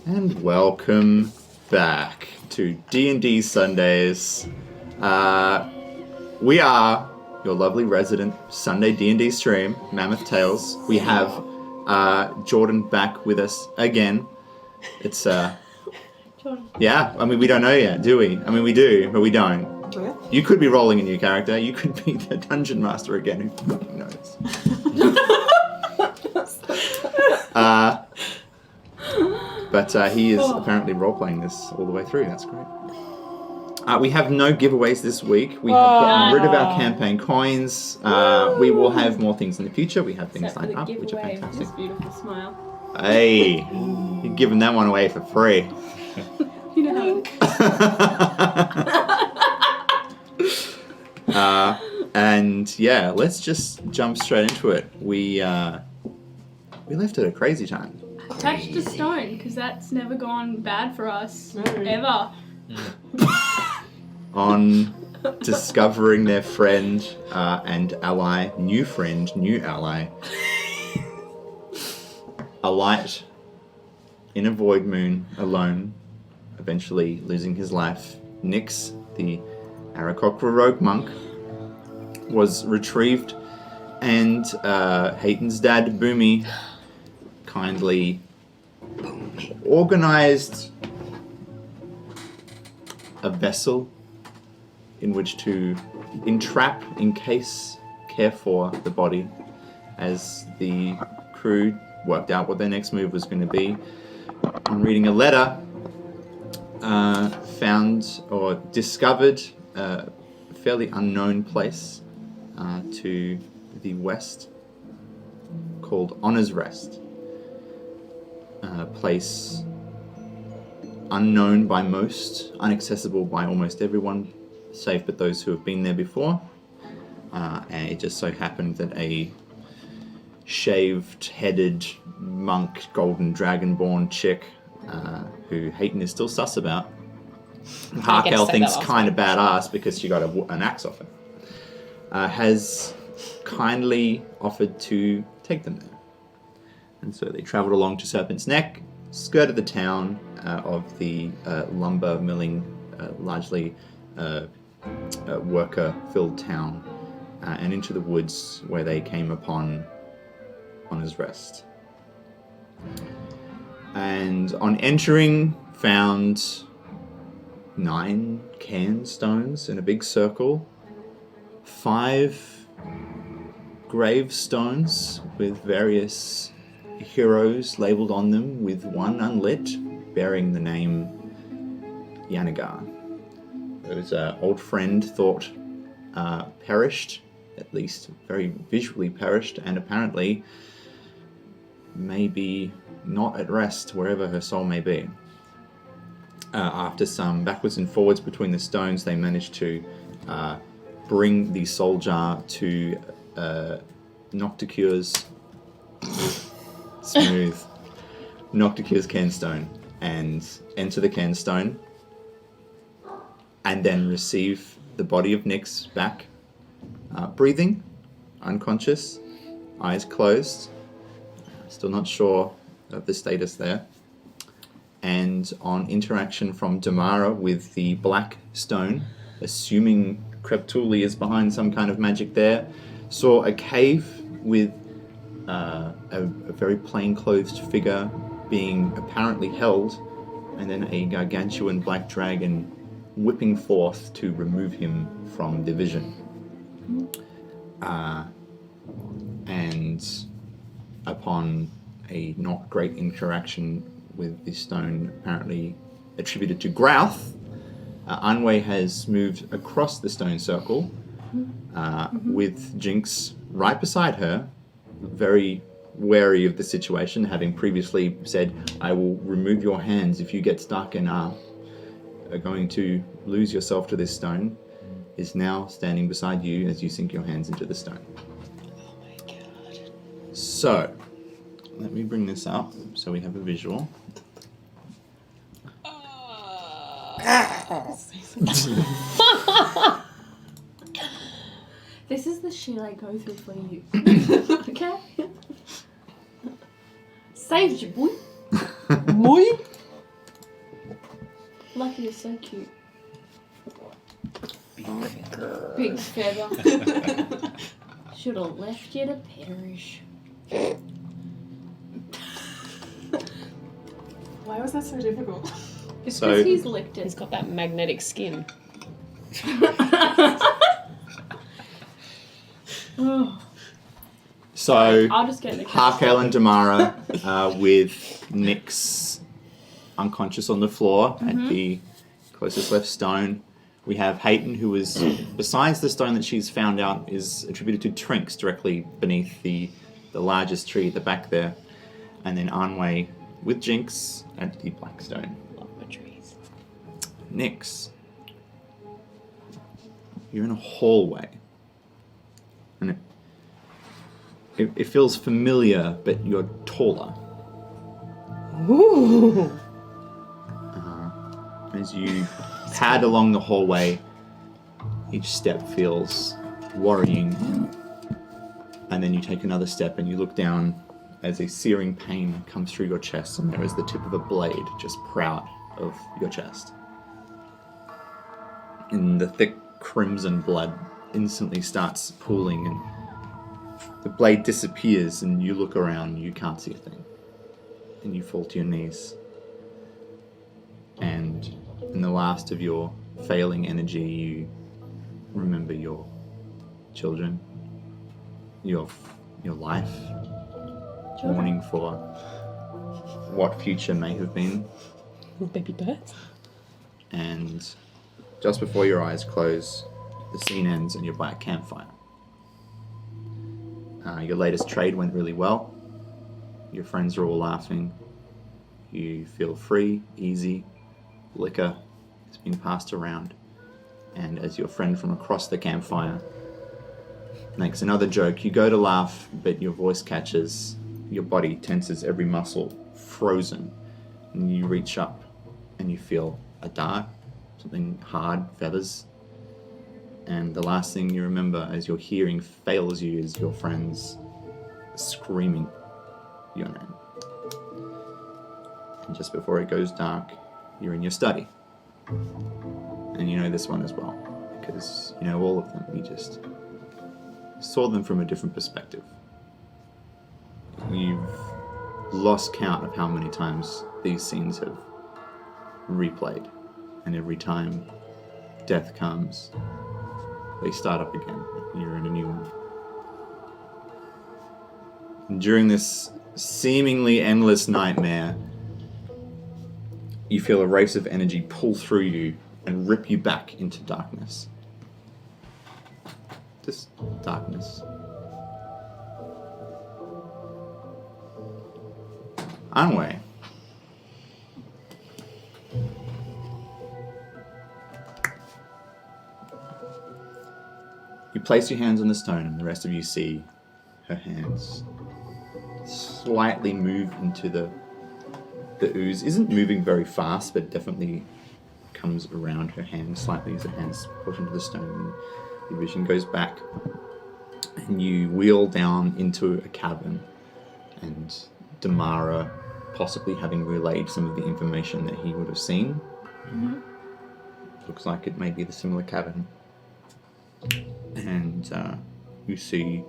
And welcome back to D&D Sundays. We are your lovely resident Sunday D&D stream, Mammoth Tales. We have Jordan back with us again. It's Jordan. Yeah, I mean we don't know yet, do we? I mean we do, but we don't. Yeah. You could be rolling a new character. You could be the dungeon master again. Who fucking knows? But he is apparently role-playing this all the way through. That's great. We have no giveaways this week. We have gotten rid of our campaign coins. We will have more things in the future. We have things lined up, which are fantastic. This beautiful smile. Hey, you're giving that one away for free. You know how And yeah, let's just jump straight into it. We left at a crazy time. Attached to stone, because that's never gone bad for us, ever. On discovering their friend and ally, new ally, a light in a void moon, alone, eventually losing his life. Nyx, the Aarakocra rogue monk, was retrieved, and Hayton's dad, Boomy, kindly organized a vessel in which to entrap, encase, care for the body as the crew worked out what their next move was going to be. On reading a letter, found or discovered a fairly unknown place to the west called Honor's Rest. A place unknown by most, inaccessible by almost everyone, save but those who have been there before. And it just so happened that a shaved-headed monk, golden dragonborn chick, who Hayton is still sus about, Harkail thinks kind of badass because she got an axe off him, has kindly offered to take them there. And so they travelled along to Serpent's Neck, skirted the town of the lumber milling, largely worker-filled town, and into the woods where they came upon Honor's Rest. And on entering, found 9 cairn stones in a big circle, 5 gravestones with various heroes labelled on them, with one unlit, bearing the name Yanagar. It was an old friend thought perished, at least very visually perished, and apparently maybe not at rest wherever her soul may be. After some backwards and forwards between the stones, they managed to bring the soul jar to Nocticure's Nocticure's cairnstone, and enter the cairnstone, and then receive the body of Nyx back, breathing, unconscious, eyes closed, still not sure of the status there. And on interaction from Damara with the black stone, assuming Kreptuli is behind some kind of magic there, saw a cave with a very plain-clothed figure being apparently held, and then a gargantuan black dragon whipping forth to remove him from the vision. And upon a not great interaction with the stone, apparently attributed to Grouth, Anwei has moved across the stone circle, with Jinx right beside her, very wary of the situation, having previously said, I will remove your hands if you get stuck and are going to lose yourself to this stone, is now standing beside you as you sink your hands into the stone. Oh my god. So, let me bring this up so we have a visual. This is the shit I go through for you. Okay? Saved you, boy. Boy? Lucky is so cute. Big feather. Should have left you to perish. Why was that so difficult? It's So- because he's licked He's it. got that magnetic skin. Oh, So, I'll just get the Harkail and Damara with Nyx unconscious on the floor at the closest left stone. We have Hayton, who is, besides the stone that she's found out, is attributed to Trinks directly beneath the largest tree at the back there. And then Anway with Jinx at the black stone. Love my trees. Nyx, you're in a hallway. And it feels familiar, but you're taller. Ooh. As you pad along the hallway, each step feels worrying. And then you take another step and you look down as a searing pain comes through your chest, and there is the tip of a blade just proud of your chest. And the thick crimson blood instantly starts pooling, and the blade disappears, and you look around, you can't see a thing. And you fall to your knees. And in the last of your failing energy, you remember your children, your life, mourning for what future may have been. Baby birds. And just before your eyes close, the scene ends and you're by a campfire. Your latest trade went really well. Your friends are all laughing. You feel free, easy. Liquor is being passed around. And as your friend from across the campfire makes another joke, you go to laugh, but your voice catches. Your body tenses, every muscle frozen. And you reach up and you feel a dart, something hard, feathers. And the last thing you remember as your hearing fails you is your friends screaming your name. And just before it goes dark, you're in your study. And you know this one as well, because you know all of them. You just saw them from a different perspective. You've lost count of how many times these scenes have replayed. And every time death comes, they start up again. You're in a new one. And during this seemingly endless nightmare, you feel a race of energy pull through you and rip you back into darkness. Just darkness. Anway. You place your hands on the stone and the rest of you see her hands slightly move into the ooze. Isn't moving very fast, but definitely comes around her hand slightly as her hands push into the stone. And your vision goes back and you wheel down into a cavern, and Damara, possibly having relayed some of the information that he would have seen. Looks like it may be the similar cavern. And you see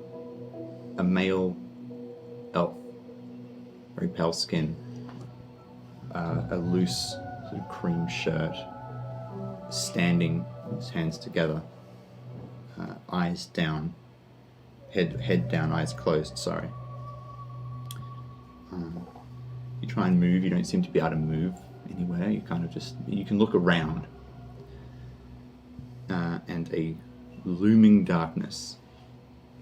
a male elf, very pale skin, a loose sort of cream shirt, standing with his hands together, eyes down, head down, eyes closed, sorry. You try and move, you don't seem to be able to move anywhere, you kind of just, you can look around. And a looming darkness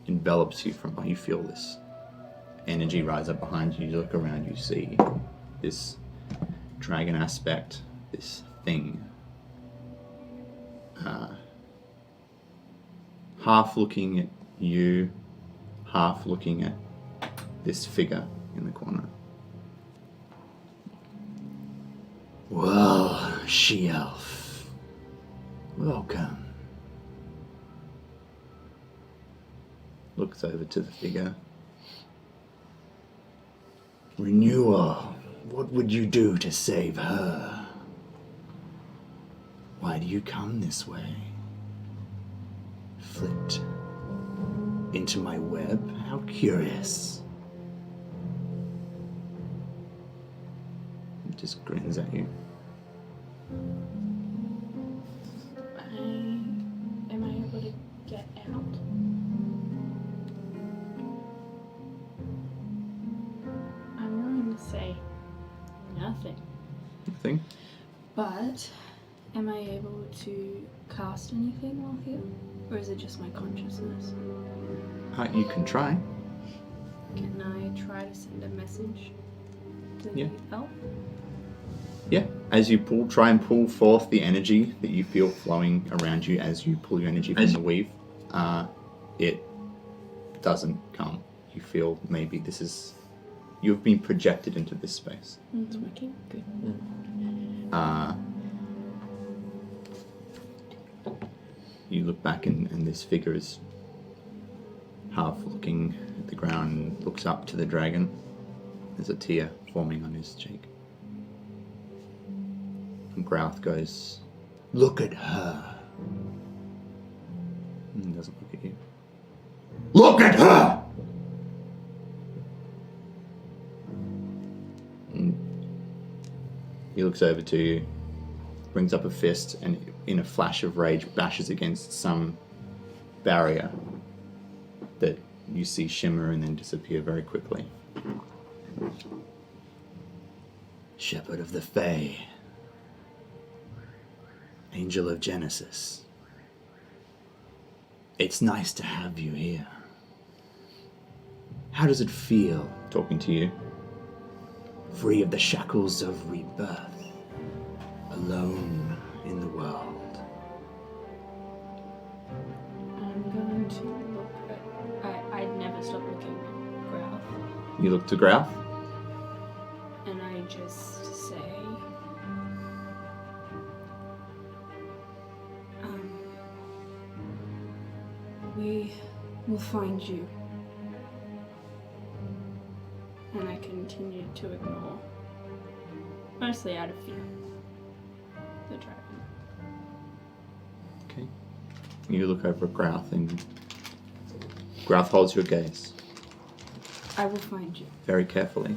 envelops you from, you feel this energy rise up behind you, you look around, you see this dragon aspect, this thing, half looking at you, half looking at this figure in the corner. Well, she-elf, welcome. Looks over to the figure. Renewal, what would you do to save her? Why do you come this way? Flipped into my web? How curious. It just grins at you. Am I able to get out? I'm going to say nothing. Nothing? But am I able to cast anything while here? Or is it just my consciousness? You can try. Can I try to send a message to Yeah. help? Yeah. As you try and pull forth the energy that you feel flowing around you as you pull your energy from the weave, it doesn't come. You feel maybe you've been projected into this space. It's working. Good. You look back and this figure is half looking at the ground, looks up to the dragon. There's a tear forming on his cheek. And Grouth goes, "Look at her." And doesn't look at you. "Look at her!" And he looks over to you, brings up a fist, and in a flash of rage bashes against some barrier that you see shimmer and then disappear very quickly. "Shepherd of the Fae, Angel of Genesis, it's nice to have you here. How does it feel talking to you? Free of the shackles of rebirth, alone in the world." I'm going to look at... I'd never stop looking at Grouth. You look to Grouth. And I just say... we will find you. And I continued to ignore, mostly out of fear, the dragon. Okay. You look over at Grouth and Grouth holds your gaze I will find you. very carefully.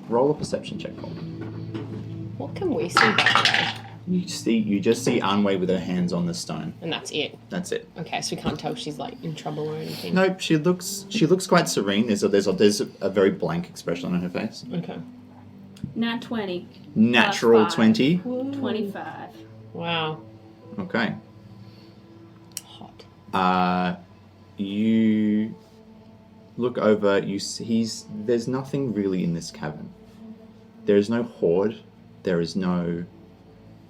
Roll a perception check for me. What can we see that You just see Anwei with her hands on the stone. way? And that's it. That's it. Okay, so we can't tell if she's like in trouble or anything. Nope, she looks quite serene. There's a very blank expression on her face. Okay. Nat 20. Natural Plus 20. 25. Wow. Okay. Hot. You look over. You see there's nothing really in this cavern. There is no hoard. There is no.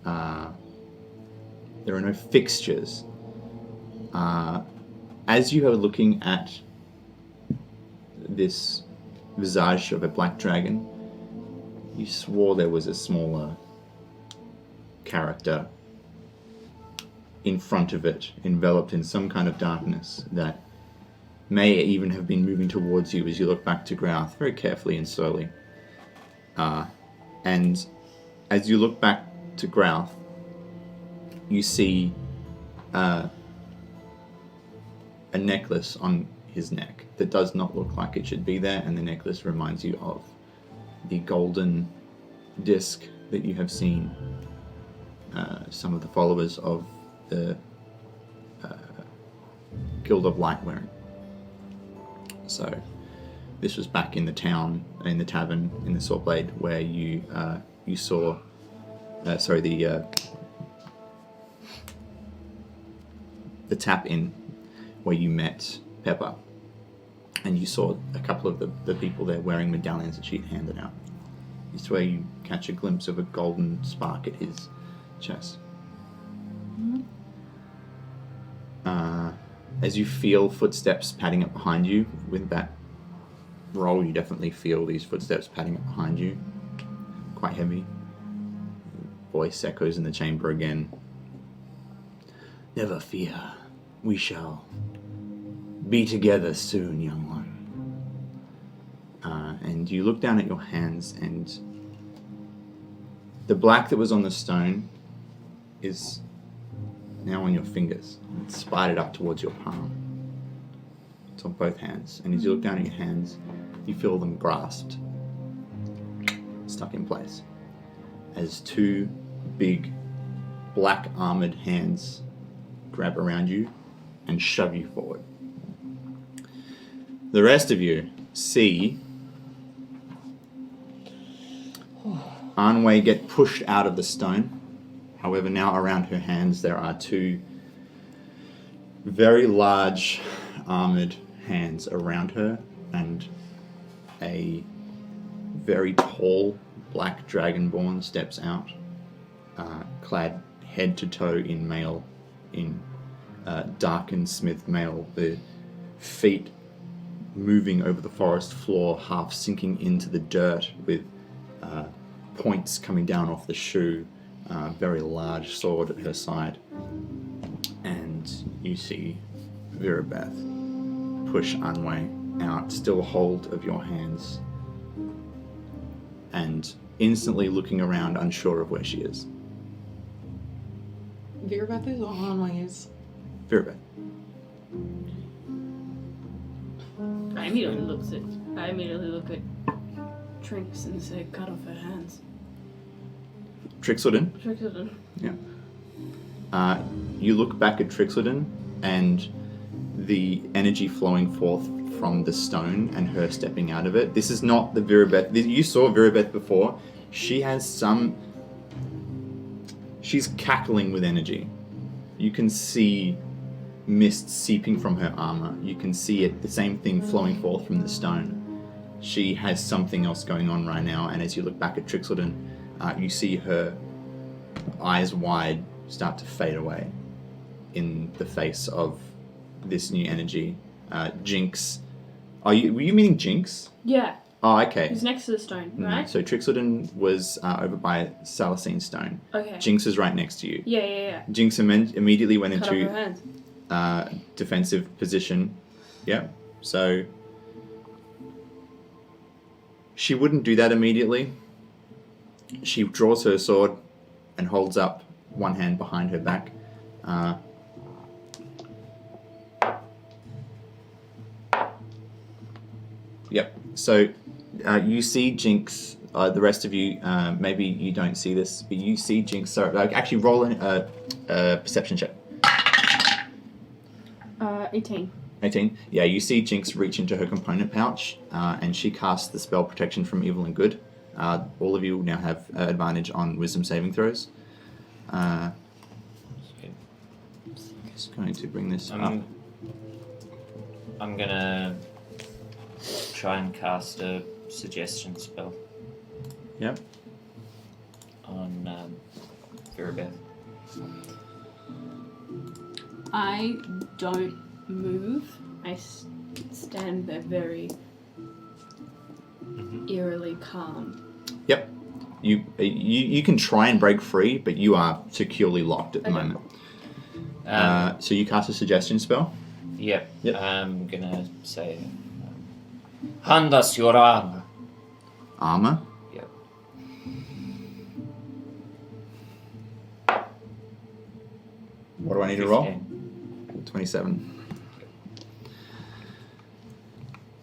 There are no fixtures. As you are looking at this visage of a black dragon, you swore there was a smaller character in front of it, enveloped in some kind of darkness that may even have been moving towards you as you look back to Grouth very carefully and slowly. And as you look back to Grouth, you see a necklace on his neck that does not look like it should be there, and the necklace reminds you of the golden disc that you have seen some of the followers of the Guild of Light wearing. So this was back in the town, in the tavern, in the Sword Blade, where you saw the tap in where you met Pepper, and you saw a couple of the people there wearing medallions that she'd handed out. It's where you catch a glimpse of a golden spark at his chest. As you feel footsteps padding up behind you, with that roll, you definitely feel these footsteps padding up behind you. Quite heavy. Voice echoes in the chamber again. "Never fear. We shall be together soon, young one. And you look down at your hands, and the black that was on the stone is now on your fingers. It's spidered up towards your palm. It's on both hands. And as you look down at your hands, you feel them grasped, stuck in place, as two big black armored hands grab around you and shove you forward. The rest of you see Anwei get pushed out of the stone. However, now around her hands there are two very large armored hands around her, and a very tall black dragonborn steps out, clad head to toe in mail, in darkened smith mail, the feet moving over the forest floor, half sinking into the dirt with points coming down off the shoe, very large sword at her side. And you see Virabeth push Anwei out, still hold of your hands, and instantly looking around, unsure of where she is. Virabeth is or Hanwei is? Virabeth. I immediately look at Trinks and say, cut off her hands. Trixoden. Trixoden. Yeah. You look back at Trixoden, and the energy flowing forth from the stone and her stepping out of it. This is not the Virabeth. You saw Virabeth before. She has some... She's cackling with energy. You can see mist seeping from her armor. You can see it, the same thing flowing forth from the stone. She has something else going on right now, and as you look back at Trixoden, you see her eyes wide start to fade away in the face of this new energy. Jinx. Were you meaning Jinx? Yeah. Oh, okay. He's next to the stone, right? So Trixoden was over by Salicene Stone. Okay. Jinx is right next to you. Yeah. Jinx immediately went Cut off her into hands. defensive position. Yep. So she wouldn't do that immediately. She draws her sword and holds up one hand behind her back. Yep. So you see Jinx. The rest of you, maybe you don't see this, but you see Jinx. Sorry, actually roll a perception check. 18. 18. Yeah, you see Jinx reach into her component pouch, and she casts the spell Protection from Evil and Good. All of you now have advantage on Wisdom saving throws. Just going to bring this up. I'm gonna try and cast a suggestion spell Yep. on Virabeth. I don't move. I stand there very eerily calm. Yep. You can try and break free, but you are securely locked at the Okay. moment. So you cast a suggestion spell? Yep. Yep. I'm gonna say, hand us your armor. Armor? Yep. What do I need to roll? 15. 27.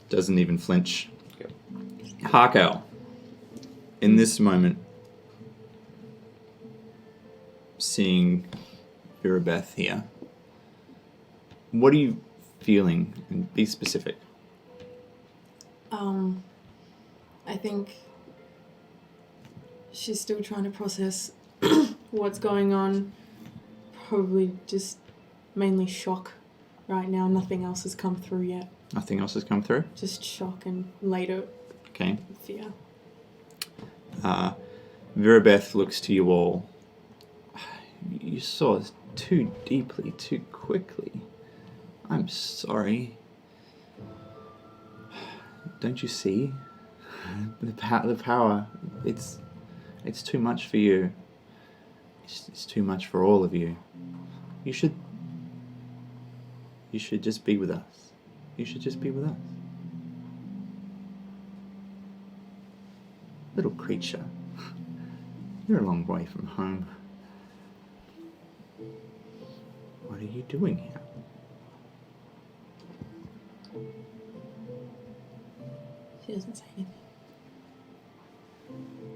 Doesn't even flinch. Yep. Harkail, in this moment, seeing Virabeth here, what are you feeling? And be specific. I think she's still trying to process what's going on. Probably just mainly shock right now. Nothing else has come through yet. Nothing else has come through? Just shock and later Okay. fear. Virabeth looks to you all. You saw us too deeply, too quickly. I'm sorry. Don't you see? The power. It's too much for you. It's too much for all of you. You should just be with us. You should just be with us. Little creature. You're a long way from home. What are you doing here? She doesn't say anything.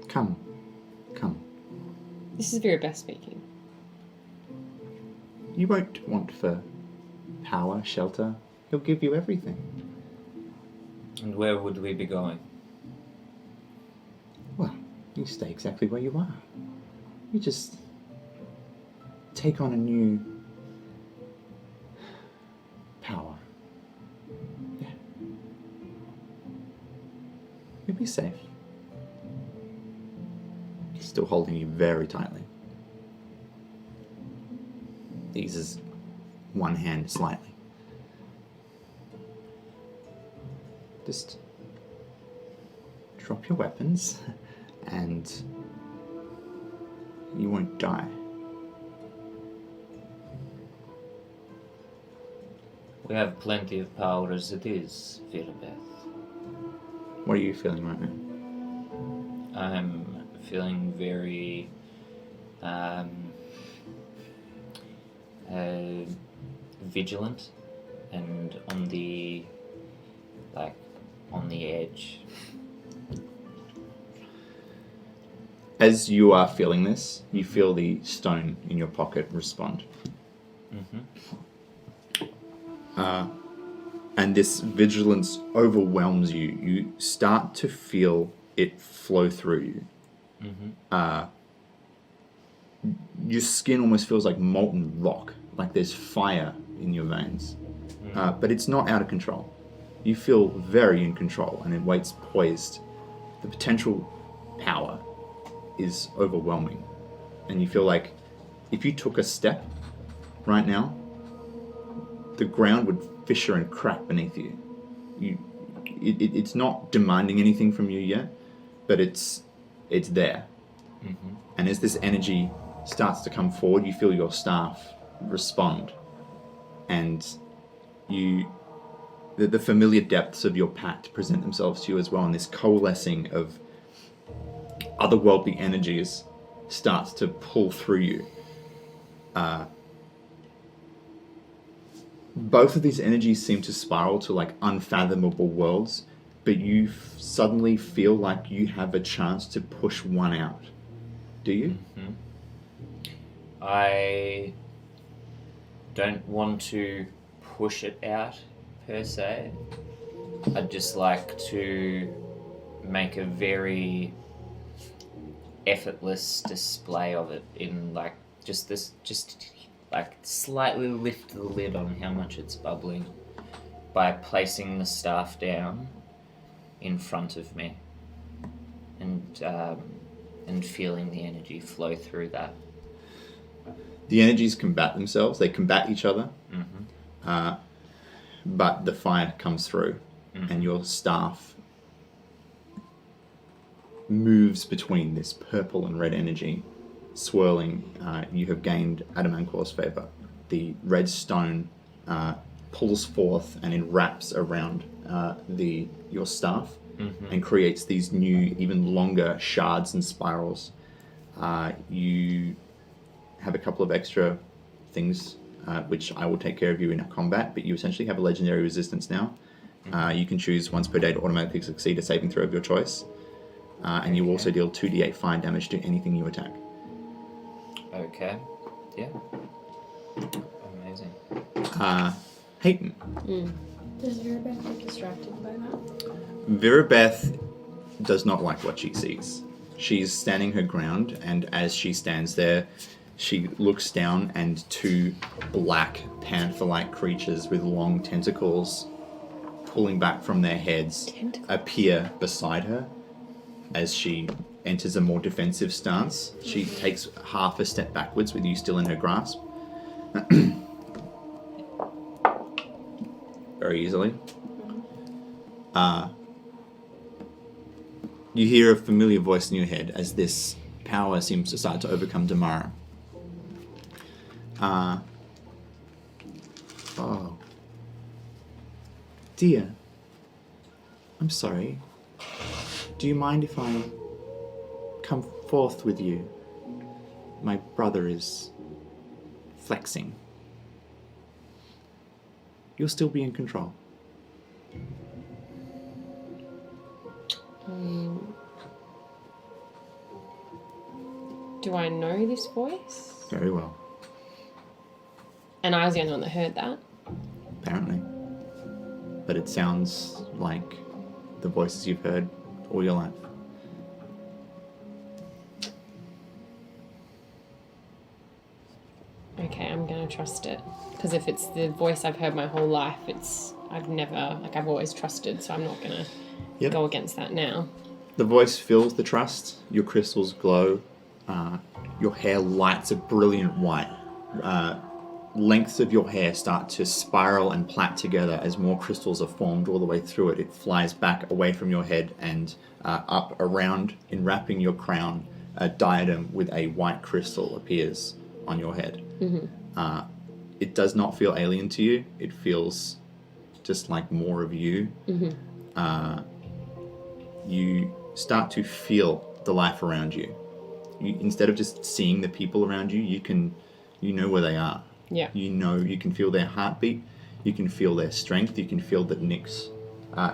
Come. This is Vera speaking. You won't want for power, shelter. He'll give you everything. And where would we be going? Well, you stay exactly where you are. You just take on a new power. Yeah. You'll be safe. He's still holding you very tightly. Eases one hand slightly. Just drop your weapons and you won't die. We have plenty of power as it is, Virabeth. What are you feeling right now? I'm feeling very vigilant and on the edge. As you are feeling this, you feel the stone in your pocket respond. Mm-hmm. And this vigilance overwhelms you. You start to feel it flow through you. Mm-hmm. Your skin almost feels like molten rock, like there's fire in your veins. But it's not out of control. You feel very in control and it waits poised. The potential power is overwhelming. And you feel like if you took a step right now, the ground would fissure and crack beneath you. It's not demanding anything from you yet, but it's there. Mm-hmm. And as this energy starts to come forward, you feel your staff respond. And the familiar depths of your pact present themselves to you as well, and this coalescing of otherworldly energies starts to pull through you. Both of these energies seem to spiral to like unfathomable worlds, but you suddenly feel like you have a chance to push one out. Do you? Mm-hmm. I don't want to push it out per se. I'd just like to make a very effortless display of it in like just slightly lift the lid on how much it's bubbling by placing the staff down in front of me and feeling the energy flow through that. The energies combat themselves. They combat each other. Mm-hmm. But the fire comes through, and your staff moves between this purple and red energy, swirling. You have gained Adamancor's favor. The red stone pulls forth and enwraps around your staff, and creates these new, even longer shards and spirals. You have a couple of extra things which I will take care of you in a combat, but you essentially have a legendary resistance now. You can choose once per day to automatically succeed a saving throw of your choice. And you also deal 2d8 fire damage to anything you attack. Okay. Yeah. Amazing. Hayton. Does Virabeth get distracted by that? Virabeth does not like what she sees. She's standing her ground, and as she stands there, she looks down, and two black panther-like creatures with long tentacles pulling back from their heads appear beside her. As she enters a more defensive stance, she takes half a step backwards with you still in her grasp. Very easily. You hear a familiar voice in your head as this power seems to start to overcome Damara. Dear, I'm sorry. Do you mind if I come forth with you? My brother is flexing. You'll still be in control. Do I know this voice? Very well, And I was the only one that heard that. apparently. But it sounds like the voices you've heard all your life. Okay, I'm gonna trust it. Because if it's the voice I've heard my whole life, I've always trusted, so I'm not gonna Yep. go against that now. The voice fills the trust, your crystals glow, your hair lights a brilliant white. Lengths of your hair start to spiral and plait together as more crystals are formed all the way through it. It flies back away from your head and up around, enwrapping your crown. A diadem with a white crystal appears on your head. It does not feel alien to you. It feels just like more of you. You start to feel the life around you. Instead of just seeing the people around you, you know where they are. Yeah. You can feel their heartbeat. You can feel their strength. You can feel that Nyx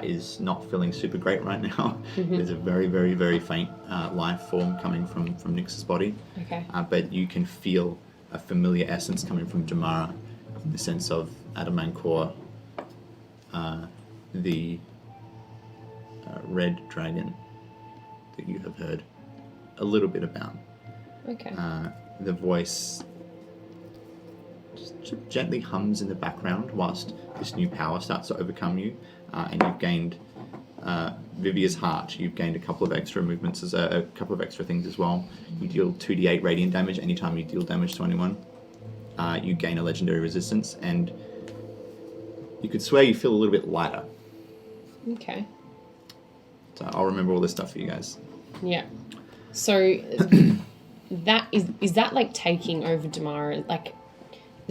is not feeling super great right now. There's a very, very, very faint life form coming from Nyx's body. Okay. But you can feel a familiar essence coming from Damara in the sense of Adamankor, the red dragon that you have heard a little bit about. Okay. The voice just gently hums in the background whilst this new power starts to overcome you, and you've gained Vivia's heart. You've gained a couple of extra movements, as a couple of extra things as well. You deal 2d8 radiant damage anytime you deal damage to anyone. You gain a legendary resistance, and you could swear you feel a little bit lighter. Okay. So I'll remember all this stuff for you guys. Yeah. So that is that like taking over Damara, like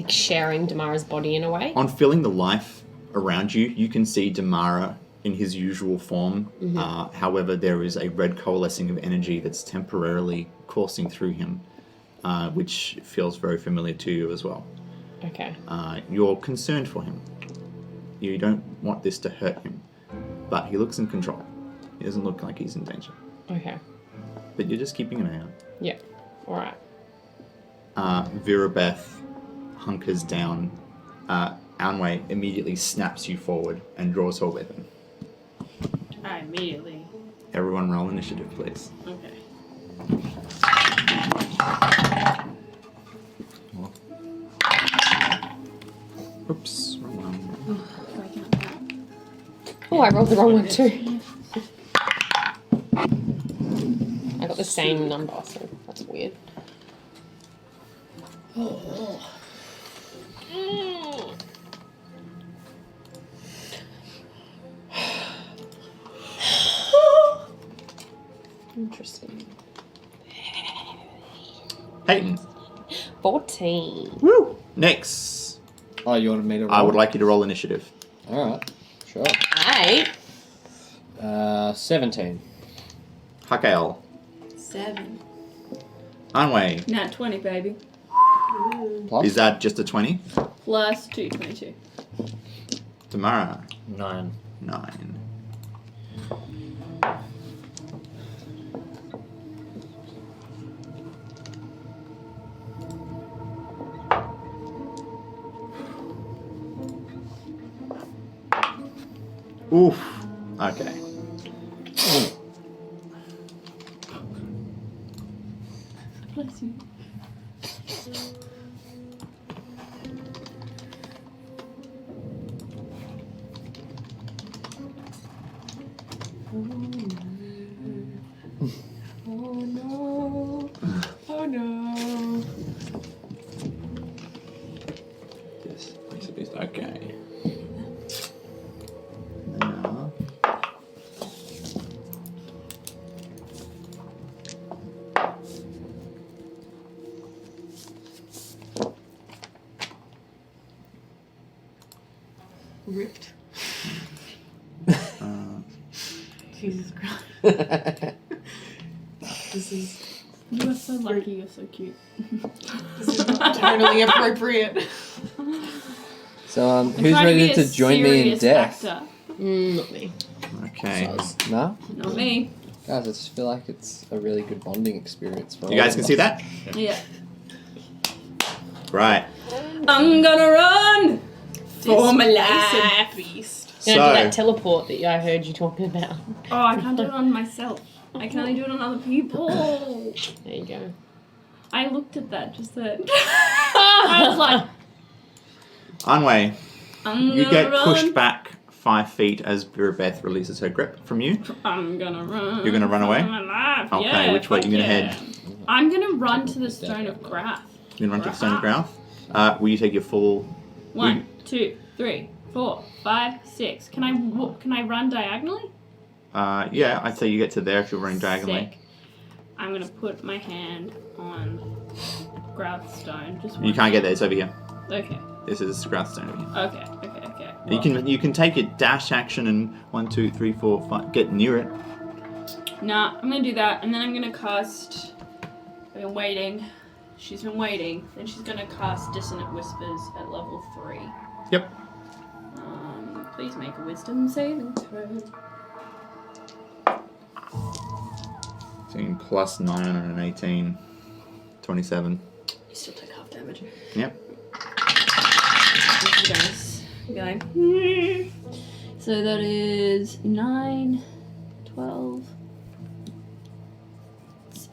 sharing Damara's body in a way? On feeling the life around you, you can see Damara in his usual form. However, there is a red coalescing of energy that's temporarily coursing through him, which feels very familiar to you as well. Okay. You're concerned for him. You don't want this to hurt him, but he looks in control. He doesn't look like he's in danger. Okay. But you're just keeping an eye out. Yeah. All right. Virabeth hunkers down. Anway immediately snaps you forward and draws her weapon. I immediately. Everyone roll initiative, please. Okay. Oops, wrong one. Breaking up that. Oh, I rolled the wrong one too. I got the same number, so that's weird. Interesting. Peyton. 14. Woo! Next. Oh, you wanted me to roll? I would like you to roll initiative. Alright, sure. 8. 17. Harkail. 7. Anway. Nat 20, baby. Plus? Is that just a 20? Plus 2, 22. Tamara. 9. 9. Oof. Okay. Bless you. Oh no. Oh no. Yes. Okay. Now. Ripped. Jesus Christ. This is You are so lucky. You're so cute. not totally appropriate. So, I'm who's trying ready be a to join me in serious death? actor. Not me. Okay. No? Not me. Guys, I just feel like it's a really good bonding experience for You guys all can of see us. that? Yeah. Right. I'm gonna run for my This life. beast. You're gonna do So, that teleport that I heard you talking about. Oh, I can't do it on myself. I can only do it on other people. There you go. I looked at that just then. I was like, Anway, I'm you gonna get run. pushed back 5 feet as Beth releases her grip from you. I'm gonna run. You're gonna run away? For my life. Okay, Yeah, which way are you fuck gonna yeah. head? I'm gonna run to the Stone of Grath. You're gonna run to the Stone of Growth. Will you take your full... 1, 2, 3, 4, 5, 6. Can I run diagonally? Yeah, I'd say you get to there if you're running diagonally. Sick. I'm gonna put my hand on Grath Stone. Just You can't get there, it's over here. Okay. This is Growth Stone over here. Okay. You can take your dash action and 1, 2, 3, 4, 5, get near it. Nah, I'm gonna do that, and then I'm gonna cast. I've been waiting. She's been waiting. Then she's gonna cast Dissonant Whispers at level 3. Yep. Please make a Wisdom saving throw. So plus 9 on an 18. 27. You still take half damage. Yep. Nice. Okay. So that is 9, 12,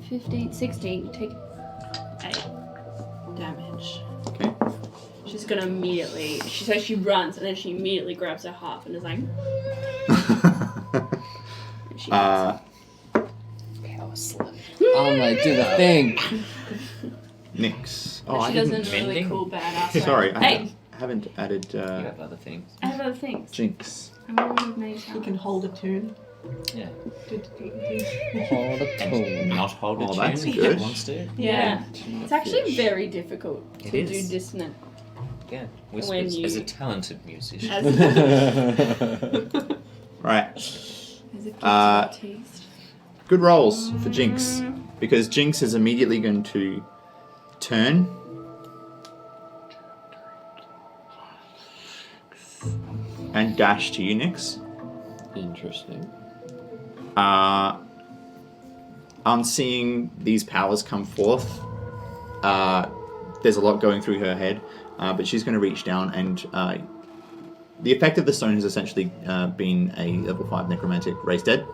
15, 16. You take 8 damage. Okay. She's gonna immediately. She runs and then she immediately grabs her harp and is like. And she Power slap. Oh my, do the thing. Nix. But Oh, she I does didn't... a really Mending? cool badass. Sorry, Hey, I haven't added You have other things. I have other things. Jinx. I'm a woman of many You talents. can hold a tune. Yeah. Hold a tone. Not hold a Oh, tune that's if good. it wants to. Yeah. It's actually very difficult It to is. do dissonant. Yeah. When Whispers you- as a talented musician. As Right. as a gift Uh, of taste. Good rolls for Jinx. Because Jinx is immediately going to turn. And dash to you, Nix. Interesting. On seeing these powers come forth, there's a lot going through her head, but she's going to reach down and the effect of the stone has essentially been a level 5 necromantic raise dead,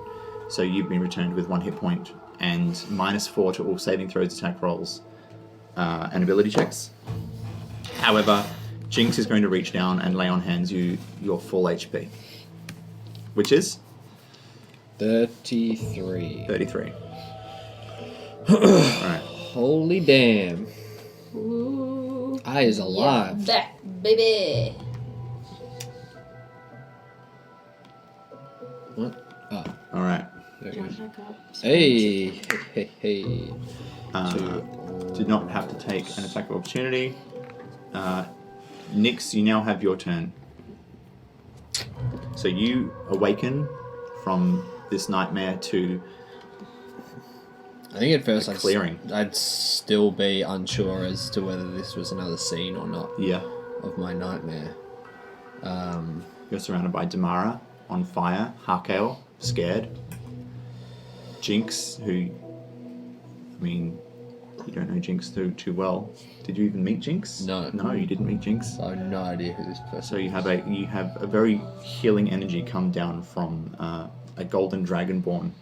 so you've been returned with 1 hit point and -4 to all saving throws, attack rolls, and ability checks. However, Jinx is going to reach down and lay on hands you your full HP, which is 33. 33. Alright. Holy damn. Ooh. I is alive. Back, baby. What? Oh, Alright. there it is. Back up. Hey, hey, hey. Did not have to take an attack of opportunity. Nix, you now have your turn. So you awaken from this nightmare to I think at first clearing. I'd still be unsure as to whether this was another scene or not yeah. of my nightmare. You're surrounded by Damara on fire, Harkail scared, Jinx, who, I mean, you don't know Jinx too well. Did you even meet Jinx? No. No, you didn't meet Jinx. I have no idea who this person So you have a very healing energy come down from a golden dragonborn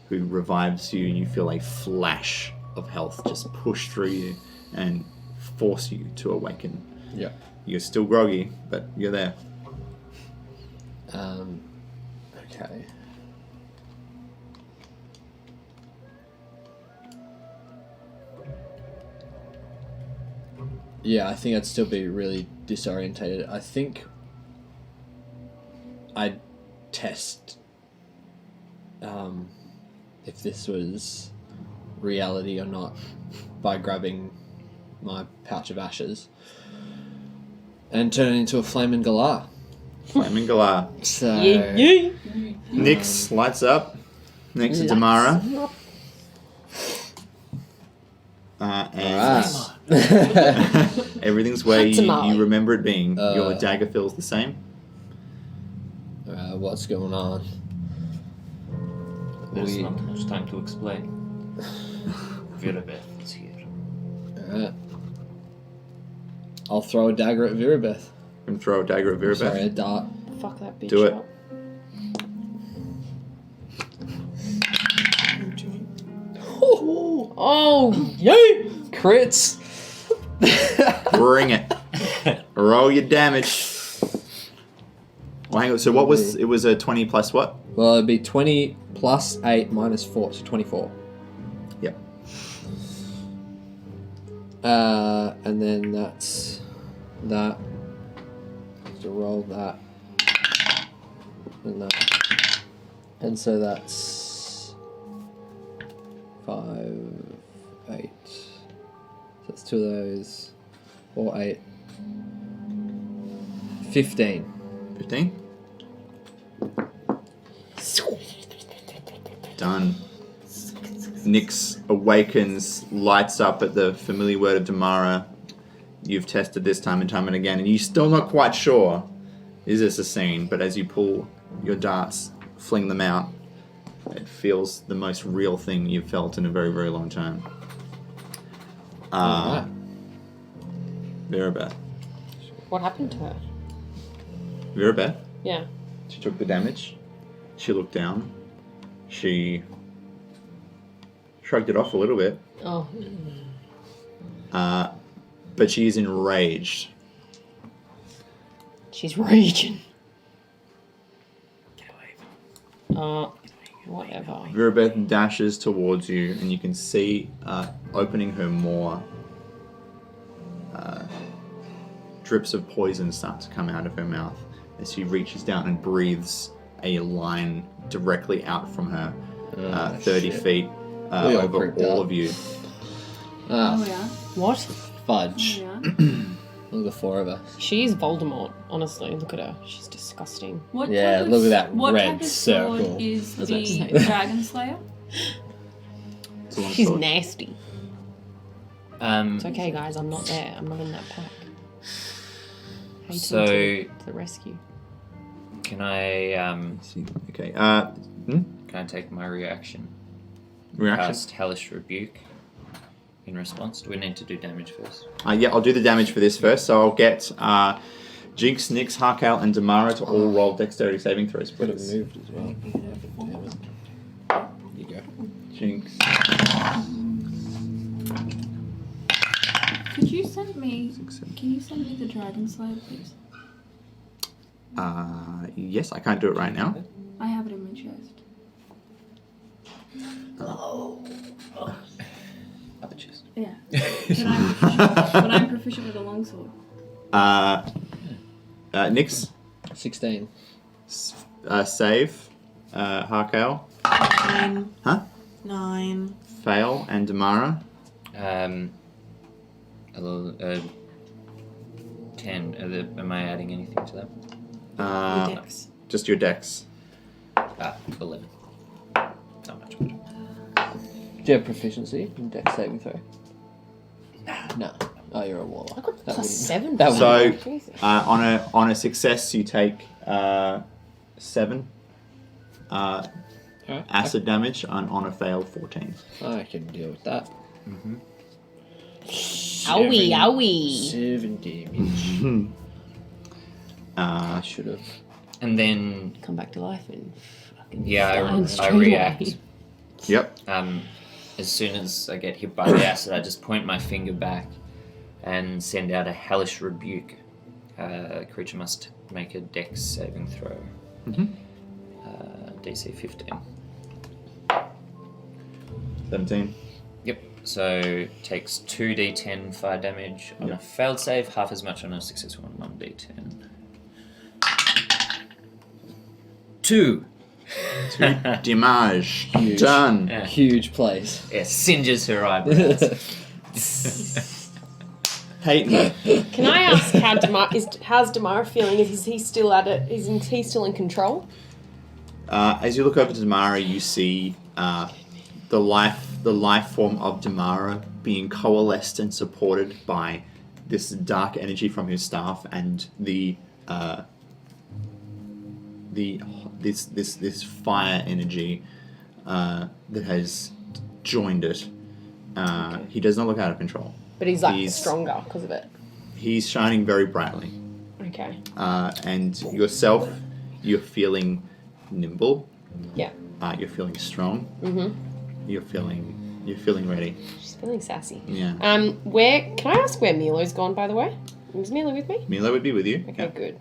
who revives you, and you feel a flash of health just push through you and force you to awaken. Yeah. You're still groggy, but you're there. Okay. Yeah, I think I'd still be really disorientated. I think I'd test if this was reality or not by grabbing my pouch of ashes and turn it into a flaming galah. Flaming Galar. So Yeah. Nyx lights up. Next to Damara. Not- And Alright. everything's where Tamale. you remember it being. Your Uh, dagger feels the same. What's going on? There's We- not much time to explain. Virabeth is here. Alright. I'll throw a dagger at Virabeth. And throw a dagger at Sorry, a Virabeth. dart. Fuck that bitch Do it. up. Oh, Yay! Crits! Bring it. Roll your damage. Well, hang on. So what was it? Was a 20 plus what? Well, it'd be 20 plus 8 minus 4, so 24. Yep. And then that's that. So roll that. And that. And so that's 5, 8. So that's 2 of those. 4, 8. 15. 15. Done. Nyx awakens, lights up at the familiar word of Damara. You've tested this time and again, and you're still not quite sure, is this a scene? But as you pull your darts, fling them out, it feels the most real thing you've felt in a very, very long time. Alright. Virabeth. what happened to her? Virabeth? Yeah. She took the damage. She looked down. She shrugged it off a little bit. Oh. But she is enraged. She's raging. Get away. Whatever. Virabeth dashes towards you, and you can see opening her maw. Drips of poison start to come out of her mouth as she reaches down and breathes a line directly out from her, 30 shit. feet We all over creeped all out. of you. Oh Ah, yeah. What? fudge. Yeah. Look at the 4 of us. She is Voldemort, honestly. Look at her. She's disgusting. What Yeah, type of, look at that what red type of sword circle. is That's what the I'm saying. Dragon Slayer? It's a long She's sword. nasty. It's okay, guys. I'm not there. I'm not in that pack. Hasten So- to the rescue. Can I Okay. can I take my reaction? Reaction. Cast Hellish Rebuke in response. Do we need to do damage first? Yeah, I'll do the damage for this first. So I'll get Jinx, Nyx, Harkail, and Damara to all roll dexterity saving throws, Could have please. moved as well. Damn it. You go. Jinx. Could you send me? 6, 7. Can you send me the Dragon Slayer, please? Yes, I can't do it right now. I have it in my chest. Other chest. Yeah. But I'm proficient with a longsword. Nyx, 16. save. Harkail, 9. Huh? 9. fail, and Damara. A little, 10. Am I adding anything to that? Dex. Just your dex. 11. Not much better. Do you have proficiency in dex saving throw? No. Oh, you're a warlock. I got That plus wouldn't- 7. that So, Jesus. on a success, you take 7 Alright. acid damage, and on a fail, 14. I can deal with that. Owie, owie. 7 damage. I should have. And then, Come back to life and fucking yeah, flying I straight react. away. Yep. As soon as I get hit by the acid, I just point my finger back and send out a hellish rebuke. Creature must make a dex saving throw. DC 15. 17. Yep. So takes 2d10 fire damage on a failed save, half as much on a successful one, 1d10. 2. Damage. Huge. Done. Yeah. Huge place. Yeah, singes her eyebrows. Peyton. Can I ask how's Damara feeling? Is he still at it? Is he still in control? As you look over to Damara, you see the life form of Damara being coalesced and supported by this dark energy from his staff and this fire energy that has joined it. He does not look out of control. But he's stronger because of it. He's shining very brightly. Okay. And yourself, you're feeling nimble. Yeah. You're feeling strong. Mhm. You're feeling ready. She's feeling sassy. Yeah. Where can I ask where Milo's gone? By the way, is Milo with me? Milo would be with you. Okay, Yeah. good.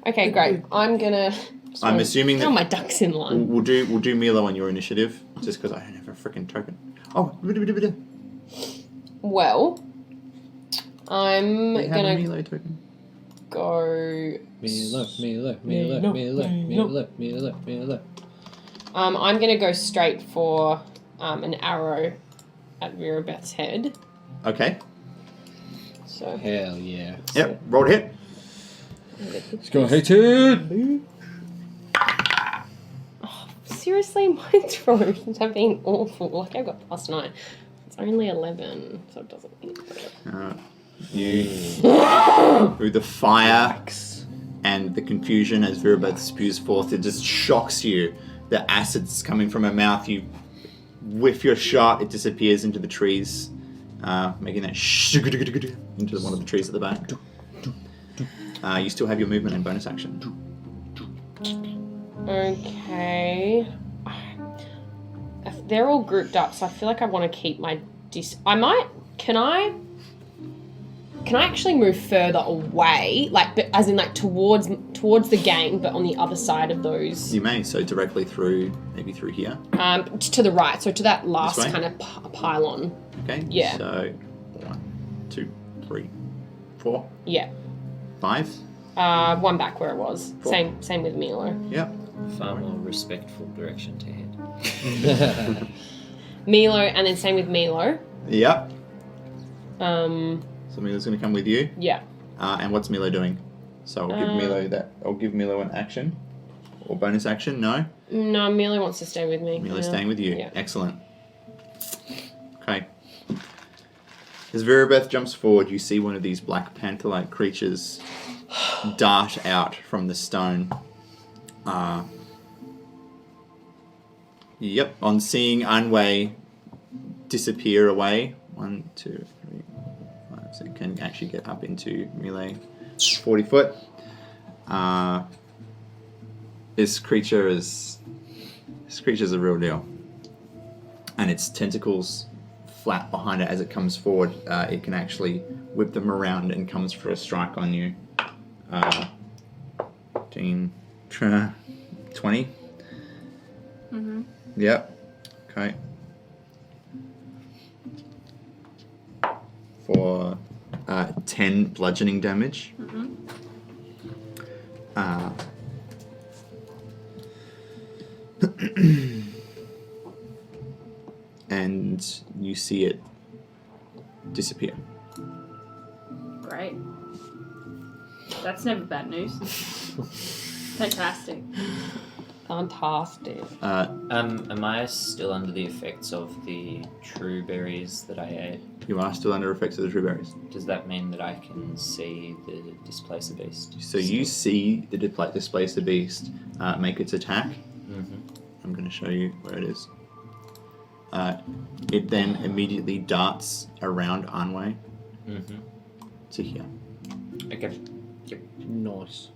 Okay, great. I'm gonna. I'm assuming that my ducks in line. we'll do Milo on your initiative, just because I don't have a freaking token. Oh, Well, I'm you have a gonna Milo token. go. Milo. I'm gonna go straight for an arrow at Virabeth's head. Okay. So. Hell yeah. Yep. Roll hit. Let's go, hated! Seriously, my throws have been awful. Like, I've got +9. It's only 11, so it doesn't mean You through the fire and the confusion as Virabeth spews forth, it just shocks you. The acid's coming from her mouth. You whiff your shot. It disappears into the trees, making that into one of the trees at the back. You still have your movement and bonus action. Okay. If they're all grouped up, so I feel like I want to keep my Can I actually move further away, like, but as in like towards the gang, but on the other side of those? You may, so directly through, maybe through here. To the right, so to that last This way? kind of pylon. Okay. Yeah. So 1, 2, 3, 4, Yeah. 5. One back where it was. Cool. Same with Milo. Yep. Far more respectful direction to head. Milo, and then same with Milo. Yep. Um. So Milo's going to come with you. Yeah. And what's Milo doing? So I'll give Milo that. I'll give Milo an action or bonus action. No. No, Milo wants to stay with me. Milo's Yeah. staying with you. Yeah. Excellent. Okay. As Virabeth jumps forward, you see one of these black panther-like creatures dart out from the stone. Yep. On seeing Anwei disappear away, 1, 2, 3, 4, 5, so it can actually get up into melee, 40 foot. This creature's a real deal, and its tentacles flap behind it as it comes forward. It can actually whip them around and comes for a strike on you. 15, 20. Mm-hmm. Yep. Okay. For 10 bludgeoning damage. Mm-hmm. And you see it disappear. Great. That's never bad news. Fantastic. Fantastic. Am I still under the effects of the true berries that I ate? You are still under effects of the true berries. Does that mean that I can see the Displacer Beast? So you see the Displacer Beast make its attack. Mm-hmm. I'm going to show you where it is. It then immediately darts around Anwei Mm-hmm. to here. Okay. Nice.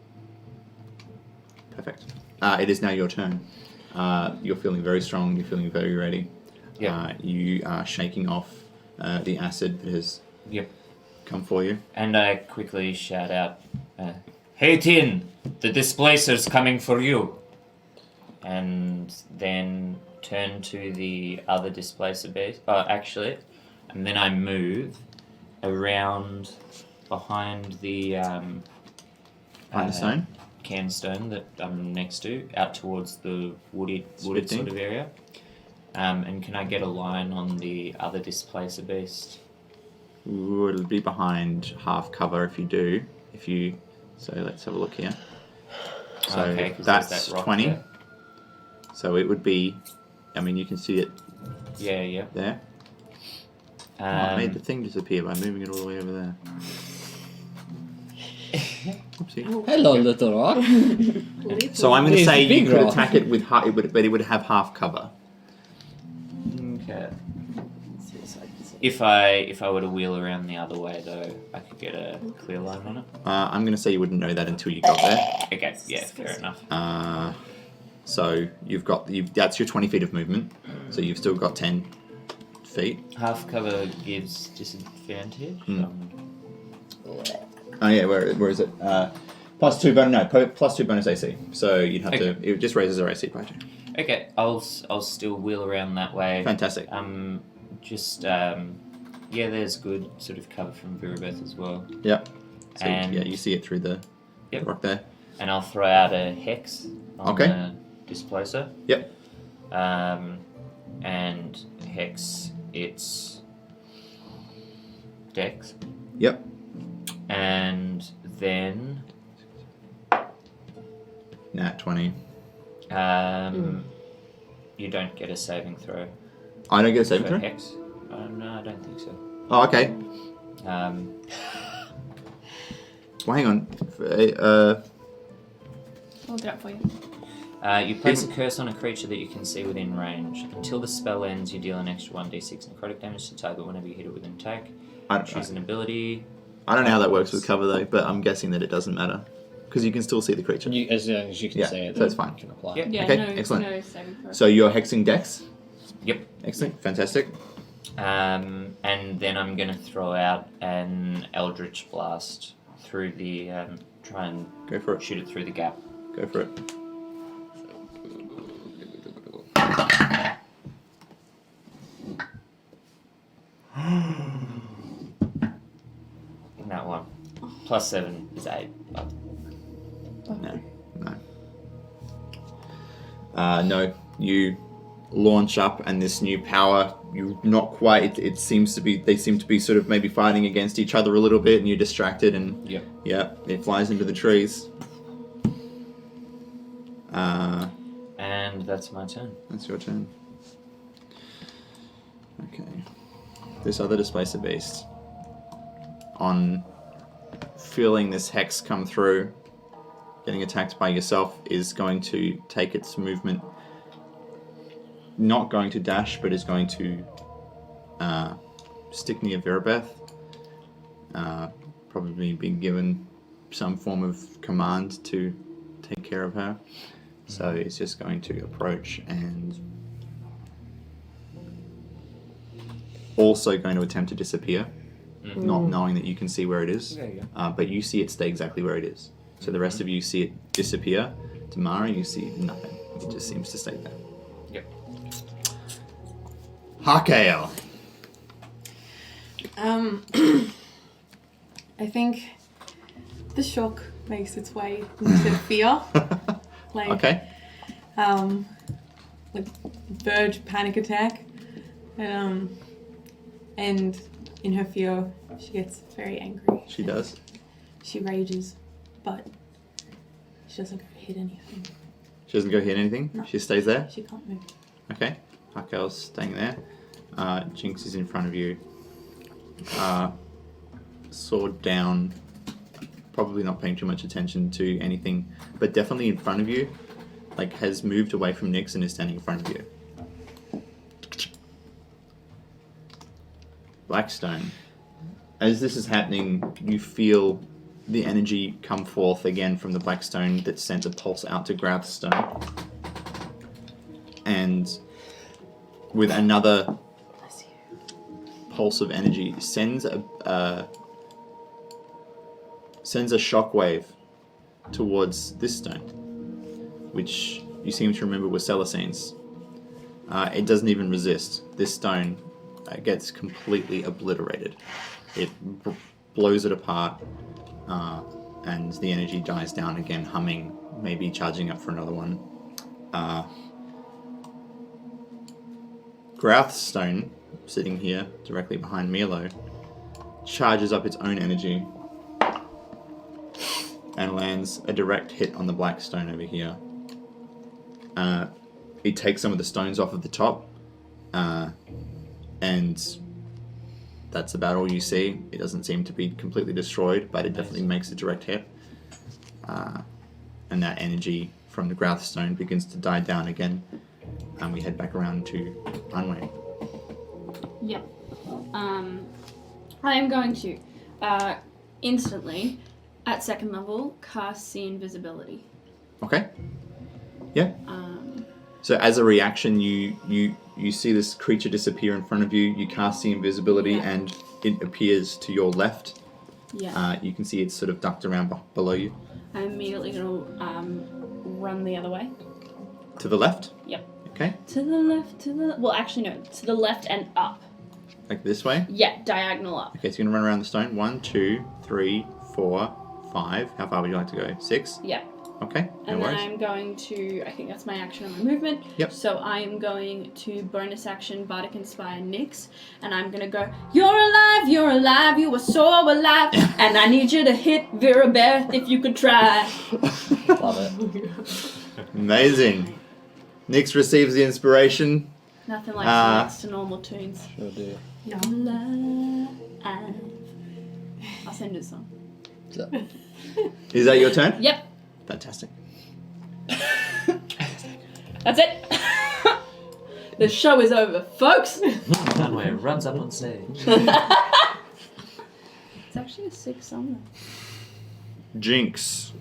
Perfect. It is now your turn. You're feeling very strong. You're feeling very ready. Yeah. You are shaking off the acid that has Yep. come for you. And I quickly shout out, "Hey Tin, the Displacer's coming for you!" And then turn to the other Displacer Beast. And then I move around behind the Behind the stone? Canstone that I'm next to, out towards the wooded Spitting. sort of area. And can I get a line on the other Displacer Beast? Ooh, it'll be behind half cover if you do. So let's have a look here. So Okay, 'cause there's that's that rock 20. there. So it would be, I mean, you can see it Yeah. there. I made the Um, thing disappear by moving it all the way over there. Oopsie. Hello, little rock. So I'm going to It's say you big could rock. attack it with half, but it would have half cover. okay. If I were to wheel around the other way though, I could get a clear line on it. I'm going to say you wouldn't know that until you got there. Okay, yeah, fair enough. So that's your 20 feet of movement. So you've still got 10 feet. Half cover gives disadvantage. Oh yeah, where is it? Plus 2 bonus AC. So you'd have to. It just raises our AC by 2. Okay, I'll still wheel around that way. Fantastic. There's good sort of cover from Virabeth as well. Yep. So And- you see it through the rock there. And I'll throw out a hex on Okay. the displacer. Yep. And hex its dex. Yep. And then Nat 20. you don't get a saving throw I don't get a saving for throw. hex. No, I don't think so. Oh, okay. Well, hang on. I'll look it up for you. You place a curse on a creature that you can see within range. Until the spell ends, you deal an extra 1d6 necrotic damage to target whenever you hit it with an attack. Choose an ability. I don't know how that works with cover though, but I'm guessing that it doesn't matter because you can still see the creature. As long as you can Yeah, see it, so that's fine. Can apply. Yep. Yeah, Okay, no, excellent. no saving throw. So you're hexing Dex. Yep. Excellent, fantastic. And then I'm going to throw out an Eldritch Blast through the... try and Go for it. shoot it through the gap. Go for it. That one. Plus 7 is 8. But No. No. You launch up, and this new power, you not quite. It seems to be. They seem to be sort of maybe fighting against each other a little bit, and you're distracted, and Yep. yeah, it flies into the trees. And that's my turn. That's your turn. Okay. This other displacer beast, on feeling this hex come through, getting attacked by yourself, is going to take its movement. Not going to dash, but is going to stick near Virabeth. Probably being given some form of command to take care of her. So it's just going to approach and also going to attempt to disappear, not knowing that you can see where it is. There you But you see it stay exactly where it is. So the rest of you see it disappear. Tamara, you see nothing. It just seems to stay there. Yep. Harkail. I think the shock makes its way into fear. Like, Okay. like verge panic attack, and in her fear, she gets very angry. She does. She rages, but she doesn't go hit anything. She doesn't go hit anything. No. She stays there. She can't move. Okay. Harkail's staying there. Jinx is in front of you. Sword down. Probably not paying too much attention to anything, but definitely in front of you. Like, has moved away from Nyx and is standing in front of you. Blackstone. As this is happening, you feel the energy come forth again from the Blackstone that sent a pulse out to Grathstone. And with another pulse of energy, sends a shockwave towards this stone, which you seem to remember was Celestine's. It doesn't even resist. This stone gets completely obliterated. It blows it apart, and the energy dies down again, humming, maybe charging up for another one. Grathstone, sitting here directly behind Milo, charges up its own energy and lands a direct hit on the black stone over here. It takes some of the stones off of the top, and that's about all you see. It doesn't seem to be completely destroyed, but it definitely makes a direct hit. And that energy from the Grouth Stone begins to die down again, and we head back around to Unway. Yep. I am going to instantly, at second level, cast See Invisibility. Okay. Yeah. So as a reaction, you see this creature disappear in front of you. You cast the invisibility, Yeah. and it appears to your left. Yeah. You can see it's sort of ducked around below you. I'm immediately going to run the other way. To the left. Yep. Okay. To the left, well, actually, no. To the left and up. Like this way. Yeah, diagonal up. Okay, so you're gonna run around the stone. 1, 2, 3, 4, 5. How far would you like to go? 6. Yeah. Okay. No And then worries. I'm going to, I think that's my action and my movement. Yep. So I am going to bonus action Bardic Inspire Nyx, and I'm going to go, you're alive, you are so alive, and I need you to hit Vera Beth if you could try. Love it. Amazing. Nyx receives the inspiration. Nothing like singing next to normal tunes. Sure do. Alive. I'll send you a song. So, Is that your turn? Yep, Fantastic. that's it. The show is over, folks. Runway runs up on stage. It's actually a 6 song. Jinx.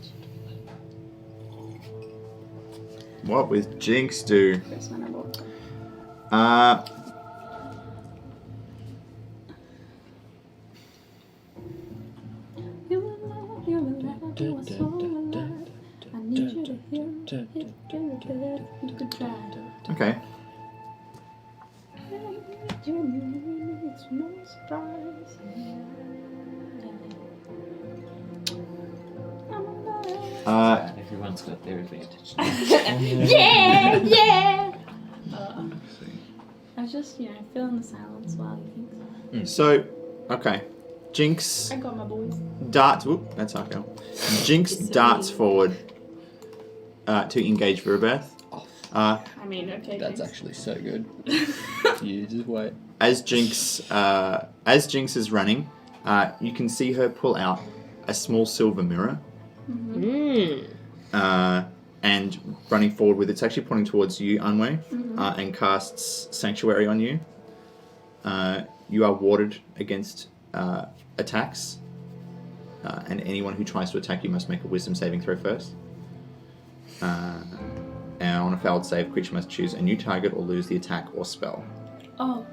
What will Jinx do? That's my number 1. You're alive, you are so alive. I need you to hit Vera Beth if you could try. Okay. It's no surprise. Everyone's got their advantage. Yeah. I was just, feeling the silence while you think. So, okay. Jinx I got my boys. darts. Whoop, that's Harkail. Jinx darts forward to engage Verabeth. I mean, okay. that's thanks. actually so good. You just wait. As Jinx is running, you can see her pull out a small silver mirror. And running forward with it's actually pointing towards you, Unway, and casts Sanctuary on you. You are warded against attacks, and anyone who tries to attack you must make a Wisdom saving throw first. And on a failed save, creature must choose a new target or lose the attack or spell. Oh,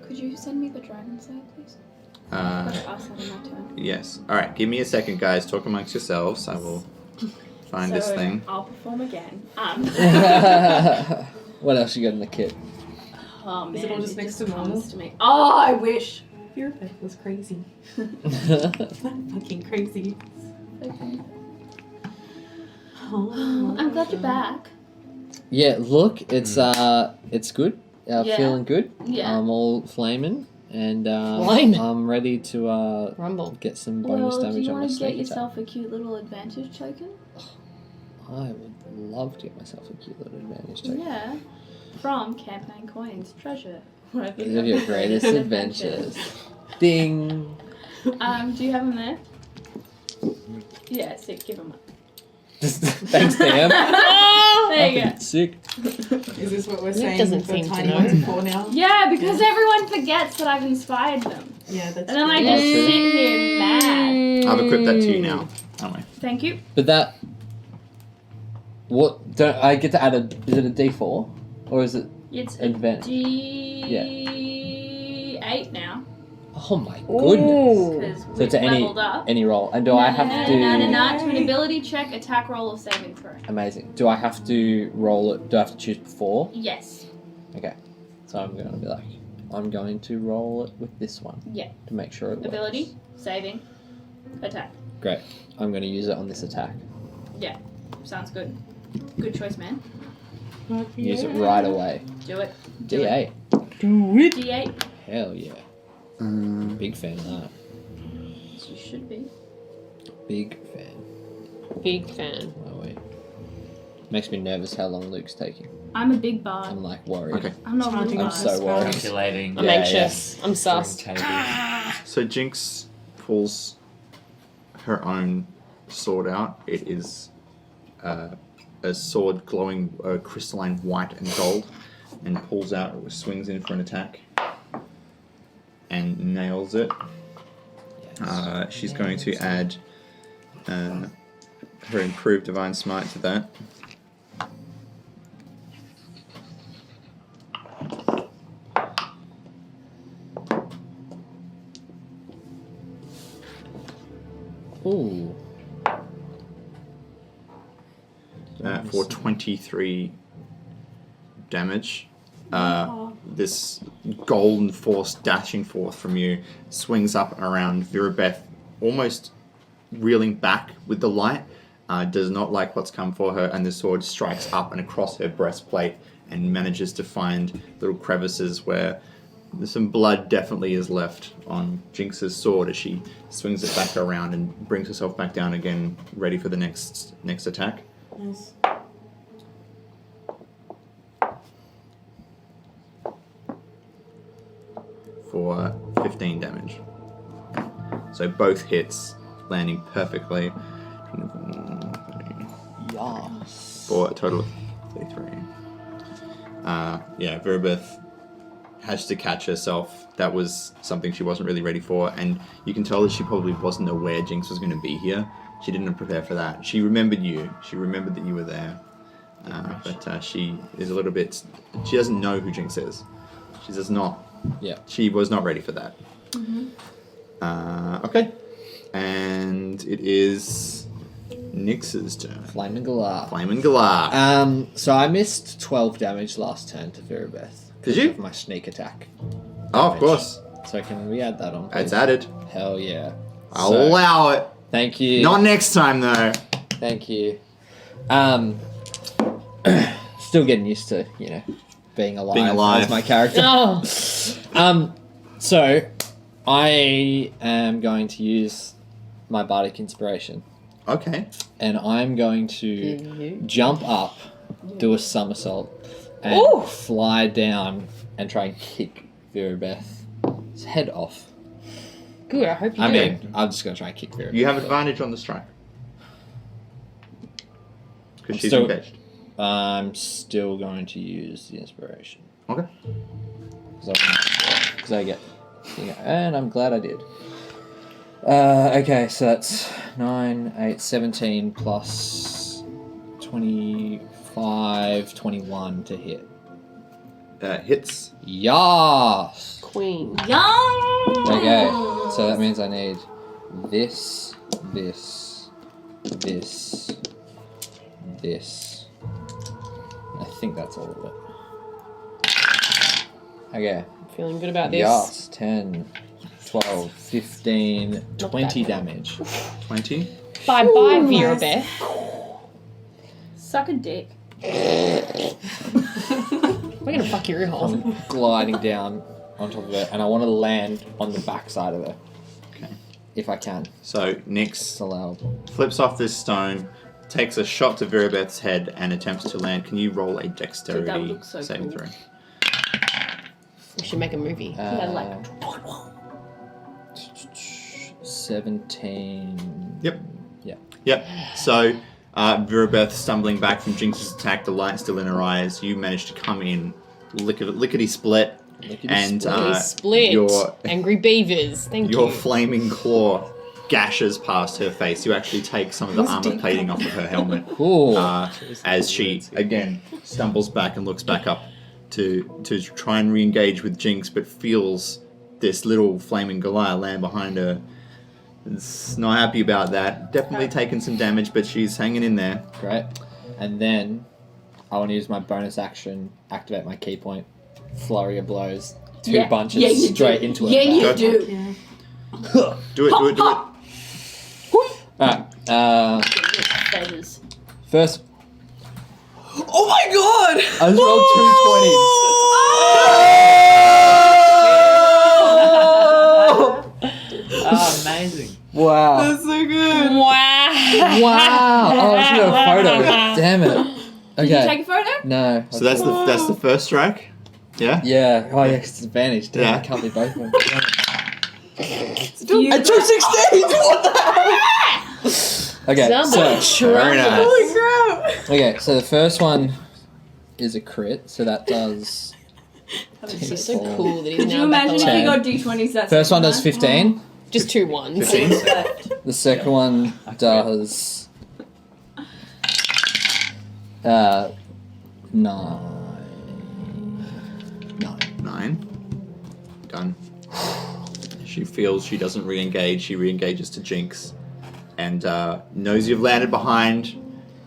could you send me the dragon side, please? I've got to ask that on my turn. Yes. All right. Give me a second, guys. Talk amongst yourselves. I will find this thing. I'll perform again. What else you got in the kit? Oh man, Is it all just next to comes normal? to me. Oh, I wish. Vera Beth was crazy. Fucking crazy. Okay. Oh, I'm glad you're back. Yeah, look, it's good. Yeah. Feeling good. Yeah. I'm all flaming, and Flaming. I'm ready to Rumble. get some bonus Well, do damage you on my want to get sneak attack. yourself a cute little advantage token? I would love to get myself a cute little advantage token. Yeah. From Campaign Coins Treasure. These are your greatest adventures. Ding. Do you have them there? Yeah, sick. Give them up. Thanks, Dan. There you go. Sick. Is this what we're Nick saying? doesn't The seem to tiny know. ones are for now. Yeah, because everyone forgets that I've inspired them. Yeah, that's And then I true. just true. sit here mad. I've equipped that to you now. Anyway. Thank you. But that. What? Don't I get to add a? Is it a D4 or is it It's a advantage? D8 now. Oh my goodness! Because So we've it's any leveled up. any roll, and do I have to? To an ability check, attack roll, or saving throw. Amazing. Do I have to roll it? Do I have to choose before? Yes. Okay. So I'm going to be like, I'm going to roll it with this one. Yeah. To make sure it works. Ability, saving, attack. Great. I'm going to use it on this attack. Yeah. Sounds good. Good choice, man. Use it right away. Do it. Do it. D8. D8. Hell yeah. Big fan of that. You should be. Big fan. Big fan. Oh, wait. Makes me nervous how long Luke's taking. I'm a big bard. I'm like worried. Okay. I'm not really Chanting I'm bard. so worried. Calculating. I'm Yeah, anxious. I'm sus. So Jinx pulls her own sword out. It is a sword glowing crystalline white and gold, and pulls out, swings in for an attack, and nails it. She's going to add her improved divine smite to that. Ooh. For 23 damage. This golden force dashing forth from you swings up around Virabeth, almost reeling back with the light. Does not like what's come for her, and the sword strikes up and across her breastplate and manages to find little crevices where some blood definitely is left on Jinx's sword as she swings it back around and brings herself back down again, ready for the next attack. Nice. For 15 damage. So both hits landing perfectly. Yes. For a total of 33. Virabeth has to catch herself. That was something she wasn't really ready for, and you can tell that she probably wasn't aware Jinx was going to be here. She didn't prepare for that. She remembered you. She remembered that you were there. But she is a little bit... She doesn't know who Jinx is. She does not. Yeah. She was not ready for that. Okay. And it is Nyx's turn. Flaming Galar. Flaming Galar. So I missed 12 damage last turn to Virabeth. Did you? Of my sneak attack. Oh, of course. So can we add that on? It's please? added. Hell yeah. I'll So, allow it. Thank you. Not next time, though. Thank you. Still getting used to, being alive. Being alive. As my character. Oh. So I am going to use my bardic inspiration, Okay. and I'm going to jump up, do a somersault, and Ooh. fly down and try and kick Virabeth's head off. Good, I hope you I do. mean, I'm just going to try and kick Virabeth. You have advantage on the strike. Because I'm she's still- engaged. I'm still going to use the inspiration. Okay. Because I get... And I'm glad I did. Okay, so that's 9, 8, 17 plus 25, 21 to hit. Hits. Yas! Queen. Young. Okay, so that means I need this, this. I think that's all of it. Okay. Feeling good about this. Yas, 10, 12, 15, 20 bad. damage. 20. Bye bye, Virabeth. Suck a dick. We're gonna fuck your ear hole. I'm gliding down on top of it, and I want to land on the back side of it. Okay. If I can. So Nyx It's allowable. flips off this stone, takes a shot to Virabeth's head, and attempts to land. Can you roll a dexterity looks so saving cool. throw? We should make a movie. Yeah, like. 17. Yep. Yeah. Yep. So Virabeth stumbling back from Jinx's attack, the light still in her eyes. You manage to come in lickety split, and Split. your Angry beavers. Thank your you. flaming claw gashes past her face. You actually take some of the armor plating off of her helmet Cool. as she again stumbles back and looks back up to try and re-engage with Jinx, but feels this little flaming Goliath land behind her. It's not happy about that. Definitely taking some damage, but she's hanging in there. Great. And then I want to use my bonus action, activate my key point, flurry of blows, two bunches you straight do. into Yeah, it. you do. Yeah. Do it. Alright. Feathers. First, Oh my god! I just rolled two 20s. Oh, amazing. Wow. That's so good. Wow. Wow. Oh, I should have a photo. Damn it. Okay. Did you take a photo? No. So that's the first strike. Yeah. Yeah. Oh, yeah, 'cause it's advantage. Damn, Yeah. I can't be both of them. You- And 216! What the hell? Okay, so Very nice. Holy crap! okay, so the first one is a crit, so that does. He's so cool that he's Could now you imagine if back you alive. got D20s that First one second does time? 15. Just 2 ones. 15. The second one does 9. 9. Done. She feels she doesn't re-engage. She re-engages to Jinx, and knows you've landed behind,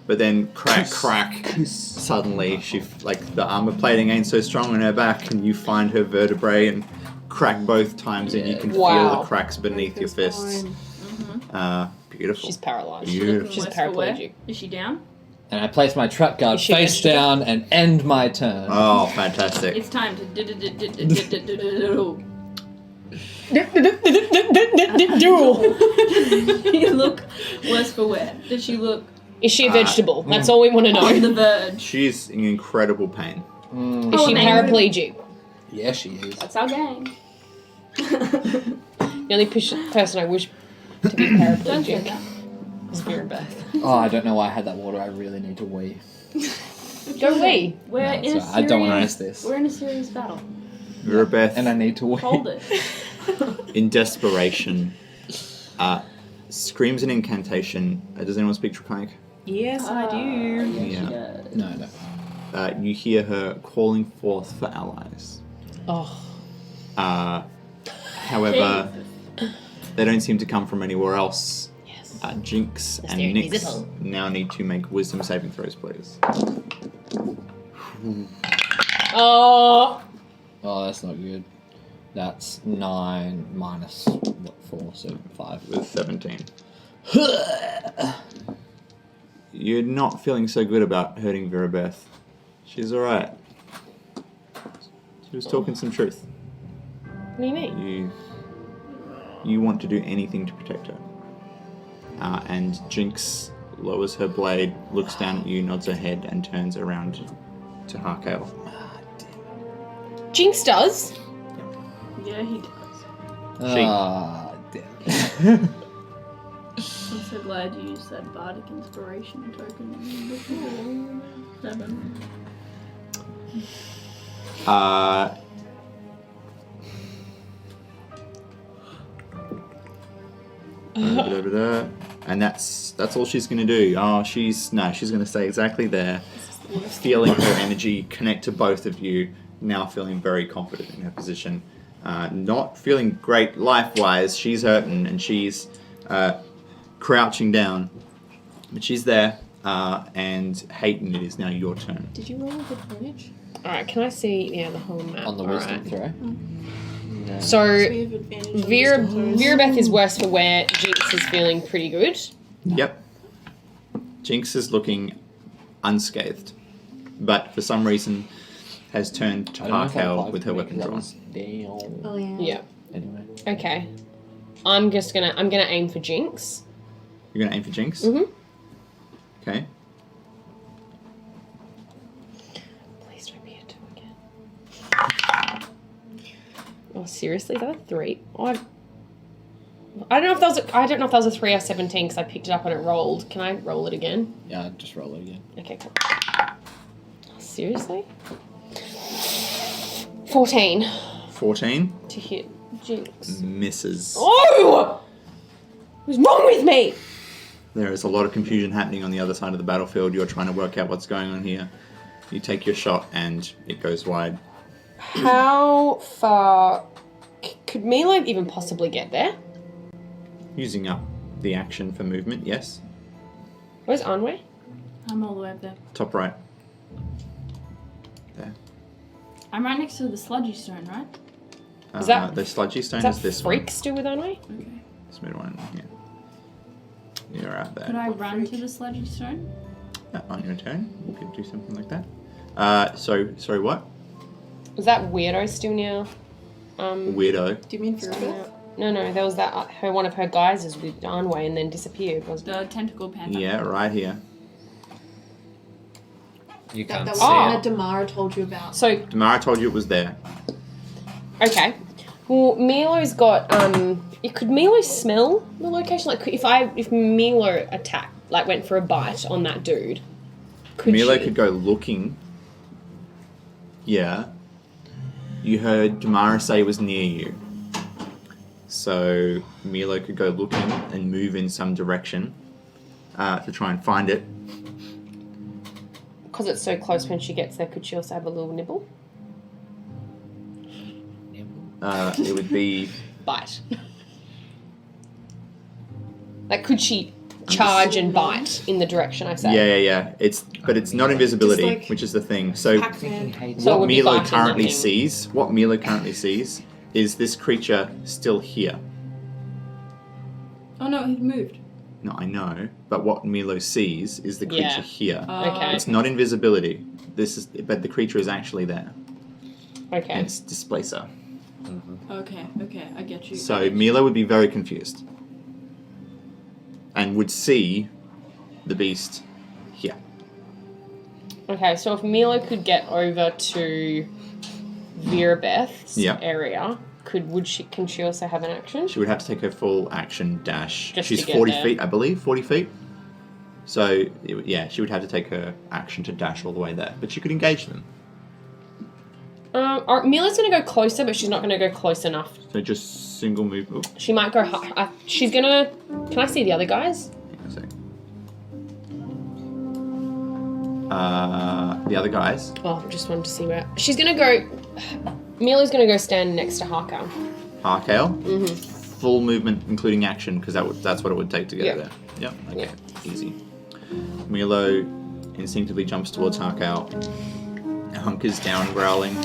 but then crack. Suddenly, the armor plating ain't so strong on her back, and you find her vertebrae and crack both times, and you can feel Wow. the cracks beneath your fists. Beautiful. She's paralyzed. Beautiful. She's Worse for wear. paraplegic. Is she down? And I place my trap guard Is she face vegetable? down and end my turn. Oh, fantastic. It's time to Duel. You look worse for wear. Does she look Is she a vegetable? That's all we want to on know. the verge? She's in incredible pain. Is she Oh, paraplegic? Yeah, she is. That's our gang. The only person I wish to be Don't say paraplegic that. is Vera Beth. Oh, I don't know why I had that water. I really need to wee. Go wee. We're No, in it's a all right. I don't wanna serious- miss this. We're in a serious battle. Mirabeth, And I need to wee. Hold it. in desperation, screams an incantation. Does anyone speak Draconic? Yes, I do. Yeah. No. You hear her calling forth for allies. Oh. However, they don't seem to come from anywhere else. Yes. Jinx They're and Nyx invisible. now need to make wisdom saving throws, please. Oh. Oh, that's not good. That's 9 minus 4, so 5. With 17. You're not feeling so good about hurting Verabeth. She's alright. She was talking some truth. What do you mean? You want to do anything to protect her. And Jinx lowers her blade, looks down at you, nods her head, and turns around to Harkail. Jinx does. Yeah, he does. Ah, damn. I'm so glad you used that bardic inspiration token before. 7. And that's all she's gonna do. Oh, she's gonna stay exactly there, feeling her energy connect to both of you. Now feeling very confident in her position, not feeling great life-wise. She's hurting and she's crouching down, but she's there. And Hayden, it is now your turn. Did you roll with advantage? Alright, can I see the whole map? On the wisdom Alright. throw. No. So We have advantage on Vera wisdom throws. Verabeth is worse for wear. Jinx is feeling pretty good. Yep. Jinx is looking unscathed, but for some reason has turned to I don't know if that Harkail applies with to her me, weapon 'cause that drawn. was down. Oh yeah. Yeah. Anyway. Okay. I'm gonna aim for Jinx. You're gonna aim for Jinx? Mhm. Okay. Please don't be a 2 again. Oh, seriously? Is that a 3? Oh, I don't know if that was a 3 or 17 because I picked it up and it rolled. Can I roll it again? Yeah, just roll it again. Okay, cool. Seriously? 14 14 to hit Jinx. misses. Oh! What's wrong with me? There is a lot of confusion happening on the other side of the battlefield. You're trying to work out what's going on here. You take your shot and it goes wide. How far could Mila even possibly get there? Using up the action for movement, yes. Where's Anwe? I'm all the way up there. Top right. There. I'm right next to the sludgy stone, right? Is that- the sludgy stone Is that is this freak one. still with Anwe? Okay. This middle one, yeah. You're out there. Could I run to the sludgy stone? On your turn, you could do something like that. Sorry, what? Is that weirdo still now? Weirdo. Do you mean for a bit? No, there was that one of her guises with Darnway and then disappeared, wasn't it? The tentacle panther. Yeah, right here. You That can't was see one it. that Damara told you about. So, Damara told you it was there. okay. Well, Milo's got, could Milo smell the location? Like, if Milo went for a bite on that dude, Milo she? could go looking. Yeah. You heard Damara say it was near you. So Milo could go looking and move in some direction to try and find it. Because it's so close when she gets there, could she also have a little nibble? It would be... Bite. Like, could she charge and bite in the direction I say? Yeah. It's not invisibility, Just like which is the thing. So Pac-Man. So it what would be Milo barking, currently looking. sees is this creature still here. Oh no, he moved. No, I know, but what Milo sees is the creature Yeah. here. Okay. It's not invisibility. But the creature is actually there. Okay. It's Displacer. Okay, I get you. So Milo would be very confused. And would see the beast here. Okay, so if Milo could get over to Virabeth's Yeah. area, can she also have an action? She would have to take her full action dash. Just She's to get 40 there. feet, I believe, 40 feet. So, she would have to take her action to dash all the way there. But she could engage them. Milo's going to go closer, but she's not going to go close enough. So just single move. Oh, She might go... she's going to... Can I see the other guys? hang on a sec. The other guys. Oh, I just wanted to see where... She's going to go... Milo's going to go stand next to Harkail. Harkail. Full movement, including action, because that's what it would take to get Yeah. there. Yep. Okay. Easy. Milo instinctively jumps towards Harkail. Hunkers down, growling.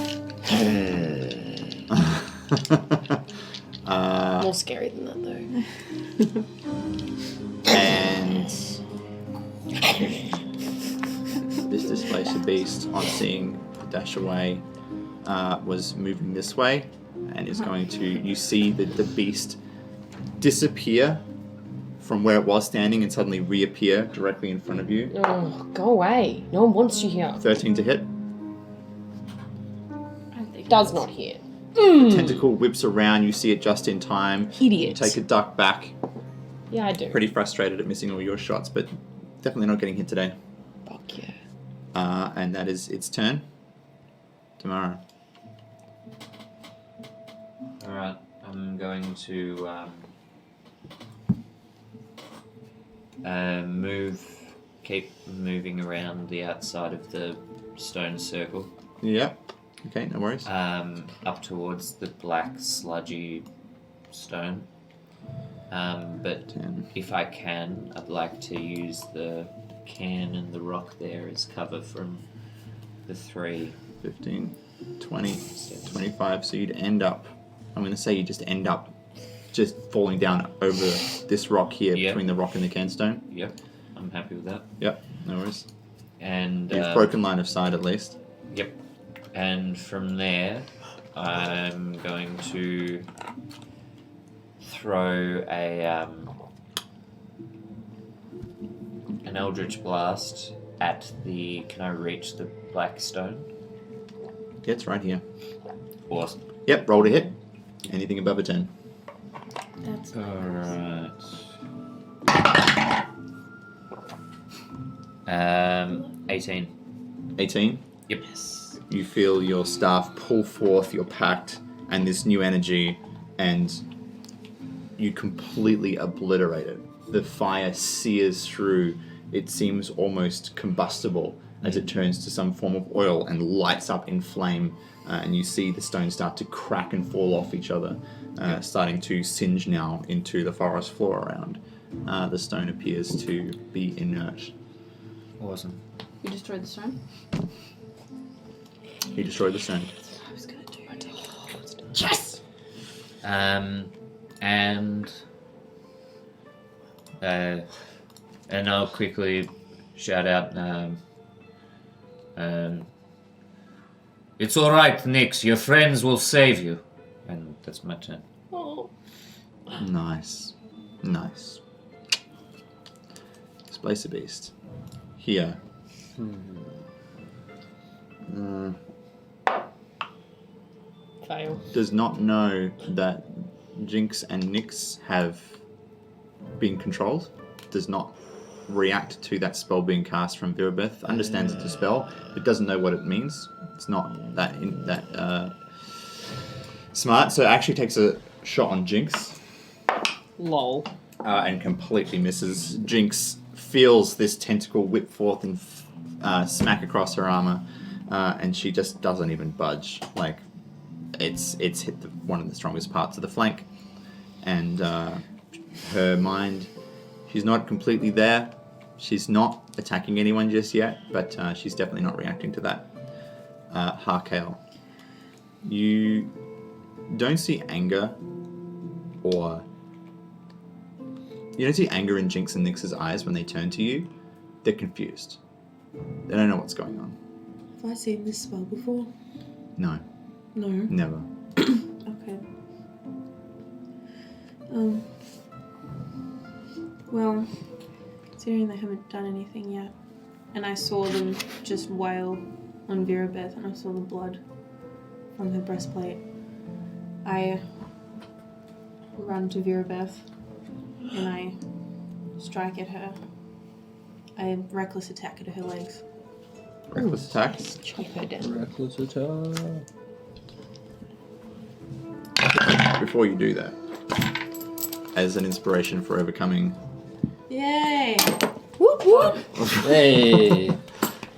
More scary than that, though. And this displacer beast, on seeing dash away, was moving this way, and is going to. You see the beast disappear from where it was standing and suddenly reappear directly in front of you. Oh, go away. No one wants you here. 13 to hit. Does not hit. Tentacle whips around. You see it just in time. Idiot. Take a duck back. Yeah, I do. Pretty frustrated at missing all your shots, but definitely not getting hit today. Fuck yeah. And that is its turn. Tomorrow. Alright, I'm going to keep moving around the outside of the stone circle, Yep. Okay, no worries. up towards the black sludgy stone. But 10. if I can, I'd like to use the can and the rock there as cover from the 3. 15, 20, 25. So you'd end up, I'm going to say you just end up just falling down over this rock here, Yep. between the rock and the canstone. Yep, I'm happy with that. Yep, no worries. And You've broken line of sight at least. Yep. And from there, I'm going to throw an Eldritch Blast at the... Can I reach the black stone? Yeah, it's right here. Awesome. Yep, roll to hit. Anything above a 10. That's Alright. 18. 18. Yep. You feel your staff pull forth your pact and this new energy, and you completely obliterate it. The fire sears through. It seems almost combustible as it turns to some form of oil and lights up in flame, and you see the stones start to crack and fall off each other, starting to singe now into the forest floor around. The stone appears to be inert. Awesome. You destroyed the stone? You destroyed the stone. I was gonna do. Yes! And I'll quickly shout out, it's alright, Nix, your friends will save you. And that's my turn. Oh. Nice. Displacer beast. Here. Fail. Does not know that Jinx and Nyx have been controlled. Does not react to that spell being cast from Virabeth. Understands it's a spell, but doesn't know what it means. It's not that smart. So it actually takes a shot on Jinx. Lol. And completely misses. Jinx feels this tentacle whip forth and smack across her armor, and she just doesn't even budge. Like, it's hit one of the strongest parts of the flank, and her mind, she's not completely there. She's not attacking anyone just yet, but she's definitely not reacting to that. Harkail, you don't see anger or... You don't see anger in Jinx and Nyx's eyes when they turn to you. They're confused. They don't know what's going on. Have I seen this spell before? No, No. never. Okay. Well, considering they haven't done anything yet, and I saw them just wail on Virabeth, and I saw the blood from her breastplate, I run to Virabeth, and I strike at her. I reckless attack at her legs. Reckless attack. Chop her down. Reckless attack. Before you do that, as an inspiration for overcoming, Yay! Whoop whoop! Hey.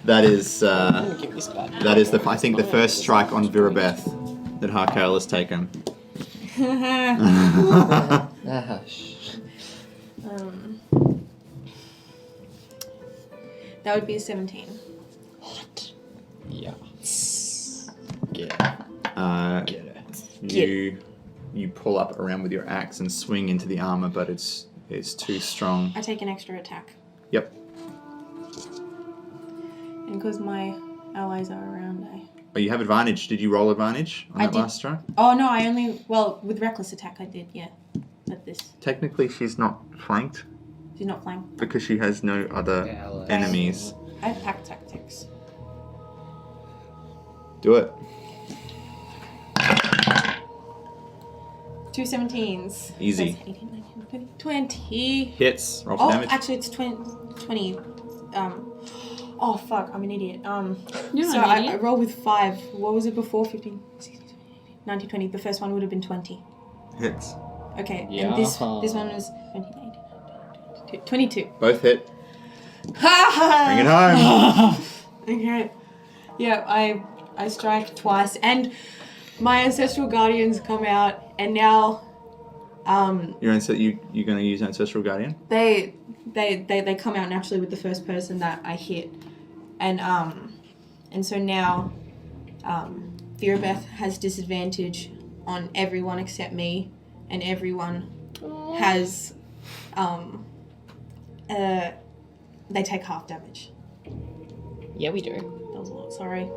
that is I'm gonna give this back. that is I think the first strike on Virabeth that Harkail has taken. That would be a 17. What? Yeah. Get Get it. You pull up around with your axe and swing into the armor, but it's too strong. I take an extra attack. Yep. And because my allies are around, Oh, you have advantage. Did you roll advantage on I that did. last strike? Oh no, I only... Well, with reckless attack I did, yeah. At this. Technically, she's not flanked She's not flanked. because she has no other enemies. I have pack tactics. Do it. 2 17s. Easy. That's 18, 19, 20. Hits. Roll for Oh, damage. actually it's 20. Oh fuck, I'm an idiot. You're so not an I idiot. rolled with 5. What was it before? 15, 16, 17, 18, 19, 20. The first one would have been 20. Hits. Okay, Yeah. and this one was 19, 18, 19, 22. Both hit. Ha Bring it home. Okay. Yeah, I strike twice, and my ancestral guardians come out, and now, You're going to use Ancestral Guardian? they come out naturally with the first person that I hit, and so now, Virabeth has disadvantage on everyone except me, and everyone has, they take half damage. Yeah, we do. That was a lot. Sorry.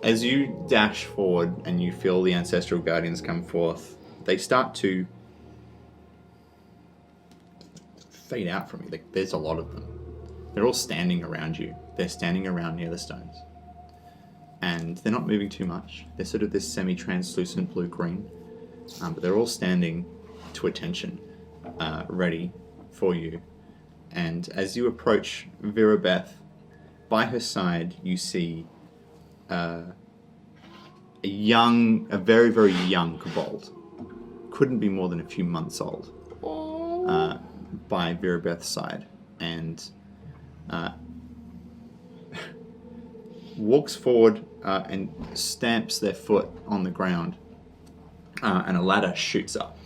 As you dash forward and you feel the Ancestral Guardians come forth, they start to fade out from you. Like, there's a lot of them. They're all standing around you. They're standing around near the stones. And they're not moving too much. They're sort of this semi-translucent blue-green. But they're all standing to attention, ready for you. And as you approach Virabeth, by her side you see a very, very young kobold. Couldn't be more than a few months old. By Virabeth's side. And walks forward and stamps their foot on the ground. And a ladder shoots up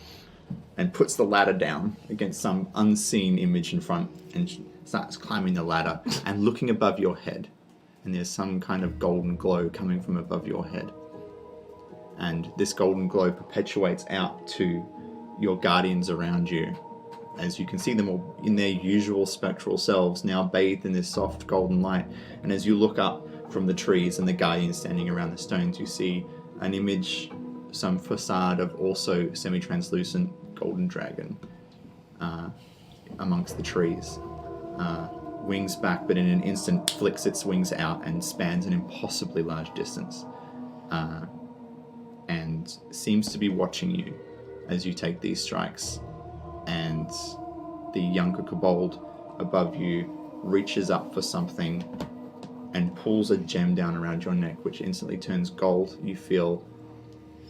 and puts the ladder down against some unseen image in front and starts climbing the ladder and looking above your head. And there's some kind of golden glow coming from above your head. And this golden glow perpetuates out to your guardians around you. As you can see them all in their usual spectral selves, now bathed in this soft golden light. And as you look up from the trees and the guardians standing around the stones, you see an image, some facade of also semi-translucent golden dragon amongst the trees. Wings back, but in an instant flicks its wings out and spans an impossibly large distance. And seems to be watching you as you take these strikes. And the younger kobold above you reaches up for something and pulls a gem down around your neck, which instantly turns gold. You feel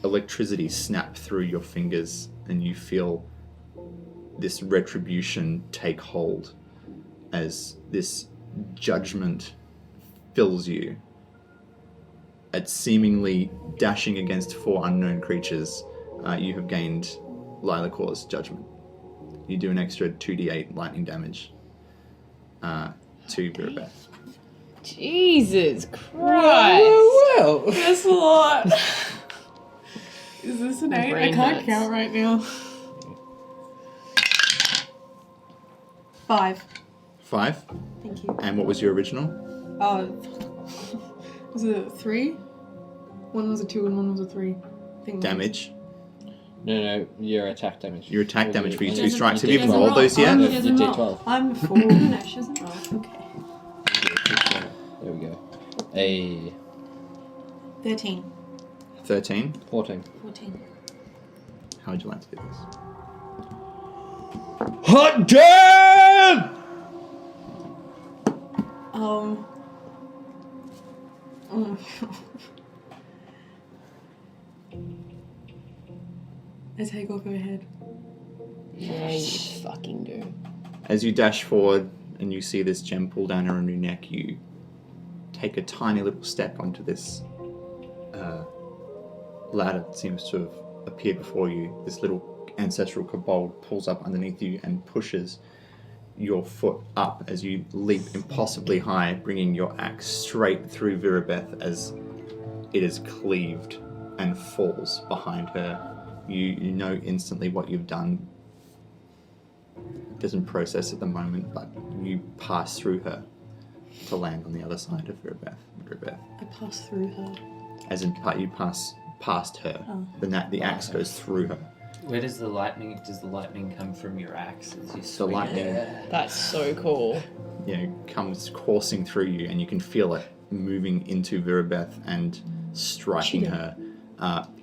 electricity snap through your fingers, and you feel this retribution take hold as this judgment fills you. At seemingly dashing against 4 unknown creatures, you have gained Lilacor's judgment. You do an extra 2d8 lightning damage to Virabeth. Jesus Christ. Well. That's a lot. Is this an 8? I brain can't hurts. count right now. 5. 5. Thank you. And what was your original? Was it a 3? One was a 2 and one was a 3. I think Damage. No, your attack damage. Your attack damage for your 2 doesn't- strikes. Have it you doesn't rolled roll. those yet? She You doesn't did roll. 12. I'm a 4. No, she doesn't roll. Okay. There we go. A 13. 13. 14. 14. How would you like to do this? Hot damn! I take off her head. Yeah, you fucking do. As you dash forward and you see this gem pull down around your neck, you take a tiny little step onto this ladder that seems to have appeared before you. This little ancestral kobold pulls up underneath you and pushes your foot up as you leap impossibly high, bringing your axe straight through Virabeth as it is cleaved and falls behind her. You know instantly what you've done. It doesn't process at the moment, but you pass through her to land on the other side of Virabeth. I pass through her. As in, you pass past her. Oh. The axe goes through her. Where does the lightning come from your axe? As you The swing lightning, it? That's so cool. comes coursing through you, and you can feel it moving into Virabeth and striking her.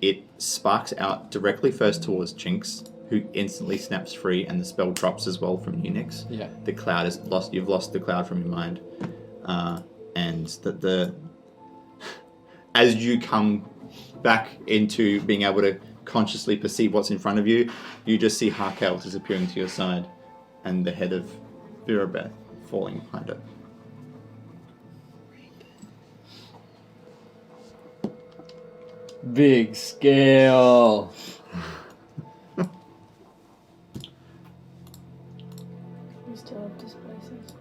It sparks out directly first towards Jinx, who instantly snaps free, and the spell drops as well from Unix. Yeah. The cloud is lost. You've lost the cloud from your mind, and the as you come back into being able to consciously perceive what's in front of you, you just see Harkail disappearing to your side, and the head of Virabeth falling behind her. Big scale. We still have displaces.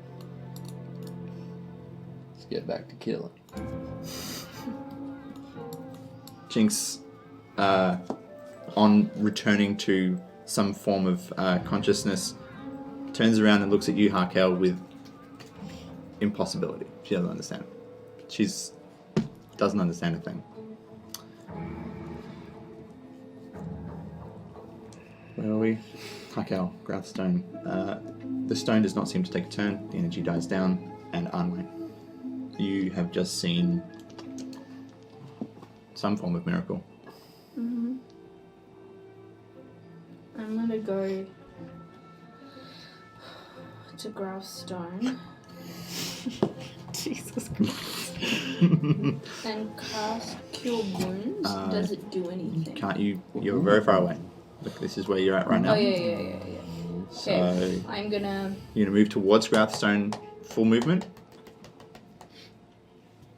Let's get back to killing. Jinx, on returning to some form of consciousness, turns around and looks at you, Harkail, with impossibility. She doesn't understand. Doesn't understand a thing. Where are we? Harkail, grab the stone. The stone does not seem to take a turn. The energy dies down, and Anwe, you have just seen some form of miracle. Mm-hmm. I'm gonna go to grab stone Jesus Christ. and cast Cure Wounds. Does it do anything? You're very far away. Look, this is where you're at right now. Oh yeah. So Okay, I'm gonna. you're gonna move towards Growthstone, full movement.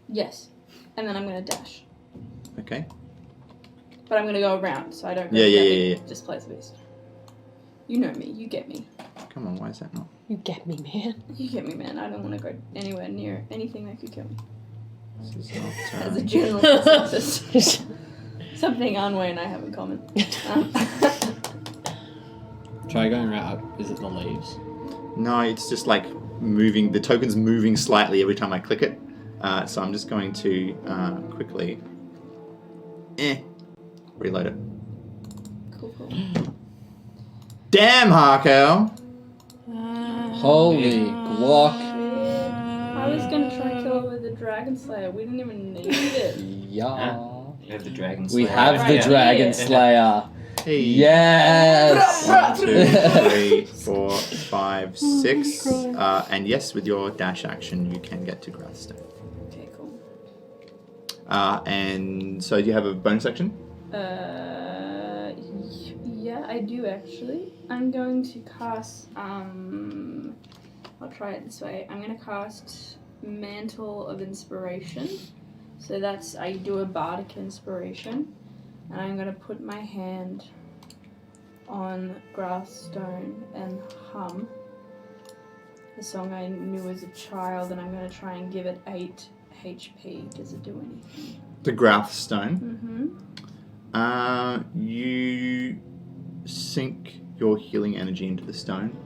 Yes, and then I'm gonna dash. Okay. But I'm gonna go around, so I don't. Yeah. Displace beast. You know me. You get me. Come on, why is that not? You get me, man. You get me, man. I don't want to go anywhere near anything that could kill me. This is not. As a general consensus. Something Anwe and I have in common. Try going right up. Is it the leaves? No, it's just like moving. The token's moving slightly every time I click it. So I'm just going to quickly reload it. Cool. Damn, Harkail! Holy guac. I was gonna try and kill her with the Dragon Slayer. We didn't even need it. Yeah. We have the Dragon We Slayer. have the Right Dragon here. Slayer. Hey. Yes. 1, 2, 3, 4, 5, 6. And yes, with your dash action, you can get to Grathstone. Okay, cool. And so do you have a bonus action? Yeah, I do actually. I'm going to cast, I'll try it this way. I'm gonna cast Mantle of Inspiration. So that's, I do a Bardic Inspiration. And I'm gonna put my hand on Grathstone and hum a song I knew as a child, and I'm gonna try and give it 8 HP. Does it do anything? The Grathstone. Mm-hmm. You sink your healing energy into the stone.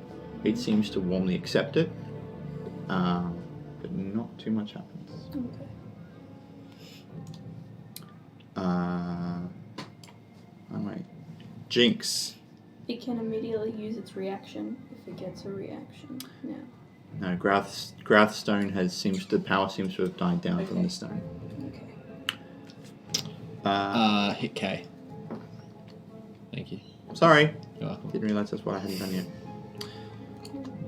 It seems to warmly accept it, but not too much happens. Okay. Alright. Jinx. It can immediately use its reaction if it gets a reaction. Yeah. No, Grathstone the power seems to have died down from Okay. the stone. Okay. Hit K. Thank you. Sorry, You're welcome. didn't realize that's what I hadn't done yet.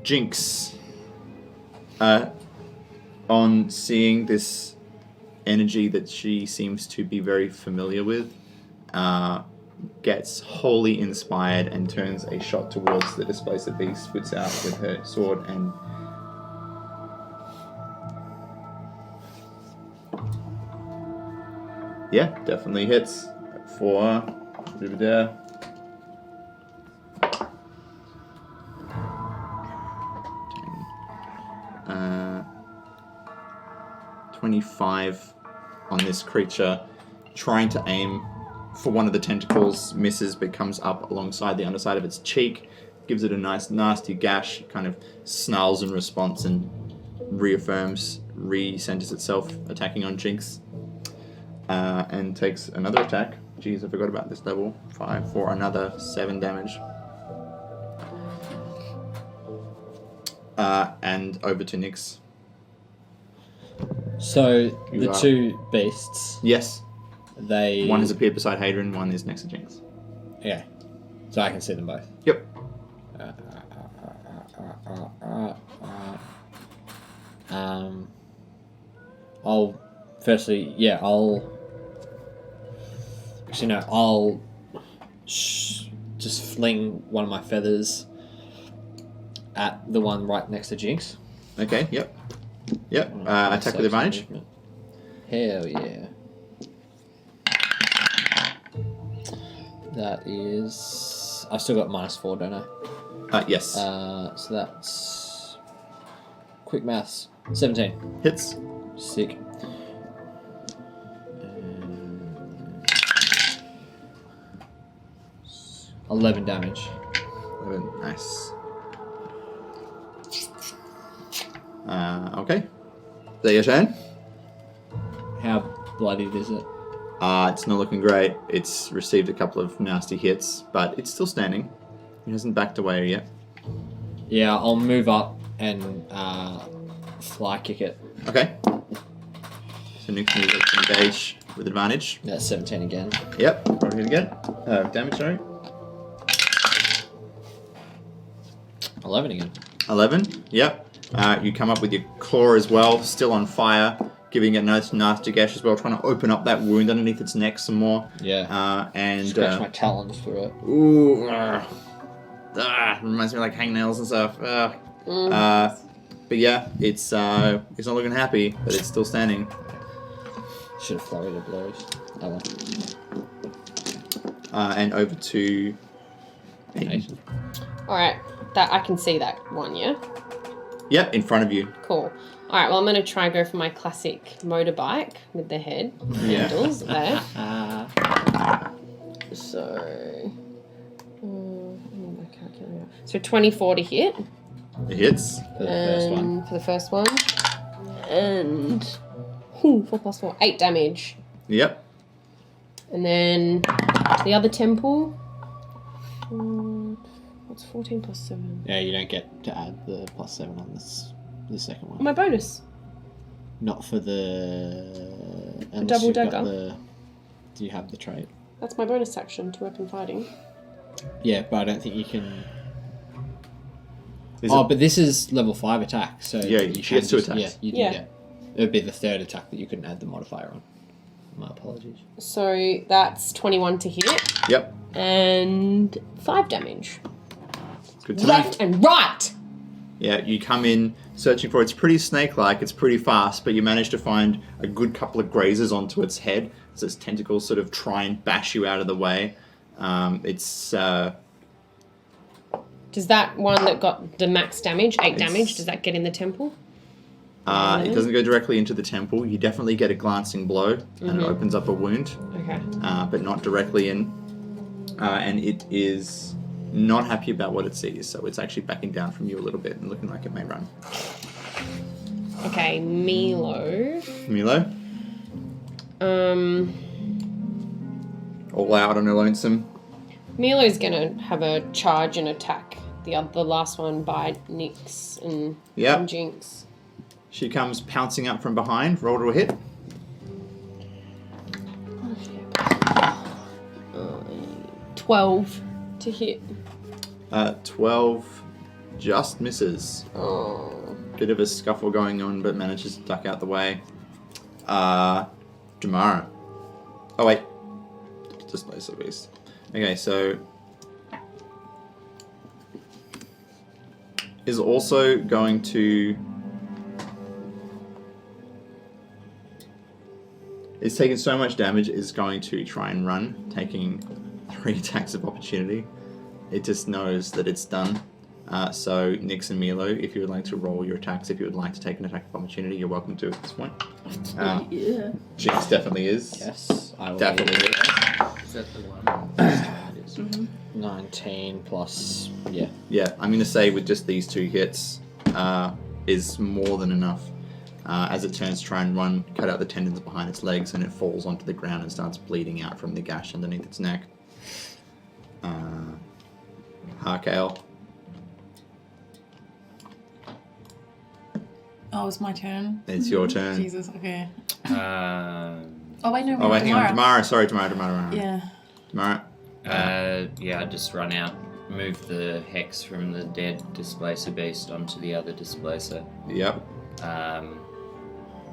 Jinx. On seeing this energy that she seems to be very familiar with, gets wholly inspired and turns a shot towards the displacer beast, puts out with her sword and yeah, definitely hits for 25 on this creature, trying to aim for one of the tentacles, misses, but comes up alongside the underside of its cheek, gives it a nice nasty gash, kind of snarls in response and re-centers itself, attacking on Jinx, and takes another attack. Jeez, I forgot about this level. 5 for another 7 damage. And over to Nyx. So You the are- two beasts, Yes, they one has appeared beside Hadron, one is next to Jinx. yeah. So I can see them both. Yep. I'll firstly, yeah, I'll actually no, I'll just fling one of my feathers at the one right next to Jinx. Okay, yep. Yep, attack with advantage. Hell yeah. That is... I've still got -4, don't I? Yes. So that's... Quick maths. 17. Hits. Sick. 11 damage. 11. Nice. Okay. Is that your turn? How bloodied is it? It's not looking great. It's received a couple of nasty hits, but it's still standing. It hasn't backed away yet. Yeah, I'll move up and fly kick it. Okay. So Nick's moves up to engage with advantage. That's 17 again. Yep. Probably hit again. Damage, sorry. 11 again. 11. Yep. You come up with your claw as well, still on fire, giving it a nice nasty gash as well, trying to open up that wound underneath its neck some more. Yeah. And Scratch my talons through it. ooh, reminds me of like hangnails and stuff. But yeah, it's not looking happy, but it's still standing. Should have flurried of blows. Oh well. And over to Nathan. Alright, that I can see that one, yeah? Yep, in front of you. Cool. Alright, well I'm gonna try and go for my classic motorbike with the head Yeah. handles there. So my calculator. So 24 to hit. It hits. For the first one. For the first one. And 4 + 4, 8 damage. Yep. And then the other temple. What's 14 plus 7? Yeah, you don't get to add the +7 on the second one. My bonus. Not for the unless double you've got dagger. Do you have the trait? That's my bonus action to weapon fighting. Yeah, but I don't think you can. Is Oh, it- but this is level 5 attack, so Yeah, you she gets can 2 just- attacks. Yeah, you do. Yeah. Yeah, it would be the third attack that you couldn't add the modifier on. My apologies. So that's 21 to hit Yep. and 5 damage. Good to know. Left and right! Yeah, you come in searching for it. It's pretty snake-like. It's pretty fast, but you manage to find a good couple of grazes onto its head as its tentacles sort of try and bash you out of the way. It's Does that one that got the max damage, 8 It's- damage, does that get in the temple? it doesn't go directly into the temple. You definitely get a glancing blow, and it opens up a wound, Okay. but not directly in. And it is not happy about what it sees, so it's actually backing down from you a little bit and looking like it may run. Okay, Milo. Milo, all out on her lonesome. Milo's gonna have a charge and attack the last one by Nyx and Yep. Jinx. She comes pouncing up from behind. Roll to a hit. 12 to hit. 12 just misses. Oh. Bit of a scuffle going on, but manages to duck out the way. Damara. Oh, wait. Displace the beast. Okay, so... is also going to... is taking so much damage, is going to try and run, taking 3 attacks of opportunity. It just knows that it's done. So, Nyx and Milo, if you would like to roll your attacks, if you would like to take an attack of opportunity, you're welcome to at this point. Yeah. Jinx definitely is. Yes, I will. Definitely is. Is that the one? 19 plus. Yeah. Yeah, I'm going to say with just these 2 hits is more than enough. As it turns to try and run, cut out the tendons behind its legs, and it falls onto the ground and starts bleeding out from the gash underneath its neck. Harkail. Oh, it's my turn. It's your turn. Jesus, okay. Um, Oh, wait, no, Oh, wait, hang on. Tamara. Tamara. Sorry, Tamara. Yeah. Tamara. yeah, just run out, move the hex from the dead displacer beast onto the other displacer. Yep.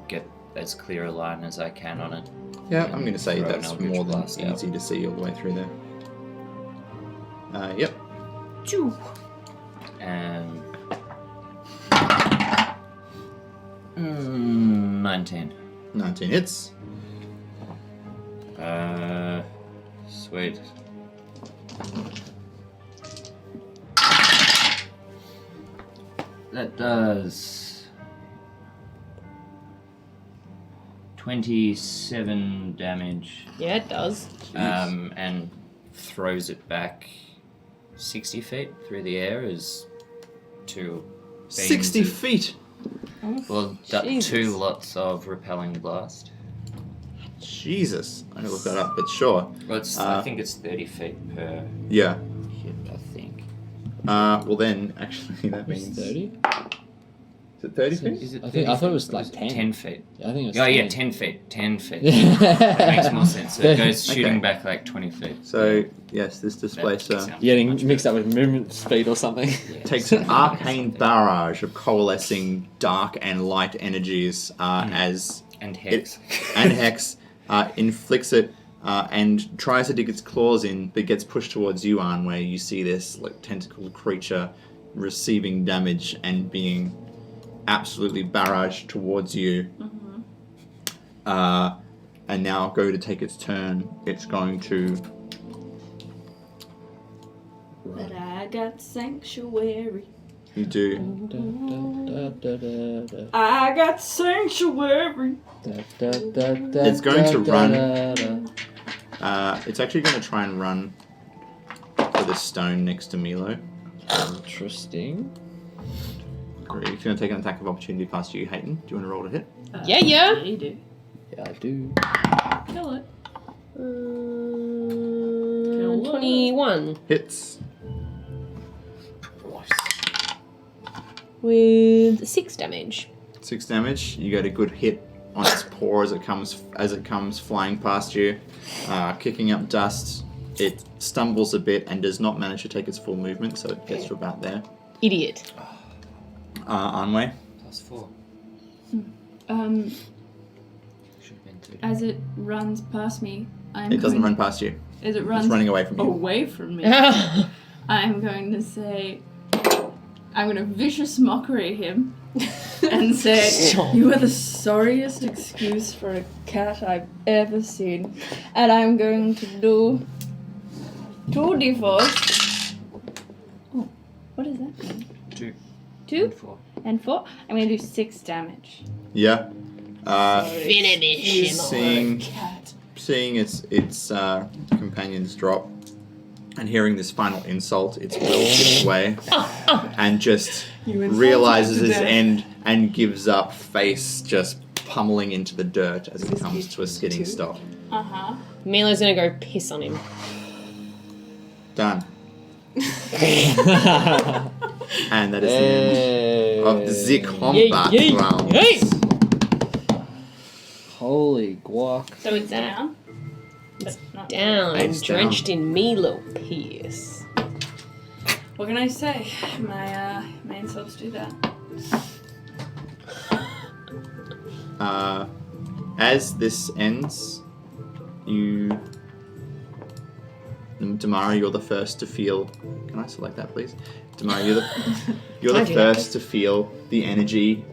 Get as clear a line as I can on it. Yeah, I'm going to say Throw an that's Eldritch more than Blast out. easy to see all the way through there. Yep. Choo. 19. 19 hits. Sweet. That does 27 damage. Yeah, it does. And throws it back 60 feet through the air as 2 beams 60 of- feet! Well, Jesus. 2 lots of repelling blast. Jesus. I'm going to look that up, but sure. Well, it's, I think it's 30 feet per Yeah. hit, I think. Well then, actually, that means... 30? Is it 30 feet? Is it I 30 thought it was feet? like Or 10. 10 feet. I think it was Oh, 10. yeah, 10 feet. 10 feet. That makes more sense. So it goes shooting Okay. back like 20 feet. So, yes, this displacer sounds Getting much mixed up with movement speed or something. better. Yeah. takes an arcane barrage of coalescing dark and light energies as... And hex. and Hex inflicts it and tries to dig its claws in, but gets pushed towards you, Arn, where you see this like tentacled creature receiving damage and being absolutely barraged towards you. And now go to take its turn. It's going to... But I got sanctuary. You do. I got sanctuary. It's going to run. It's actually going to try and run for the stone next to Milo. Interesting. If you're going to take an attack of opportunity past you, Hayden, do you want to roll to hit? Yeah. Yeah, you do. Yeah, I do. Kill it. 21. Hits. with 6 damage. 6 damage. You get a good hit on its paw as it comes flying past you, kicking up dust. It stumbles a bit and does not manage to take its full movement, so it gets to about there. Idiot. Anway. +4. Should have been 2. As it runs past me, It doesn't run past you. As it It's runs running away from you. away from me, I'm going to say, I'm going to vicious mockery him and say, you are the sorriest excuse for a cat I've ever seen. And I'm going to do 2d4s. Oh, what does that mean? 2. 2 and 4. and 4. I'm going to do 6 damage. Yeah. Finish him. Seeing its companions drop and hearing this final insult, its will gives way and just realizes its end and gives up, face just pummeling into the dirt as it comes to a skidding stop. Uh-huh. Mila's gonna go piss on him. Done. And that is the end of the combat round. Holy guac. So it's down? It's Not down, It's drenched in Milo piss. What can I say? My insults do that. As this ends, Damara, you're the first to feel. Can I select that, please? Damara, you're the first to feel the energy,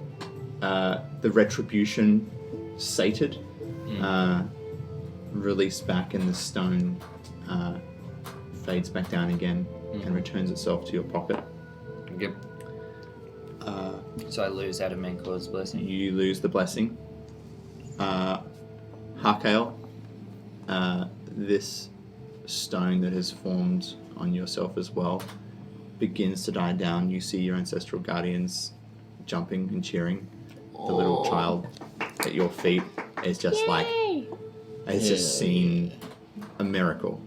the retribution, sated, released back, and the stone fades back down again and returns itself to your pocket. Yep. So I lose out of Menkor's blessing. You lose the blessing. Harkail, this stone that has formed on yourself as well begins to die down. You see your ancestral guardians jumping and cheering. The little child at your feet is just has just seen a miracle,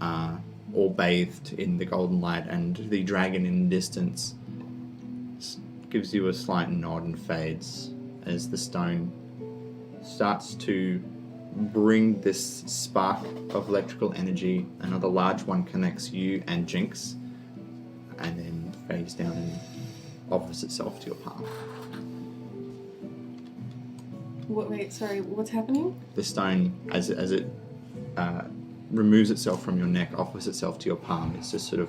all bathed in the golden light, and the dragon in the distance gives you a slight nod and fades as the stone starts to bring this spark of electrical energy. Another large one connects you and Jinx, and then fades down and offers itself to your palm. Wait, sorry, what's happening? The stone, as it removes itself from your neck, offers itself to your palm. It's just sort of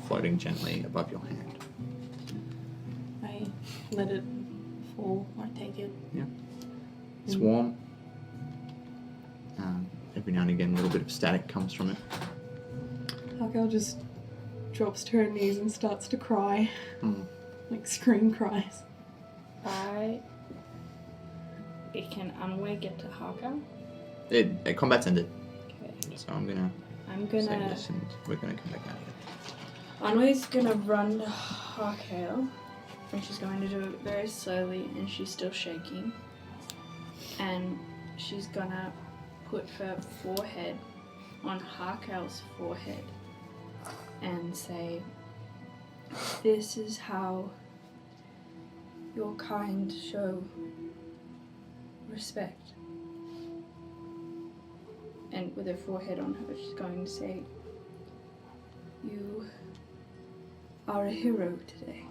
floating gently above your hand. I let it fall. I take it. Yeah. It's warm. Every now and again, a little bit of static comes from it. Harkail just drops to her knees and starts to cry. Like scream cries. Can Anway get to Harkail? Combat's ended. Okay. So I'm gonna say this and we're gonna come back out here. Anway's gonna run to Harkail, and she's going to do it very slowly, and she's still shaking. And she's gonna put her forehead on Harkail's forehead and say, "This is how your kind show respect." And with her forehead on her, she's going to say, "You are a hero today."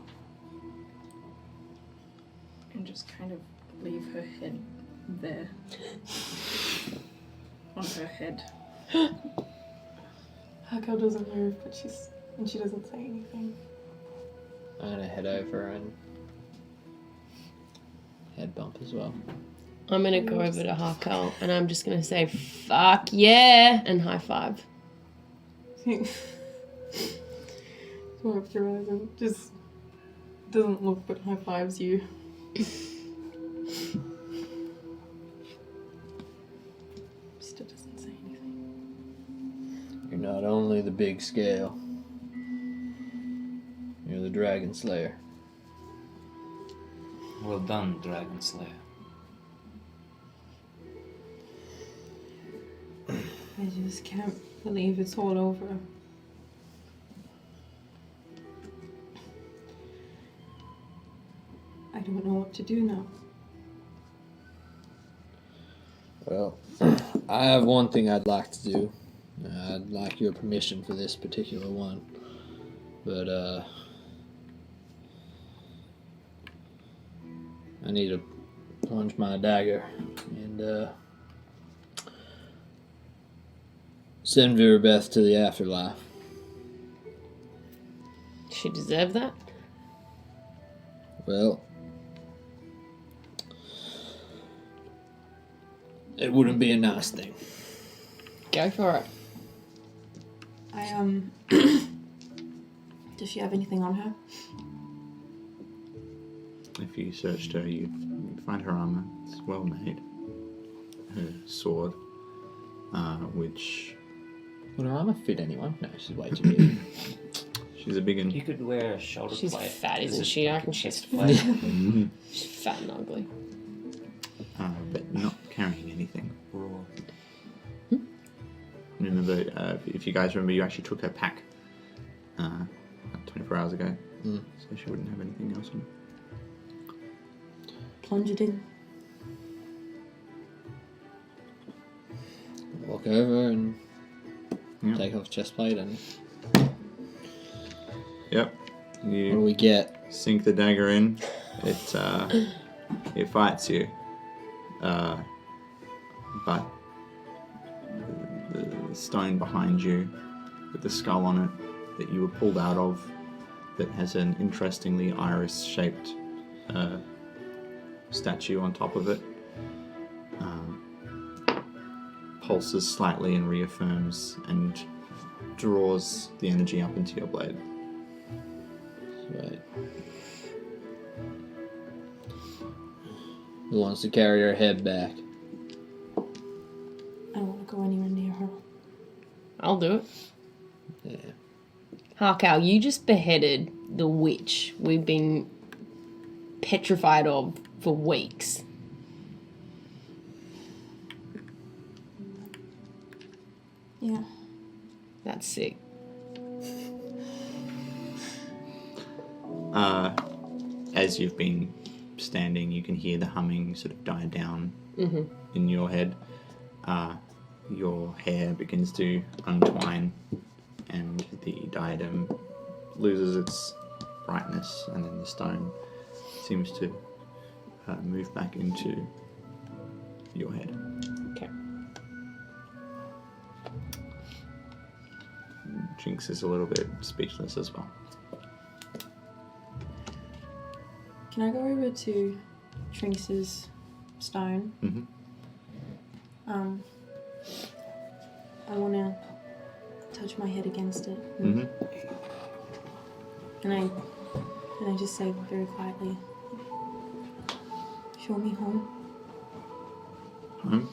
And just kind of leave her head there. On her head. Harkail doesn't move, but she doesn't say anything. I'm gonna head over and head bump as well. I'm gonna go over to Harkail and I'm just gonna say, "Fuck yeah!" and high five. One of your eyes and just doesn't look but high fives you. Still doesn't say anything. You're not only the big scale, you're the Dragon Slayer. Well done, Dragon Slayer. I just can't believe it's all over. don't know what to do now. Well, I have one thing I'd like to do. I'd like your permission for this particular one. But, I need to plunge my dagger and, send Virabeth to the afterlife. She deserved that. Well, it wouldn't be a nice thing. Go for it. Does she have anything on her? If you searched her, you'd find her armor. It's well made. Her sword, which Would her armor fit anyone? No, she's way too big. she's a big one. You could wear a shoulder She's plate. fat, This isn't is she? I like a can chest she's plate. Mhm. She's fat and ugly. But not carrying anything. Raw. Remember, if you guys remember, you actually took her pack like 24 hours ago, so she wouldn't have anything else on her. Plunge it in. Walk over and Yeah. take off chest plate and Yep. what do You we get? sink the dagger in. It fights you, but the stone behind you with the skull on it that you were pulled out of, that has an interestingly iris-shaped statue on top of it, pulses slightly and reaffirms and draws the energy up into your blade. Right. Who wants to carry her head back? I don't want to go anywhere near her. I'll do it. Yeah. Harkail, you just beheaded the witch we've been petrified of for weeks. Yeah. That's sick. As you've been standing, you can hear the humming sort of die down in your head. Your hair begins to untwine, and the diadem loses its brightness, and then the stone seems to move back into your head. Okay. Jinx is a little bit speechless as well. Can I go over to Trinx's stone? Mhm. I want to touch my head against it. Mm-hmm. And I just say very quietly, show me home. Home.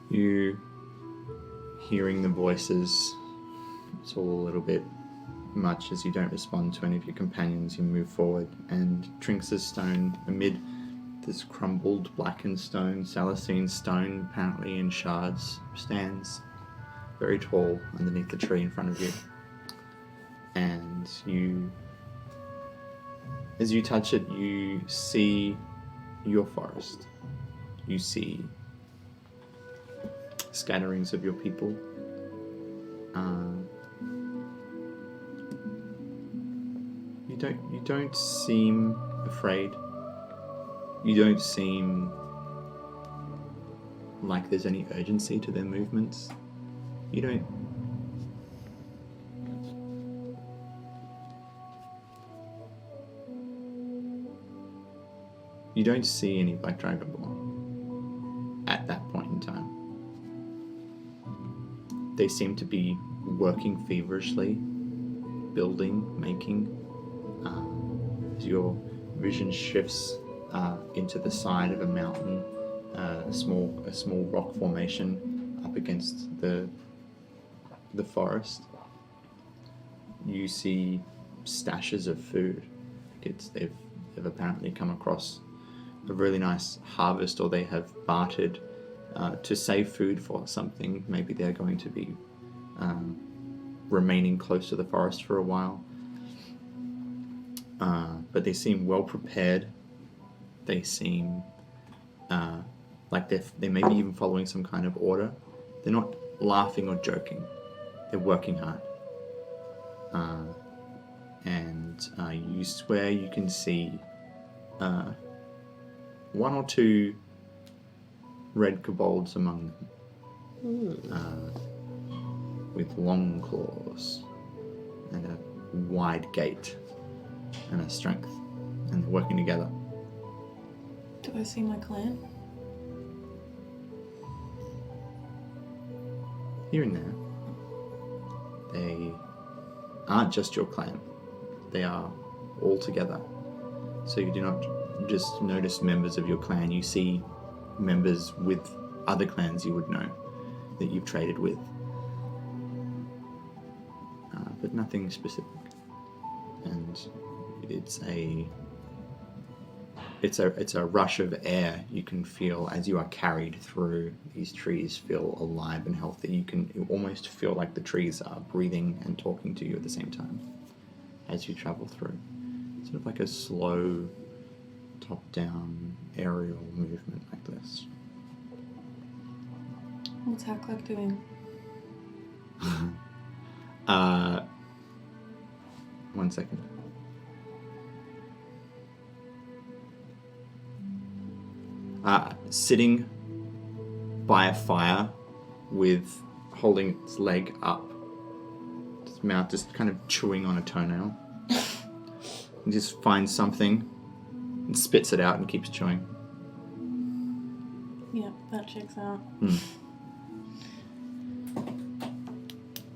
You hearing the voices, it's all a little bit much as you don't respond to any of your companions. You move forward, and Trinx's stone, amid this crumbled, blackened stone, Salicene stone, apparently in shards, stands very tall underneath the tree in front of you. And you, as you touch it, you see your forest. You see scatterings of your people. You don't seem afraid. You don't seem like there's any urgency to their movements. You don't see any Black Dragonborn at that point in time. They seem to be working feverishly, building, making. As your vision shifts into the side of a mountain, a small rock formation up against the forest, you see stashes of food. They've apparently come across a really nice harvest, or they have bartered to save food for something. Maybe they're going to be remaining close to the forest for a while. but they seem well prepared. They seem like they may be even following some kind of order. They're not laughing or joking. They're working hard. And you swear you can see one or two red kobolds among them, with long claws and a wide gait and a strength, and they're working together. Do I see my clan? Here and there, they aren't just your clan. They are all together. So you do not just notice members of your clan, you see members with other clans you would know that you've traded with. But nothing specific. And it's a rush of air you can feel as you are carried through. These trees feel alive and healthy. You almost feel like the trees are breathing and talking to you at the same time as you travel through. Sort of like a slow, top-down aerial movement like this. What's Harkail doing? One second. Sitting by a fire with holding its leg up, its mouth just kind of chewing on a toenail. He just finds something and spits it out and keeps chewing. Yeah, that checks out. Mm.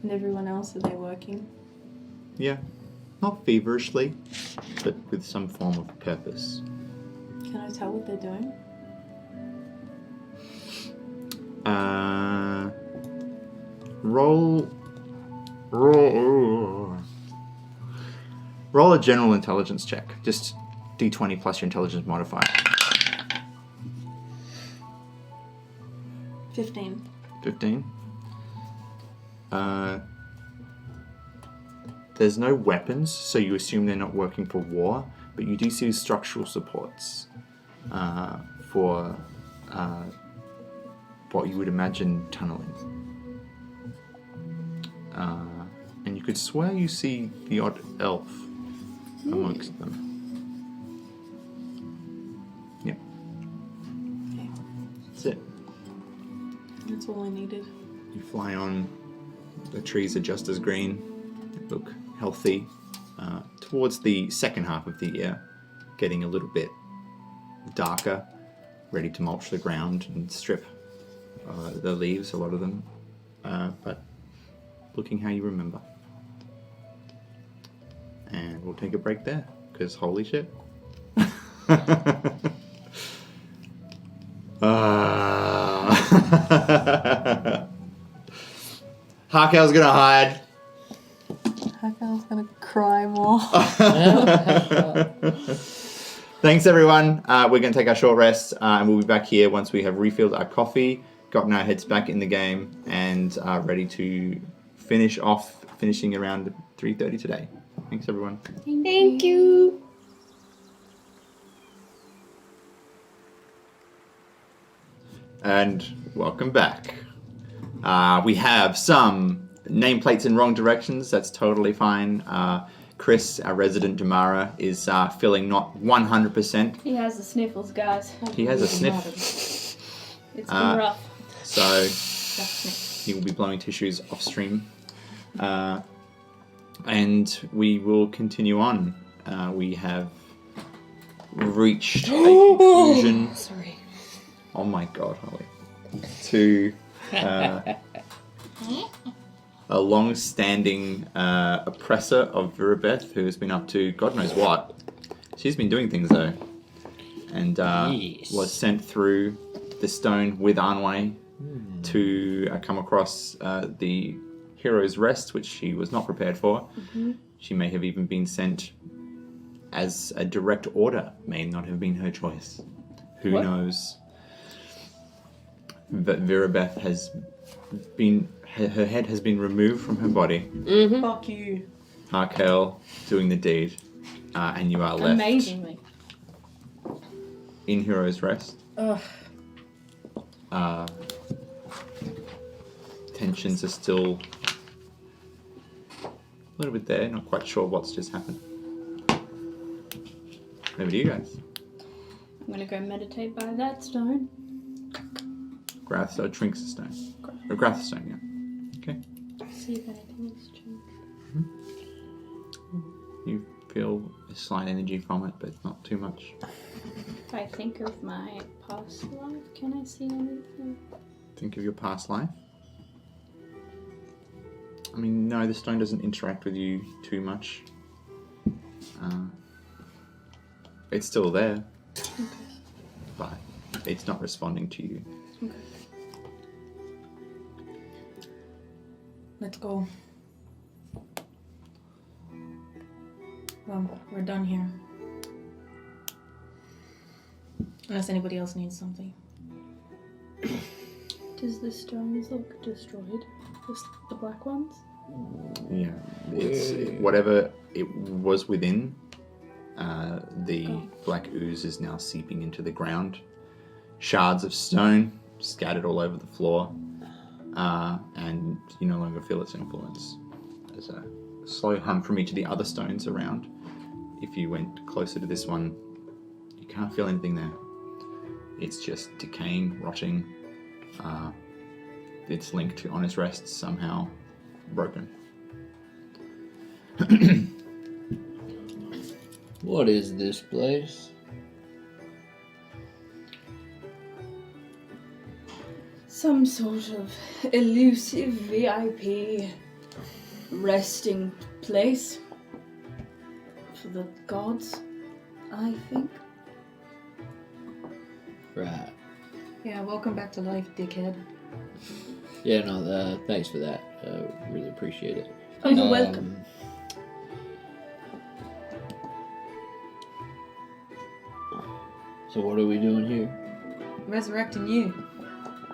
And everyone else, are they working? Yeah, not feverishly, but with some form of purpose. Can I tell what they're doing? Roll a general intelligence check. Just D20 plus your intelligence modifier. 15. 15. There's no weapons, so you assume they're not working for war, but you do see structural supports for what you would imagine tunneling. And you could swear you see the odd elf amongst them. Yeah. Okay. That's it. That's all I needed. You fly on. The trees are just as green. They look healthy. Towards the second half of the year, getting a little bit darker, ready to mulch the ground and strip the leaves, a lot of them. But looking how you remember. And we'll take a break there, because holy shit. Harkail's gonna hide. Harkail's gonna cry more. Thanks everyone. We're gonna take our short rest, and we'll be back here once we have refilled our coffee, gotten our heads back in the game, and are ready to finishing around 3:30 today. Thanks everyone. Thank you. And welcome back. We have some nameplates in wrong directions. That's totally fine. Chris, our resident Damara, is feeling not 100%. He has the sniffles, guys. He has a sniff. It's been rough. So Sniff. he will be blowing tissues off stream. And we will continue on. We have reached a conclusion. Sorry. Oh my god, Holly. To a long-standing oppressor of Virabeth who has been up to God knows what. She's been doing things though. And Yes. was sent through the stone with Anway to come across the Hero's Rest, which she was not prepared for. Mm-hmm. She may have even been sent as a direct order, may not have been her choice. Who knows? But Virabeth has been, her head has been removed from her body. Fuck you. Harkail doing the deed. and you are left Amazingly. in Hero's Rest. Ugh. Tensions are still a little bit there. Not quite sure what's just happened. Over to you guys. I'm gonna go meditate by that stone. Grathstone, Trinkstone. Or Grathstone, yeah. Okay. See if anything has changed. You feel a slight energy from it, but not too much. If I think of my past life, can I see anything? Think of your past life. I mean, no, the stone doesn't interact with you too much. It's still there, but it's not responding to you. Okay. Let's go. Well, we're done here. Unless anybody else needs something. Does the stones look destroyed? The black ones? Yeah, it's whatever it was within. The black ooze is now seeping into the ground. Shards of stone scattered all over the floor, and you no longer feel its influence. There's a slow hum from each of the other stones around. If you went closer to this one, you can't feel anything there. It's just decaying, rotting. Its link to Honest Rest somehow broken. What is this place? Some sort of elusive VIP resting place for the gods, I think. Right. Yeah, welcome back to life, dickhead. Yeah, no, thanks for that. Really appreciate it. Oh, you're welcome. So what are we doing here? Resurrecting you.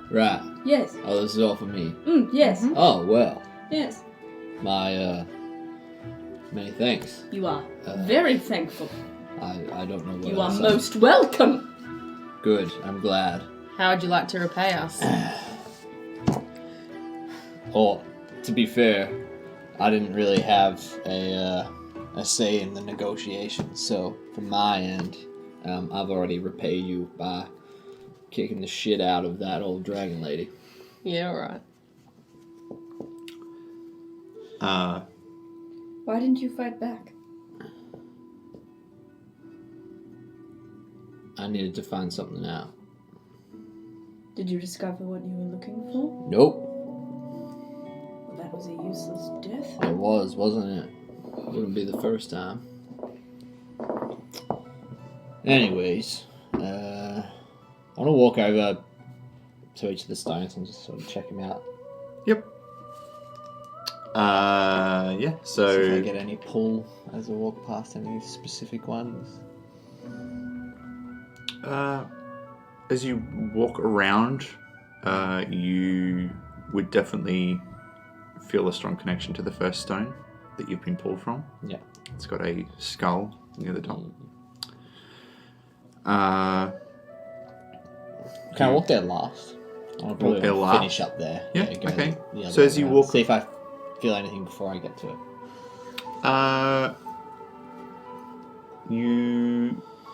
Right. Yes. Oh, this is all for me. Yes. Oh, well. Yes. My, many thanks. You are very thankful. I don't know what You are else most welcome. Good, I'm glad. How would you like to repay us? Well, to be fair, I didn't really have a say in the negotiations, so from my end, I've already repaid you by kicking the shit out of that old dragon lady. Yeah, alright. Why didn't you fight back? I needed to find something out. Did you discover what you were looking for? Nope. Well, that was a useless death. It was, wasn't it? Wouldn't be the first time. Anyways, I want to walk over to each of the stones and just sort of check them out. Yep. Yeah, See so... if I get any pull as I walk past any specific ones. As you walk around, you would definitely feel a strong connection to the first stone that you've been pulled from. Yeah. It's got a skull near the top. Can I walk there last? I'll probably there last? finish up there. Yeah, go okay. the other So as way you around. walk- See if I feel anything before I get to it.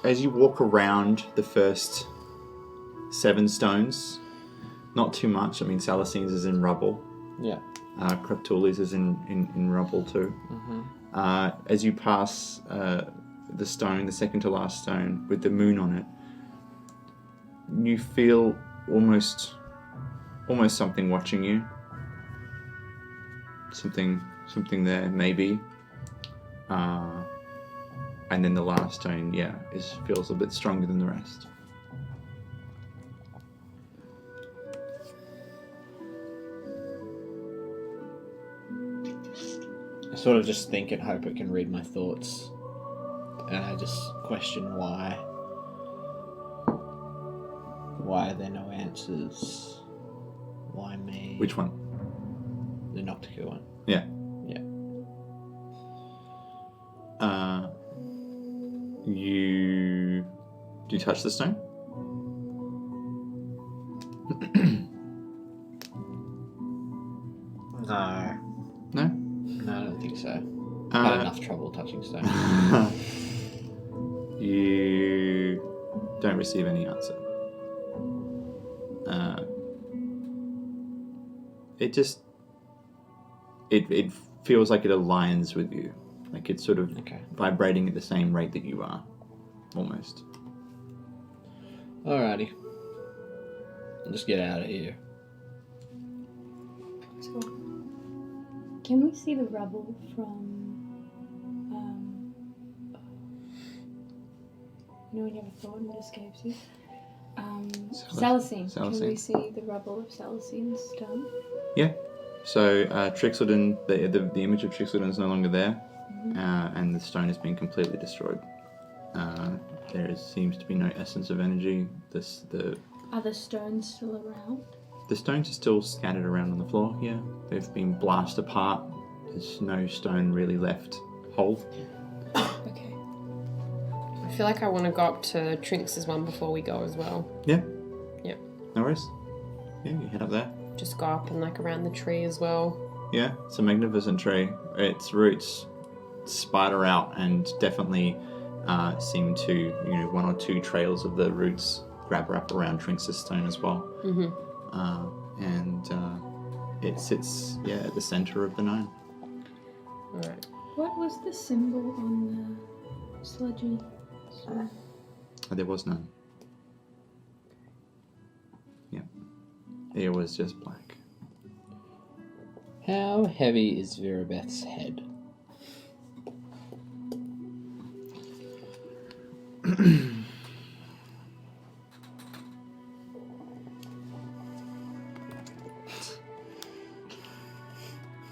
As you walk around the first 7 stones, not too much. I mean, Salasine's is in rubble. Yeah. Kreptuli's is in rubble too. As you pass the stone, the second to last stone, with the moon on it, you feel almost something watching you. Something there, maybe. And then the last stone, feels a bit stronger than the rest. I sort of just think and hope it can read my thoughts. And I just question why. Why are there no answers? Why me? Which one? The Noctica one. Yeah. Yeah. Do you touch the stone? No. No? No, I don't think so. Had Uh, enough trouble touching stone. You don't receive any answer. It feels like it aligns with you. Like it's sort of Okay. vibrating at the same rate that you are. Almost. Alrighty. I'll just get out of here. So, can we see the rubble from, you know when you have a thought and it escapes you? Salicine. Can we Salicine. see the rubble of Salicine's stone? Yeah. So Trixildon, the image of Trixildon is no longer there, and the stone has been completely destroyed. There seems to be no essence of energy. Are the stones still around? The stones are still scattered around on the floor here. They've been blasted apart. There's no stone really left whole. Okay. I feel like I want to go up to Trinx's one before we go as well. Yeah. Yep. No worries. Yeah, you head up there. Just go up and like around the tree as well. Yeah, it's a magnificent tree. Its roots spider out and definitely seem to, one or two trails of the roots wrap around Trinx's stone as well. Mm-hmm. And it sits, at the center of the gnome. Alright. What was the symbol on the sludgy stone? There was none. Yeah. It was just black. How heavy is Verabeth's head?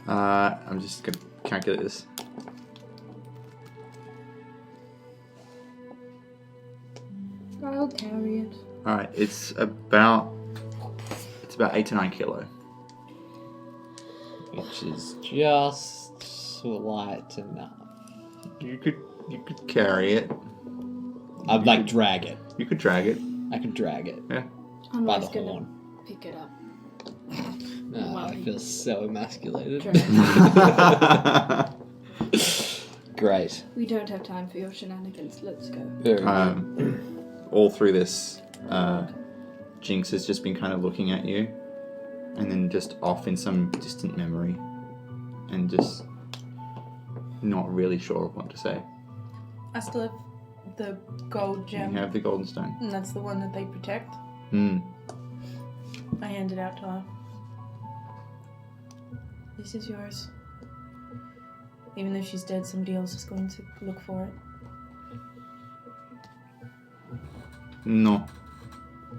I'm just gonna calculate this. I'll carry it. Alright, it's about 8 to 9 kilo. Which is just light enough. You could carry it. I'd like drag it. You could drag it. I could drag it Yeah. I'm by always the gonna horn. pick it up. No, I feel so emasculated. Great. We don't have time for your shenanigans. Let's go. Very good. All through this, Jinx has just been kind of looking at you, and then just off in some distant memory, and just not really sure what to say. I still have the gold gem, You have the golden stone. and that's the one that they protect. I hand it out to her. This is yours. Even though she's dead, somebody else is going to look for it. No,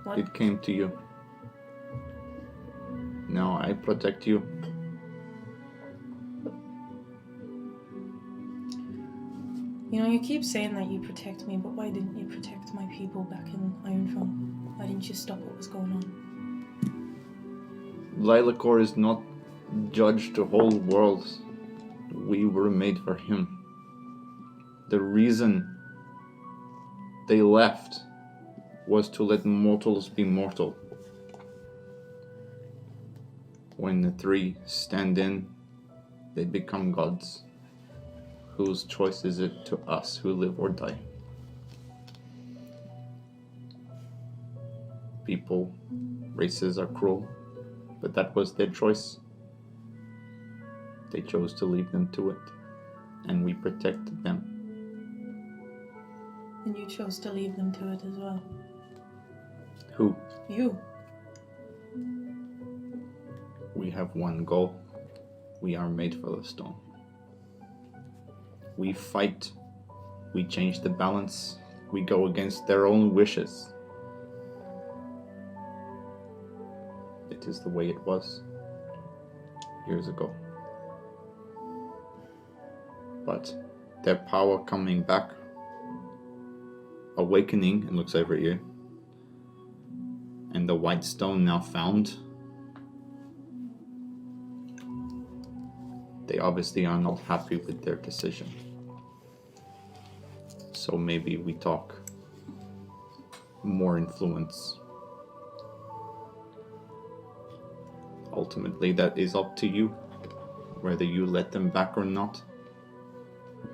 What? it came to you. Now I protect you. You know, you keep saying that you protect me, but why didn't you protect my people back in Ironfang? Why didn't you stop what was going on? Lilacor is not judged the whole world. We were made for him. The reason they left was to let mortals be mortal. When the three stand in, they become gods. Whose choice is it to us who live or die? People, races are cruel, but that was their choice. They chose to leave them to it, and we protected them. And you chose to leave them to it as well. Who? You. We have one goal. We are made for the stone. We fight. We change the balance. We go against their own wishes. It is the way it was years ago. But their power coming back, awakening, and looks over at you, and the white stone now found, they obviously are not happy with their decision. So maybe we talk more influence. Ultimately, that is up to you, whether you let them back or not.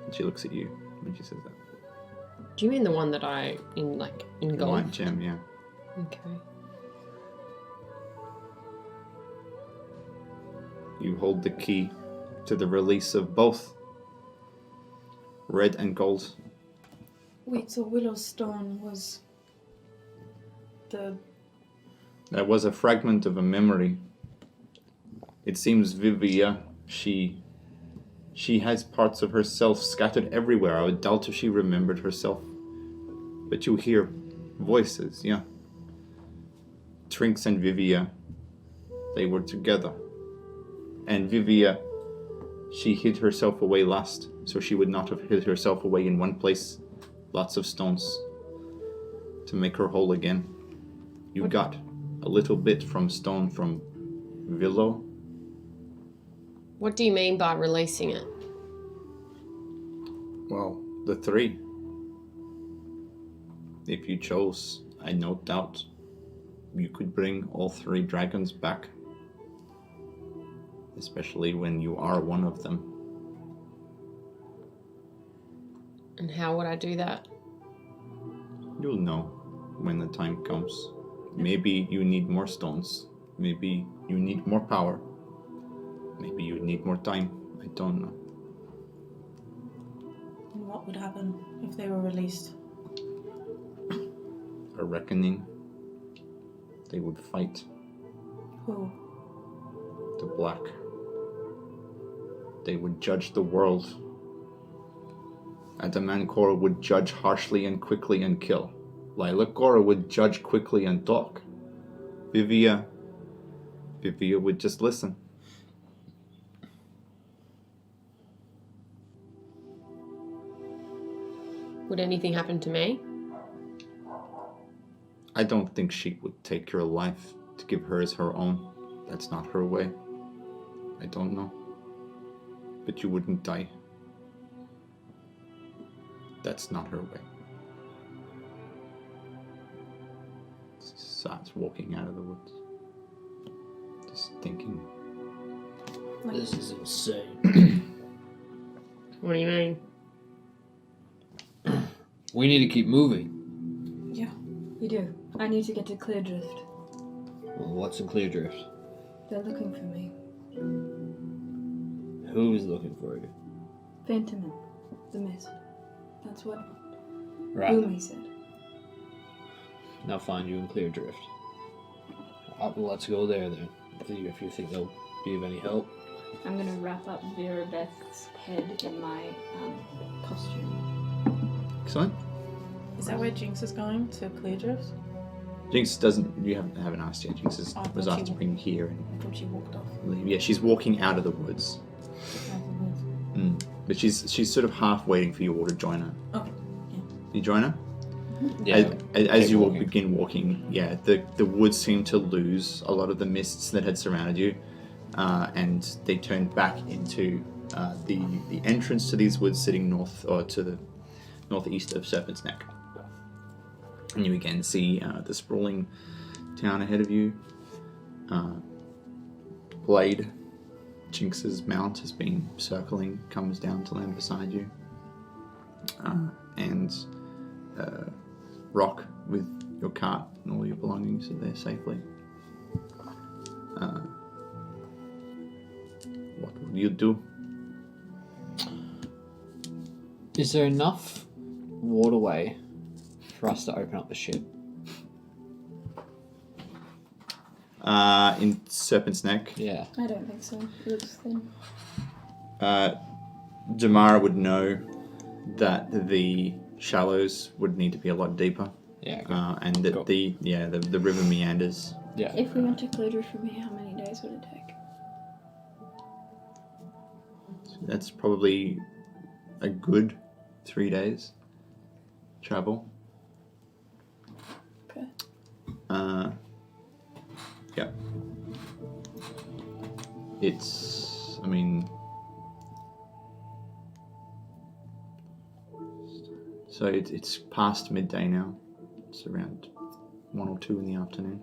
And she looks at you when she says that. Do you mean the one that I The white engulfed? gem, yeah. Okay. You hold the key to the release of both red and gold. Wait, so Willowstone was the... That was a fragment of a memory. It seems Vivia, she has parts of herself scattered everywhere. I would doubt if she remembered herself. But you hear voices, yeah. Trinks and Vivia, they were together. And Vivia, she hid herself away last, so she would not have hid herself away in one place. Lots of stones to make her whole again. You got a little bit from stone from Valour. What do you mean by releasing it? Well, the three. If you chose, I no doubt you could bring all three dragons back. Especially when you are one of them. And how would I do that? You'll know when the time comes. Maybe you need more stones. Maybe you need more power. Maybe you need more time. I don't know. And what would happen if they were released? A reckoning. They would fight Who? the black. They would judge the world. Adamancor would judge harshly and quickly and kill. Lilacora would judge quickly and talk. Vivia would just listen. Would anything happen to me? I don't think she would take your life to give hers her own. That's not her way. I don't know. But you wouldn't die. That's not her way. Starts walking out of the woods. Just thinking. This is insane. What do you mean? We need to keep moving. You do. I need to get to Cleardrift. Well, what's in Cleardrift? They're looking for me. Who's looking for you? Phantomin. The mist. That's what Right. Umi said. Now find you in Cleardrift. Let's go there then. If you think they'll be of any help. I'm gonna wrap up Vera Beth's head in my costume. Excellent. Is that where Jinx is going? To Cleardrift? Jinx doesn't. You haven't asked yet. Jinx Oh, I was thought asked she to bring you here I thought she walked off. and leave. Yeah, she's walking out of the woods. But she's sort of half waiting for you all to join her. Okay. You join her? Yeah. As keep you all walking. begin walking, yeah, the woods seem to lose a lot of the mists that had surrounded you, and they turned back into the entrance to these woods sitting north or to the northeast of Serpent's Neck. And you again see the sprawling town ahead of you. Blade, Jinx's mount, has been circling, comes down to land beside you. And Rock with your cart and all your belongings are there safely. What will you do? Is there enough waterway for us to open up the ship? In Serpent's Neck, Yeah. I don't think so. It looks thin. Jamara would know that the shallows would need to be a lot deeper, Yeah. Okay. and that Cool. the river meanders. Yeah. If we went to Cleardrift from here, how many days would it take? That's probably a good 3 days travel. Okay. Yeah. It's, So it's past midday now. It's around 1 or 2 in the afternoon.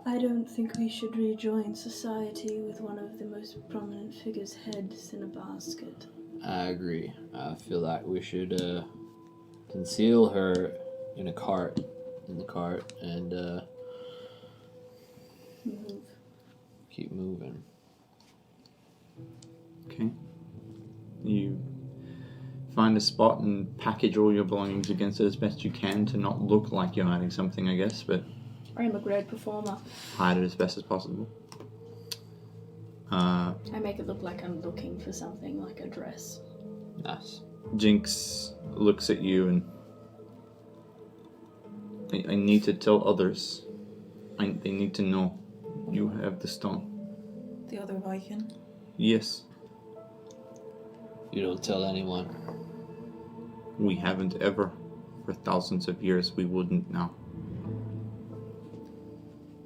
I don't think we should rejoin society with one of the most prominent figures' heads in a basket. I agree. I feel like we should conceal her in the cart, and Move. keep moving. Okay. You find a spot and package all your belongings against it as best you can to not look like you're hiding something, I guess, but I am a great performer. hide it as best as possible. I make it look like I'm looking for something like a dress. Nice. Jinx looks at you and I need to tell others. They need to know you have the stone. The other Viking. Yes, You don't tell anyone. we haven't ever. For thousands of years, we wouldn't now.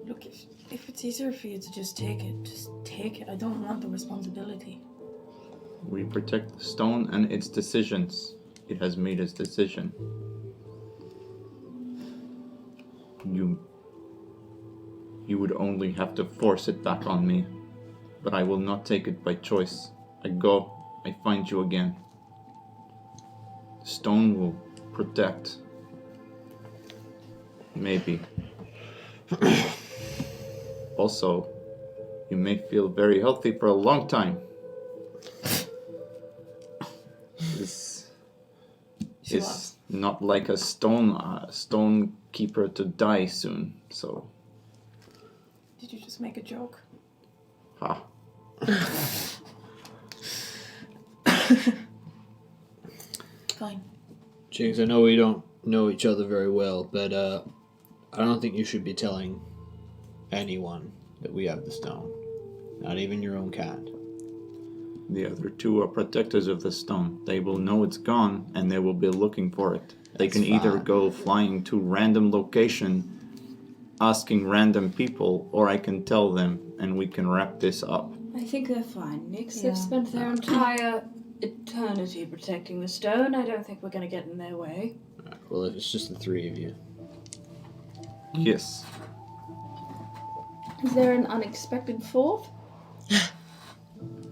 Look, if it's easier for you to just take it. I don't want the responsibility. We protect the stone and its decisions. It has made its decision. You would only have to force it back on me. But I will not take it by choice. I go, I find you again. The stone will protect. Maybe. Also, you may feel very healthy for a long time. This is not like a stone keeper to die soon, so Did you just make a joke? ha. Fine. Jinx, I know we don't know each other very well, but I don't think you should be telling anyone that we have the stone. Not even your own kind. The other two are protectors of the stone. They will know it's gone, and they will be looking for it. They can That's either fine. go flying to random location, asking random people, or I can tell them, and we can wrap this up. I think they're fine. Nix, Yeah. they've spent their entire eternity protecting the stone. I don't think we're going to get in their way. Alright, well, if it's just the three of you. Yes. Is there an unexpected fourth?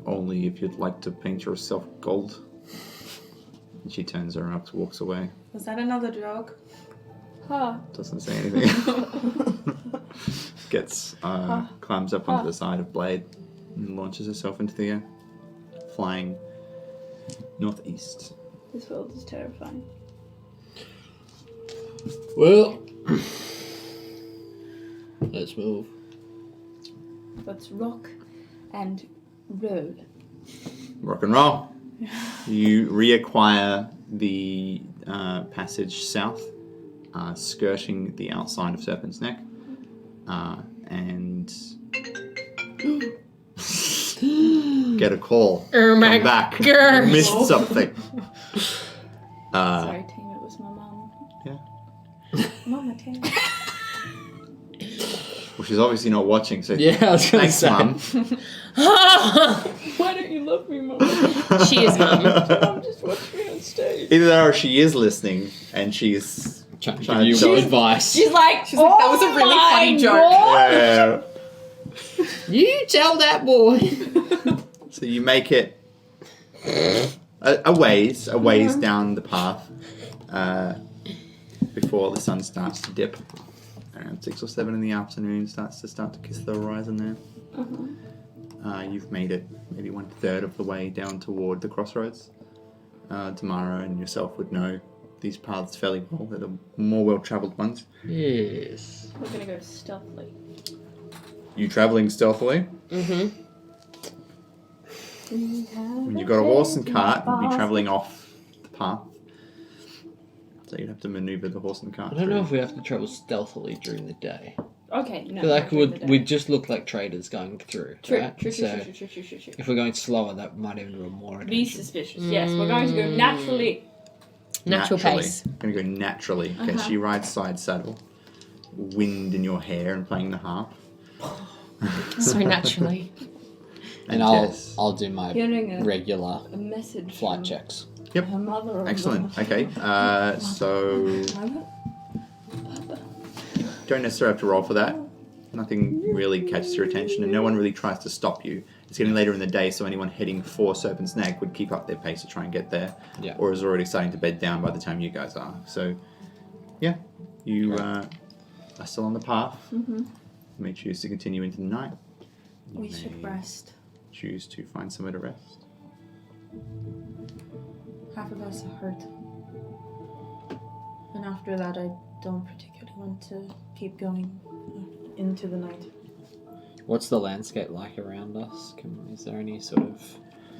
Only if you'd like to paint yourself gold. And she turns around, walks away. Was that another joke? Ha. Doesn't say anything. Gets, climbs up onto the side of Blade and launches herself into the air, flying northeast. This world is terrifying. Well, let's move. Let's rock and roll. Rock and roll. You reacquire the passage south, skirting the outside of Serpent's Neck, and get a call. Oh my Come back. gosh. Missed something. Sorry, team, it was my mum. Yeah. Mama Tail. Well, she's obviously not watching, so Yeah, I was gonna thanks, say. Mum. Why don't you love me, mum? She is mum. Mum just watched me on stage. Either that or she is listening and she's Trying to Trying give you to- advice. She's like, that was a really funny joke. You tell that boy. So you make it a ways down the path before the sun starts to dip. Around 6 or 7 in the afternoon, starts to kiss the horizon there. You've made it maybe 1/3 of the way down toward the crossroads. Tamara and yourself would know these paths fairly well. They're the more well-travelled ones. Yes. We're gonna go stealthily. You travelling stealthily? Mm-hmm. When you've got a horse and cart, you'd be travelling off the path. So you'd have to manoeuvre the horse and cart. I don't know through. if we have to travel stealthily during the day. Okay, no. I feel like not during the day. we'd just look like traders going through, True, right? true, So true. if we're going slower, that might even draw more Be attention. suspicious. Yes, we're going to go naturally. Natural pace. Gonna go naturally. Okay, she rides side saddle, wind in your hair and playing the harp. So naturally. And yes, I'll do my Hearing regular a message flight from checks. Yep. Her mother. Excellent. Okay. So don't necessarily have to roll for that. Nothing really catches your attention, and no one really tries to stop you. It's getting later in the day, so anyone heading for Serpent's Neck would keep up their pace to try and get there, Yeah. or is already starting to bed down by the time you guys are. So, yeah, you are still on the path. Mm-hmm. You may choose to continue into the night. You We should may rest. Choose to find somewhere to rest. Half of us are hurt. And after that, I don't particularly want to keep going into the night. What's the landscape like around us? Is there any sort of...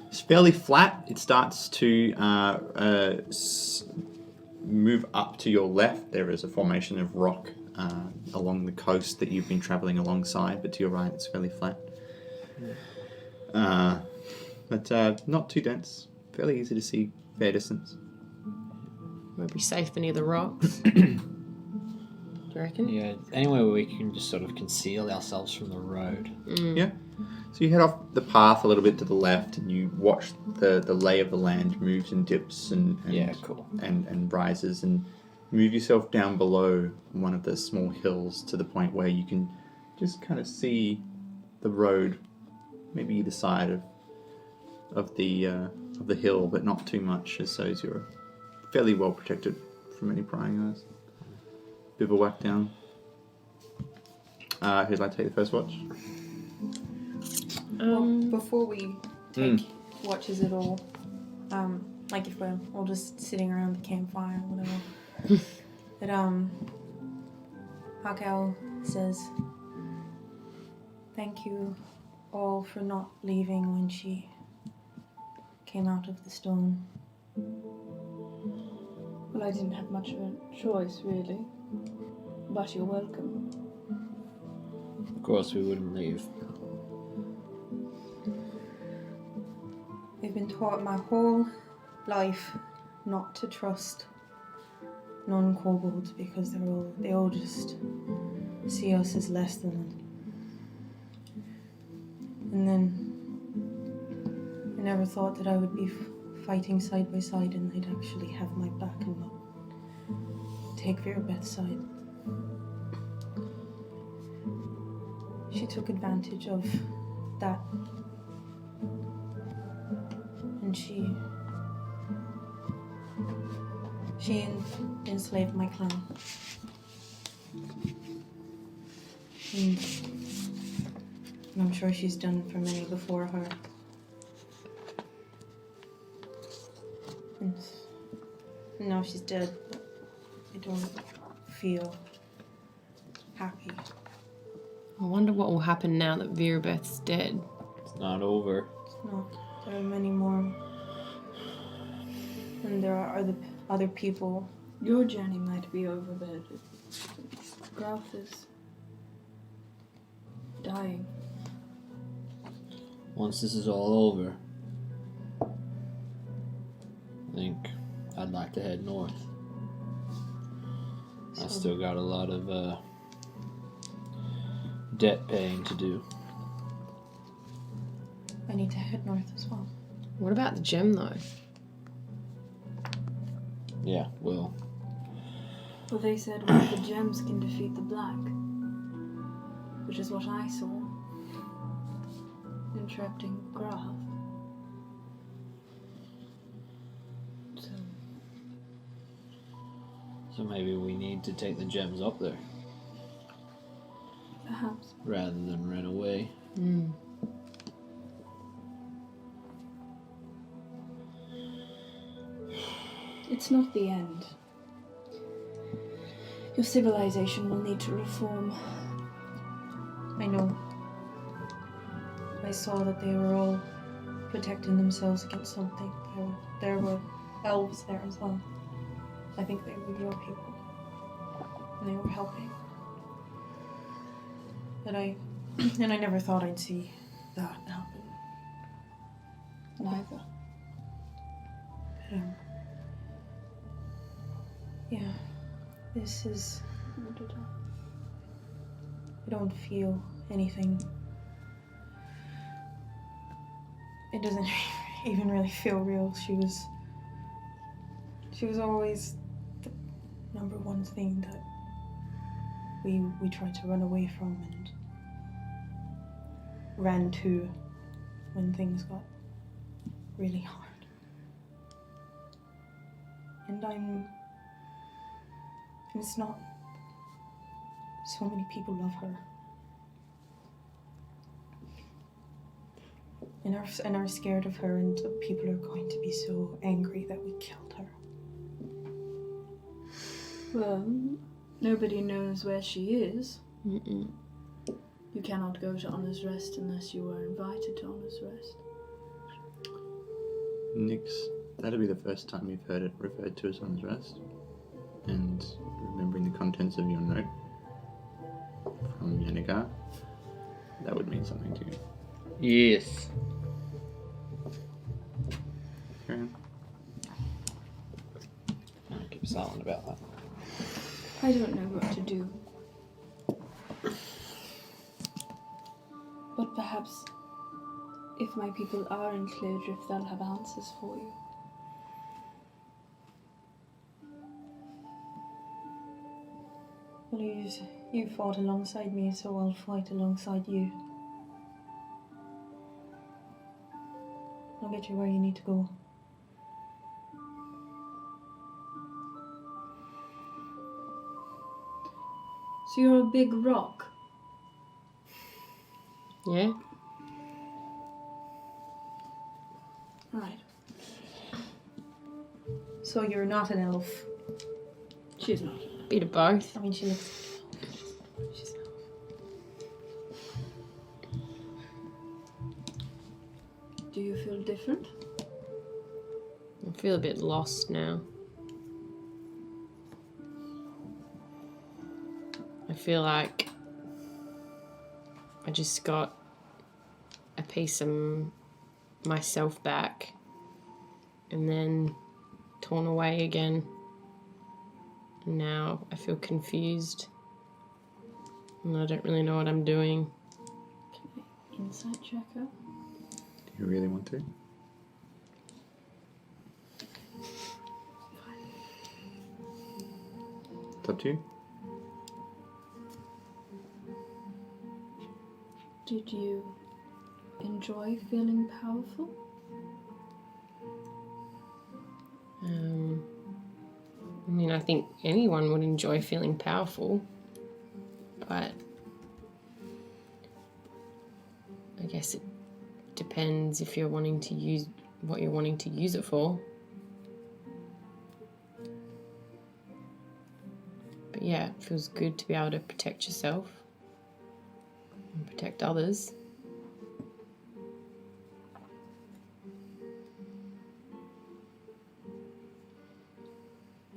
It's fairly flat. It starts to move up to your left. There is a formation of rock along the coast that you've been travelling alongside, but to your right it's fairly flat. But not too dense. Fairly easy to see fair distance. Might be safer near the rocks. Do you reckon? Yeah, anywhere where we can just sort of conceal ourselves from the road. Yeah. So you head off the path a little bit to the left, and you watch the lay of the land moves and dips and Yeah, cool. and rises, and move yourself down below one of the small hills to the point where you can just kind of see the road, maybe either side of the hill, but not too much, as so as you're fairly well protected from any prying eyes. Bivouac down. Who'd like to take the first watch? Before we take watches at all, like if we're all just sitting around the campfire or whatever, that Harkail says, "Thank you all for not leaving when she came out of the stone." Well, I didn't have much of a choice, really. But you're welcome. Of course we wouldn't leave. I've been taught my whole life not to trust non-kobolds because they all just see us as less than. And then I never thought that I would be fighting side by side and they'd actually have my back and not take Virabeth's side. She took advantage of that. And she enslaved my clan. And I'm sure she's done for many before her. And now she's dead, but I don't feel happy. I wonder what will happen now that Virabeth's dead. It's not over. It's not. There are many more. And there are other people. Your journey might be over, but Graf is dying. Once this is all over, I think I'd like to head north. I still got a lot of debt paying to do. I need to head north as well. What about the gem, though? Yeah, well, Well, they said one of the gems can defeat the black, which is what I saw. Interrupting Graf. so maybe we need to take the gems up there Perhaps. rather than run away. It's not the end. Your civilization will need to reform. I know. I saw that they were all protecting themselves against something. There were elves there as well. I think they were your people. And they were helping. But I never thought I'd see that happen. Neither. Yeah. This is... I don't feel anything. It doesn't even really feel real. She was She was always the number one thing that we tried to run away from and ran to when things got really hard. And it's not, so many people love her. And are scared of her, and people are going to be so angry that we killed her. Well, nobody knows where she is. Mm-mm. You cannot go to Honor's Rest unless you were invited to Honor's Rest. Nix, that'll be the first time you've heard it referred to as Honor's Rest. And remembering the contents of your note from Yennegar, that would mean something to you. Yes. Okay. I'll keep silent about that. I don't know what to do. But perhaps if my people are in Cleardrift, they'll have answers for you. Well, you fought alongside me, so I'll fight alongside you. I'll get you where you need to go. So you're a big rock. Yeah. Right. So you're not an elf. She's not. Bit of both. I mean, she looks. She's an elf. Do you feel different? I feel a bit lost now. I feel like I just got a piece of myself back and then torn away again. And now I feel confused and I don't really know what I'm doing. Can I insight check her? Do you really want to? It's up to you. Did you enjoy feeling powerful? I mean, I think anyone would enjoy feeling powerful, but I guess it depends if you're wanting to use what you're wanting to use it for. But yeah, it feels good to be able to protect yourself and protect others.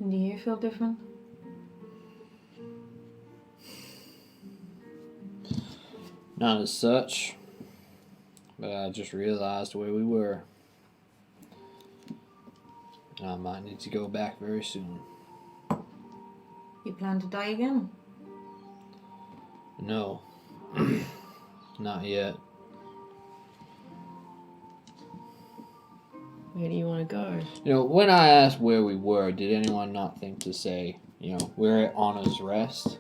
And do you feel different? Not as such, but I just realized where we were. I might need to go back very soon. You plan to die again? No, not yet. Where do you want to go? You know, when I asked where we were, did anyone not think to say, you know, we're at Honor's Rest?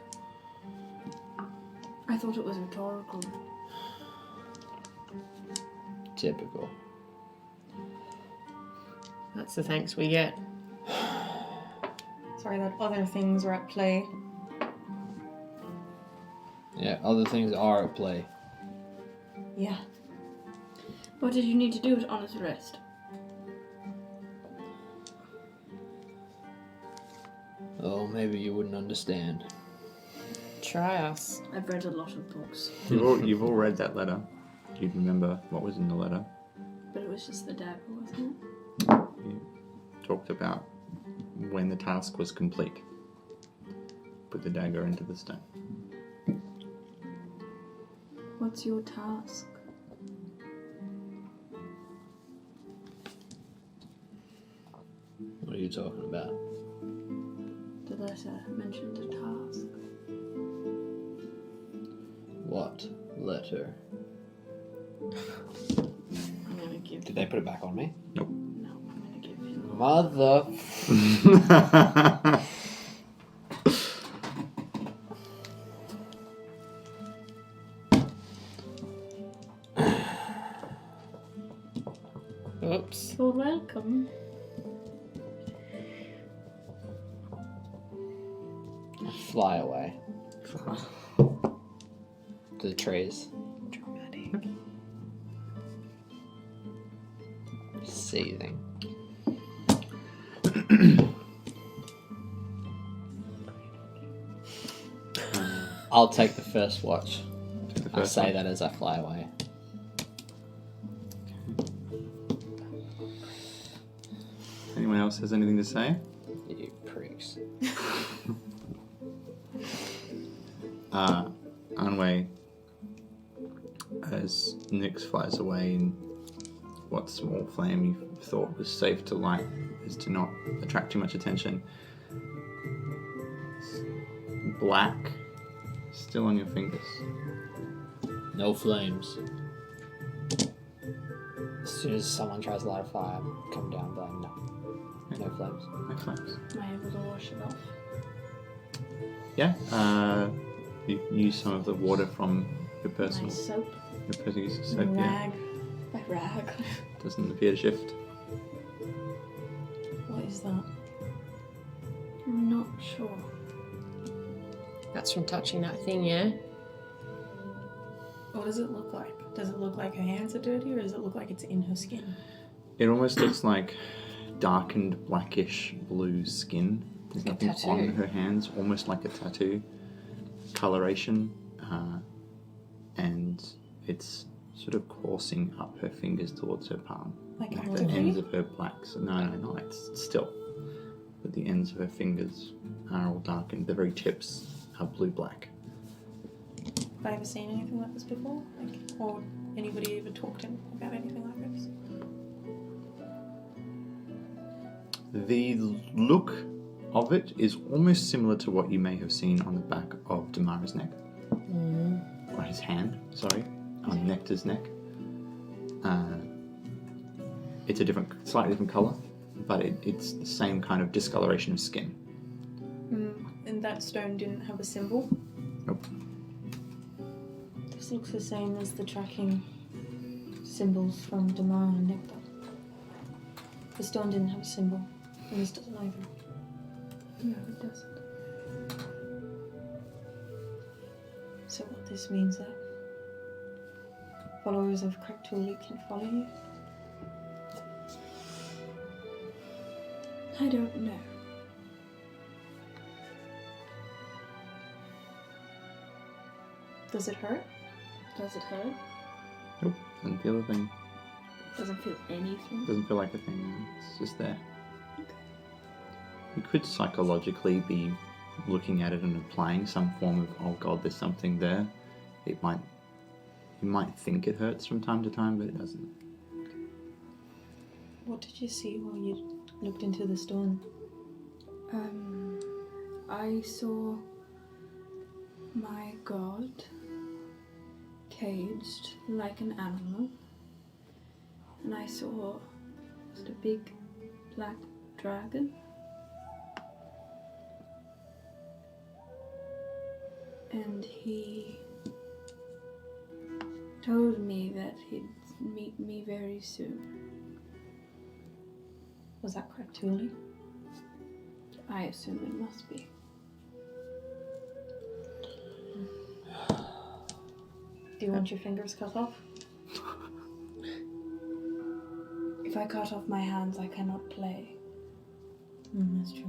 I thought it was rhetorical. Typical. That's the thanks we get. Sorry that other things are at play. Yeah, other things are at play. Yeah. What did you need to do at Honor's Rest? Oh, maybe you wouldn't understand. Try us. I've read a lot of books, You've all read that letter. You'd remember what was in the letter. but it was just the dagger, wasn't You talked about when the task was complete. Put the dagger into the stone. it? What's your task? What are you talking about? The letter mentioned a task. What letter? I'm gonna give Did they put it back on me? no. I'm gonna give him Mother. Oops. You're welcome. Fly away to the trees. Dramatic. Seething. I'll take the first watch. I say that as I fly away. Anyone else has anything to say? You pricks. Anway, as Nyx flies away in what small flame you thought was safe to light is to not attract too much attention. It's black, still on your fingers. No flames. As soon as someone tries to light a fire, come down, but no. No flames. No flames. Am I able to wash it off? Yeah, you use some of the water from your personal, My soap. your personal use of soap. Yeah, Rag. My rag. doesn't appear to shift. What is that? I'm not sure. That's from touching that thing, yeah? What does it look like? Does it look like her hands are dirty, or does it look like it's in her skin? It almost looks like darkened blackish blue skin. There's Like a nothing on tattoo. her hands, almost like a tattoo coloration, and it's sort of coursing up her fingers towards her palm. Like a The little ends of her blacks. No, it's still. But the ends of her fingers are all darkened. The very tips are blue-black. Have I ever seen anything like this before? Like, or anybody ever talked to about anything like this? The look of it is almost similar to what you may have seen on the back of Damara's neck. Or his hand, sorry, on Nectar's neck. It's a slightly different colour, but it's the same kind of discoloration of skin. And that stone didn't have a symbol? Nope. This looks the same as the tracking symbols from Damara and Nectar. The stone didn't have a symbol, and this doesn't either. No, it doesn't. So what this means that followers of Kraktuli can follow you? I don't know. Does it hurt? Does it hurt? Nope, doesn't feel a thing. Doesn't feel anything. Doesn't feel like a thing. It's just there. You could psychologically be looking at it and applying some form of, oh god, there's something there. You might think it hurts from time to time, but it doesn't. What did you see while you looked into the stone? I saw my god caged like an animal, and I saw just a big black dragon. And he told me that he'd meet me very soon. Was that Kraktuli? I assume it must be. Do you want your fingers cut off? If I cut off my hands, I cannot play. That's true.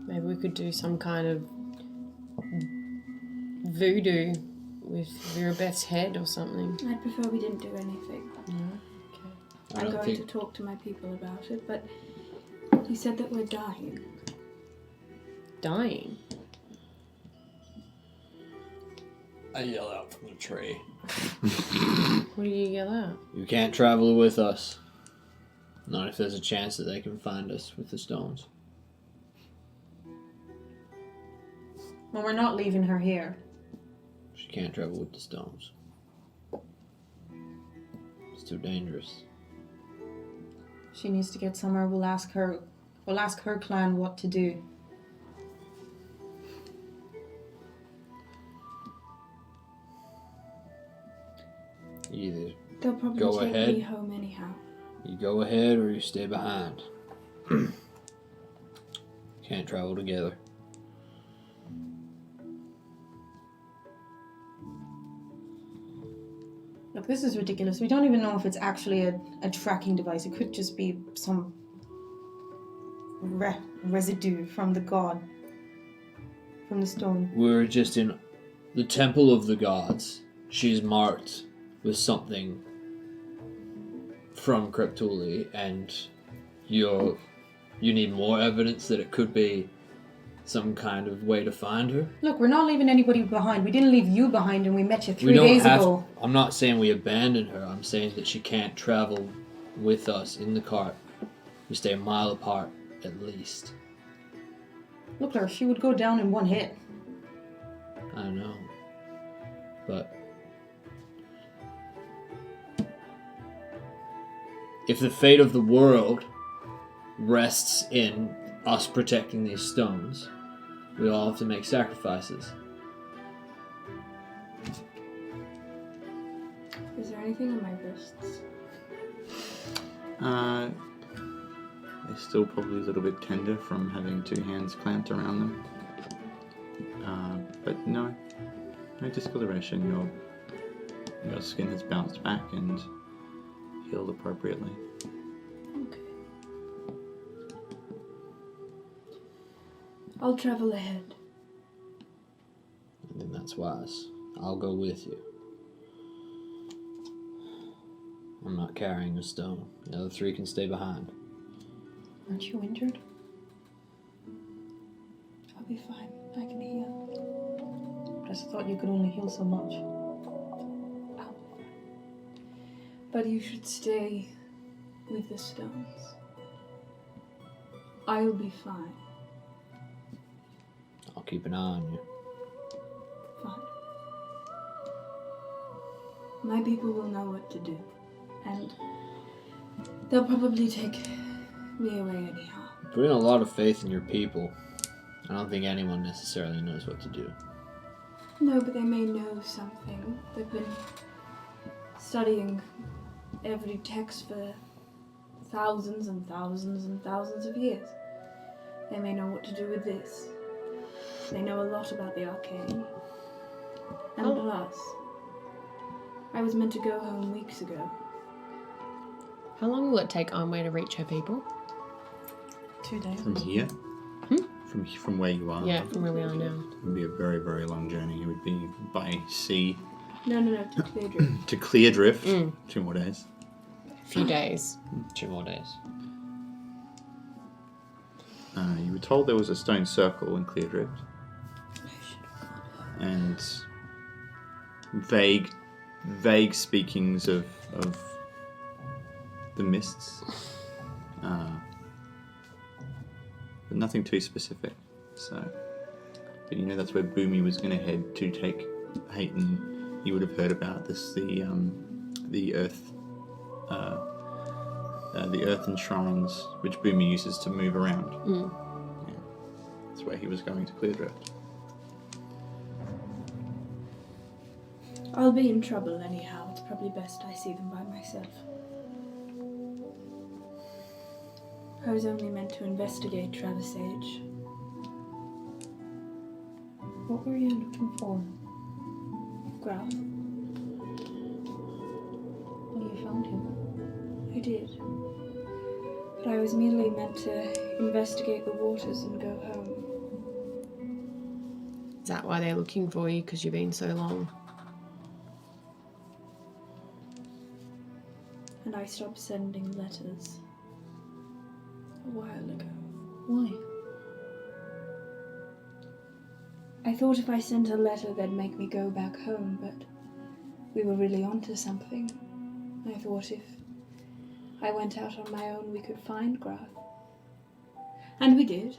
Maybe we could do some kind of voodoo with Virabeth's head or something. I'd prefer we didn't do anything. I I'm don't going think to talk to my people about it, but he said that we're dying. Dying? I yell out from the tree. What do you yell out? You can't travel with us. Not if there's a chance that they can find us with the stones. Well, we're not leaving her here. She can't travel with the stones. It's too dangerous. She needs to get somewhere. We'll ask her clan what to do. Either They'll probably Go take ahead. me home anyhow. you go ahead or you stay behind. Can't travel together. Look, this is ridiculous. We don't even know if it's actually a tracking device. It could just be some residue from the god. From the stone. We're just in the Temple of the Gods. She's marked with something from Cryptuli, and you need more evidence that it could be some kind of way to find her. Look, we're not leaving anybody behind. We didn't leave you behind and we met you 3 days ago. I'm not saying we abandoned her. I'm saying that she can't travel with us in the cart. We stay a mile apart, at least. Look, Laura, she would go down in one hit. I know. But if the fate of the world rests in us protecting these stones, we all have to make sacrifices. Is there anything on my wrists? They're still probably a little bit tender from having 2 hands clamped around them. But no discoloration. Your skin has bounced back and healed appropriately. Okay. I'll travel ahead. I think that's wise. I'll go with you. I'm not carrying a stone. The other 3 can stay behind. Aren't you injured? I'll be fine. I can heal. I just thought you could only heal so much. But you should stay with the stones. I'll be fine. I'll keep an eye on you. Fine. My people will know what to do. And they'll probably take me away anyhow. Put in a lot of faith in your people. I don't think anyone necessarily knows what to do. No, but they may know something. They've been studying every text for thousands and thousands and thousands of years. They may know what to do with this. They know a lot about the arcane. And plus, I was meant to go home weeks ago. How long will it take Onway to reach her people? 2 days. From here? From where you are? Yeah, from where we are now. It would be a very, very long journey. It would be by sea No, to clear drift. to Clear Drift. 2 more days. A few days. 2 more days. You were told there was a stone circle in Clear Drift. And vague speakings of the mists. But nothing too specific. So, but you know that's where Boomy was going to head to take Hayton. You would have heard about this, the earthen shrines which Boomy uses to move around. Yeah. That's where he was going to Clear Drift. I'll be in trouble anyhow. It's probably best I see them by myself. I was only meant to investigate Travis Age. What were you looking for? Graf. Well, you found him. I did. But I was merely meant to investigate the waters and go home. Is that why they're looking for you? Because you've been so long? And I stopped sending letters a while ago. Why? I thought if I sent a letter they'd make me go back home, but we were really onto something. I thought if I went out on my own we could find Graf. And we did.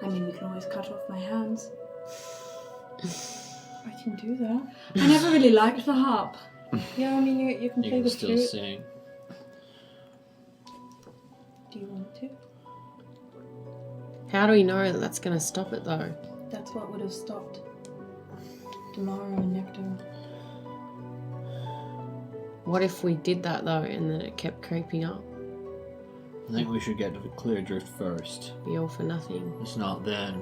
I mean, we can always cut off my hands. I can do that. I never really liked the harp. Yeah, I mean, you can You play can the still flute. sing. Do you want to? How do we know that that's going to stop it though? That's what would have stopped Delara and Nectar. What if we did that though and then it kept creeping up? I think we should get to the clear drift first. Be all for nothing. It's not then.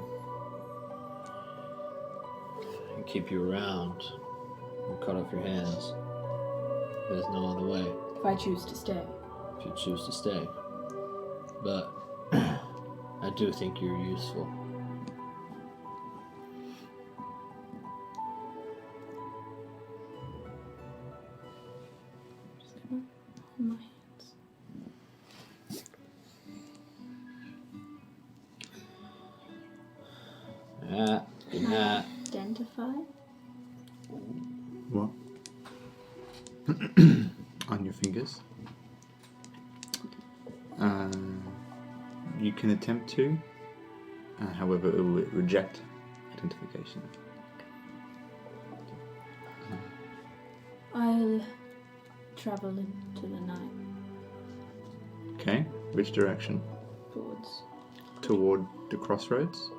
And keep you around. And cut off your hands. There's no other way If I choose to stay. if you choose to stay. But I do think you're useful. Just gonna hold my hands. Good night. Identify. What? On your fingers. You can attempt to, however, it will reject identification. I'll travel into the night Okay, which direction? towards. Toward the crossroads?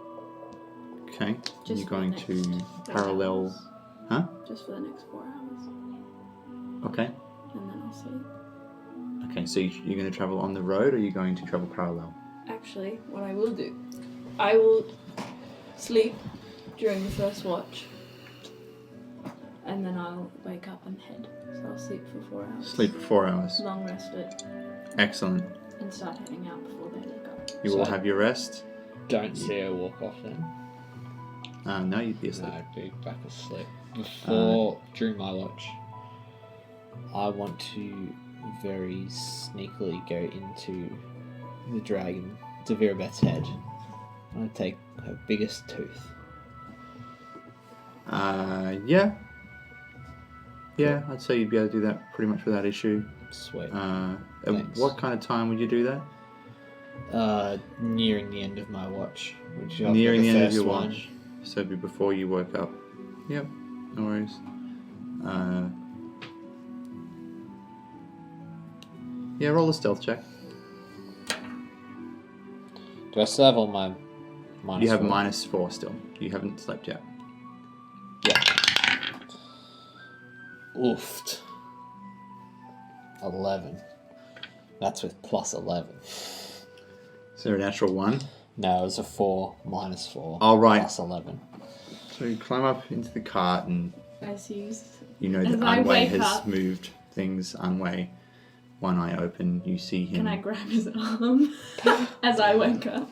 Okay, Just you're for the going next to 4 parallel. hours. Huh? Just for the next 4 hours. Okay. And then I'll sleep. Okay, so you're going to travel on the road or you're going to travel parallel? Actually, what I will do, I will sleep during the first watch. And then I'll wake up and head. So I'll sleep for 4 hours. Sleep for 4 hours. Long rest it Excellent. and start heading out before they wake up. You will So- have your rest. Don't see her walk off then. No, you'd be asleep. No, I'd be back asleep. During my watch, I want to very sneakily go into the dragon, to Virabeth's head. I want to take her biggest tooth. Yeah. Yeah, I'd say you'd be able to do that pretty much without issue. Sweet. At Thanks. what kind of time would you do that? Nearing the end of my watch. Which I've Nearing got the end of first your one. watch. So it'd be before you woke up. Yep, no worries. Yeah, roll a stealth check. Do I still have all my minus You have four? -4 still. You haven't slept yet. Oofed. 11. That's with plus 11. Is there a natural 1? No, it was a 4 minus 4. Oh, right. Plus 11. So you climb up into the cart and As you you know As that I Unway wake has up- moved things. Unway, one eye open, you see him. Can I grab his arm as I wake up?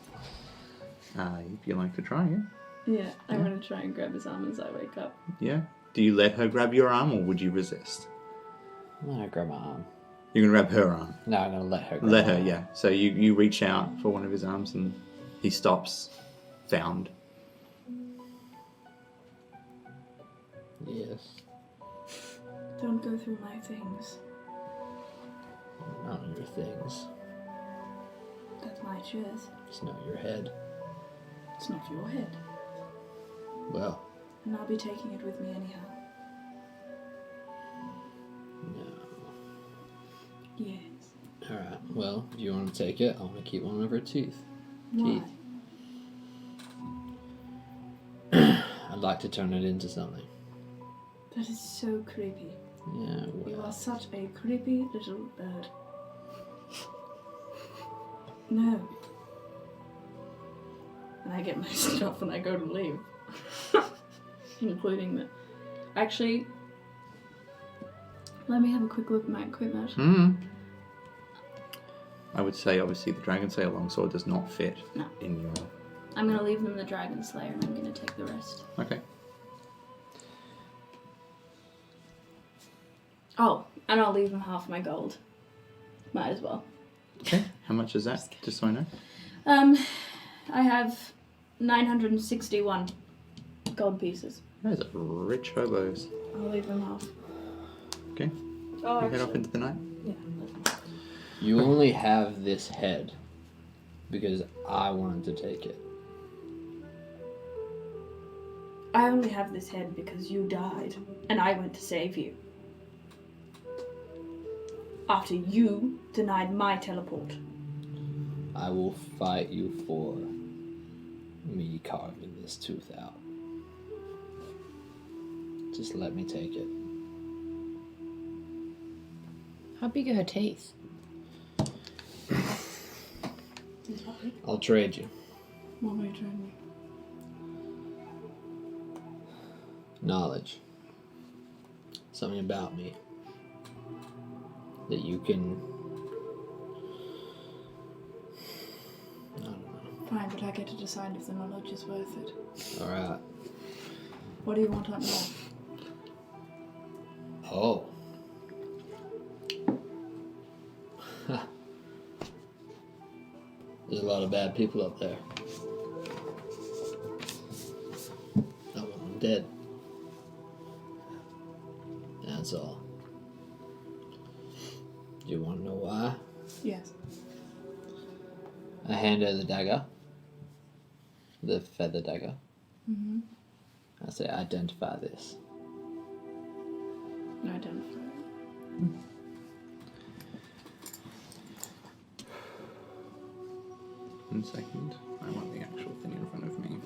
If you like to try, yeah. Yeah, I'm gonna try and grab his arm as I wake up. Yeah. Do you let her grab your arm or would you resist? I'm gonna grab my arm. You're going to grab her arm. No, I'm gonna let her grab Let my her, arm. yeah. So you reach out for one of his arms and he stops, found. Yes. Don't go through my things. Not your things. That's my choice. It's not your head. It's not your head. Well, And I'll be taking it with me anyhow. no. Yes. Alright, well, if you want to take it, I'm gonna keep one of her teeth. Why? I'd like to turn it into something. That is so creepy. Yeah, You well. are such a creepy little bird. No. And I get my stuff and I go to leave. Including the... Actually, let me have a quick look at my equipment. I would say, obviously, the Dragon Slayer longsword does not fit No. in your... I'm going to leave them the Dragon Slayer and I'm going to take the rest. Okay. Oh, and I'll leave them half my gold. Might as well. Okay. How much is that? Just so I know. I have 961 gold pieces. Those are rich hobos. I'll leave them half. Okay. Oh, You head off into the night. Yeah. You only have this head because I wanted to take it. I only have this head because you died, and I went to save you. after you denied my teleport. I will fight you for me carving this tooth out. Just let me take it. How big are her teeth? I'll trade you. What will you trade me? Knowledge. Something about me that you can... I don't know. Fine, but I get to decide if the knowledge is worth it. Alright. What do you want on more? Oh. There's a lot of bad people up there. I want them dead. That's all. Do you want to know why? Yes. I hand her the dagger. The feather dagger. Mm-hmm. I say, identify this. Identify. 1 second. I want the actual thing in front of me.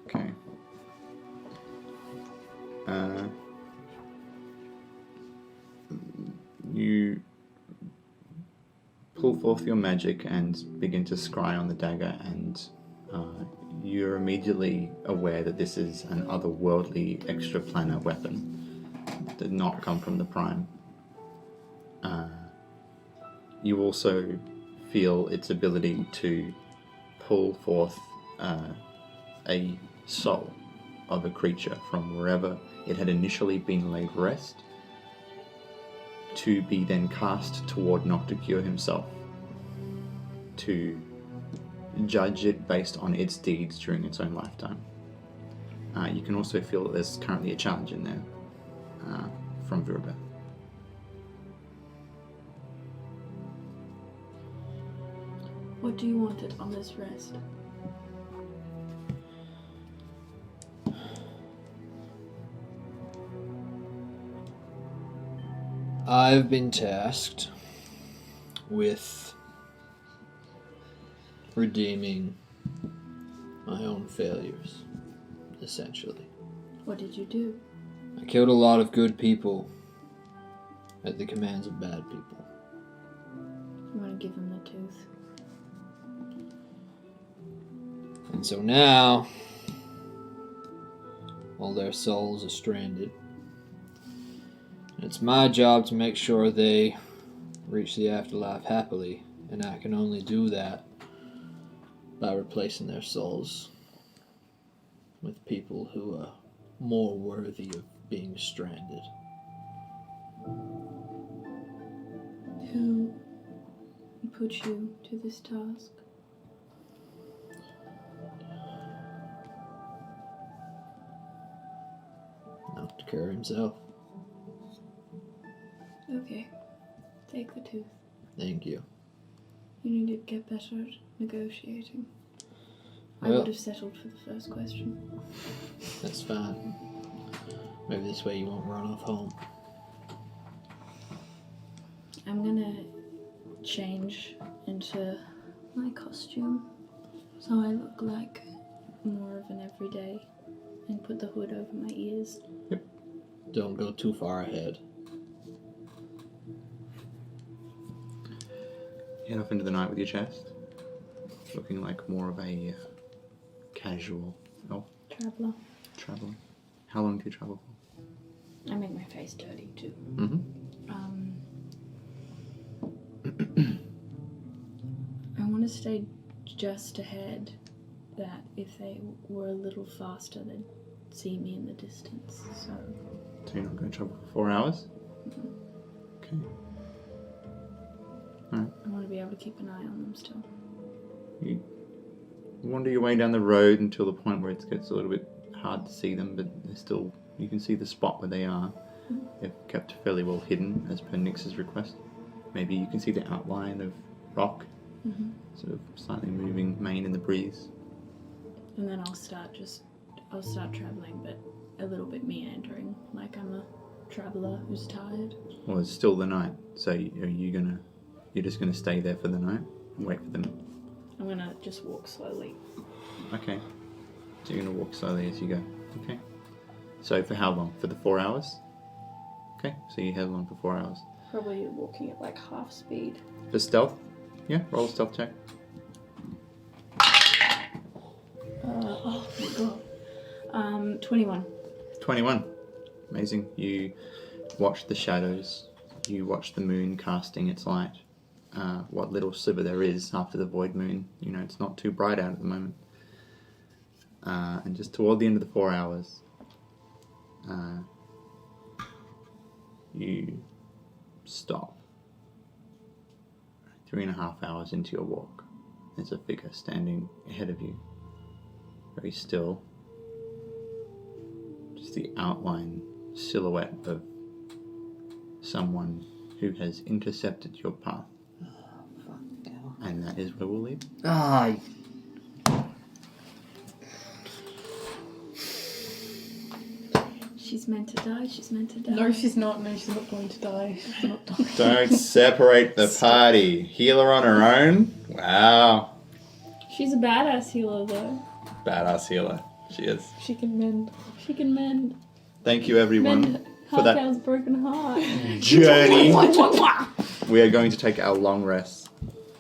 Okay. You pull forth your magic and begin to scry on the dagger, and you're immediately aware that this is an otherworldly extraplanar weapon that did not come from the Prime. You also feel its ability to pull forth a soul of a creature from wherever it had initially been laid rest, to be then cast toward Nocticure himself, to judge it based on its deeds during its own lifetime. You can also feel that there's currently a challenge in there from Virabeth. What do you want it on this rest? I've been tasked with redeeming my own failures, essentially. What did you do? I killed a lot of good people at the commands of bad people. You want to give them the tooth? And so now, all their souls are stranded. It's my job to make sure they reach the afterlife happily, and I can only do that by replacing their souls with people who are more worthy of being stranded. Who put you to this task? Nocticure himself. Okay. Take the tooth. Thank you. You need to get better at negotiating. I Well- would have settled for the first question. That's fine. Maybe this way you won't run off home. I'm gonna change into my costume so I look like more of an everyday and put the hood over my ears. Don't go too far ahead. Head off into the night with your chest, looking like more of a casual Traveller. traveler. How long do you travel for? I make my face dirty too. Mm-hmm. I want to stay just ahead, that if they were a little faster they'd see me in the distance, so... So you're not going to travel for 4 hours? Okay. Alright. I want to be able to keep an eye on them still. You wander your way down the road until the point where it gets a little bit hard to see them, but they're still, you can see the spot where they are. They're kept fairly well hidden as per Nyx's request. Maybe you can see the outline of rock sort of slightly moving mane in the breeze. And then I'll start traveling, but a little bit meandering, like I'm a traveller who's tired. Well, it's still the night, so you're just gonna stay there for the night and wait for them. I'm gonna just walk slowly. Okay. So you're gonna walk slowly as you go. Okay. So for how long? For the 4 hours? Okay. So you head along for 4 hours. Probably walking at like half speed. For stealth? Yeah. Roll a stealth check. Oh my god. 21. 21. Amazing. You watch the shadows. You watch the moon casting its light. What little sliver there is after the void moon. You know, it's not too bright out at the moment. And just toward the end of the 4 hours, you stop. 3.5 hours into your walk, there's a figure standing ahead of you. Very still. Just the outline, silhouette of someone who has intercepted your path. And that is where we'll leave. Ah, She's meant to die, she's meant to die. No, she's not. No, she's not going to die. She's not dying. Don't separate the party. Healer on her own? Wow. She's a badass healer though. Badass healer. She is. She can mend. She can mend. Thank you everyone for that Harkail's broken heart. journey. We are going to take our long rest.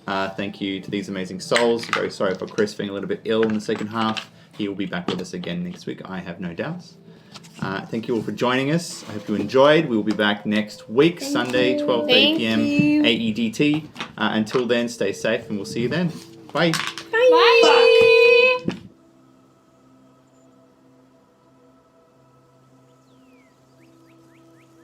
Thank you to these amazing souls. Very sorry for Chris being a little bit ill in the second half. He will be back with us again next week, I have no doubts. Thank you all for joining us. I hope you enjoyed. We will be back next week, Sunday, 12:30 p.m. AEDT. Until then, stay safe and we'll see you then. Bye. Bye.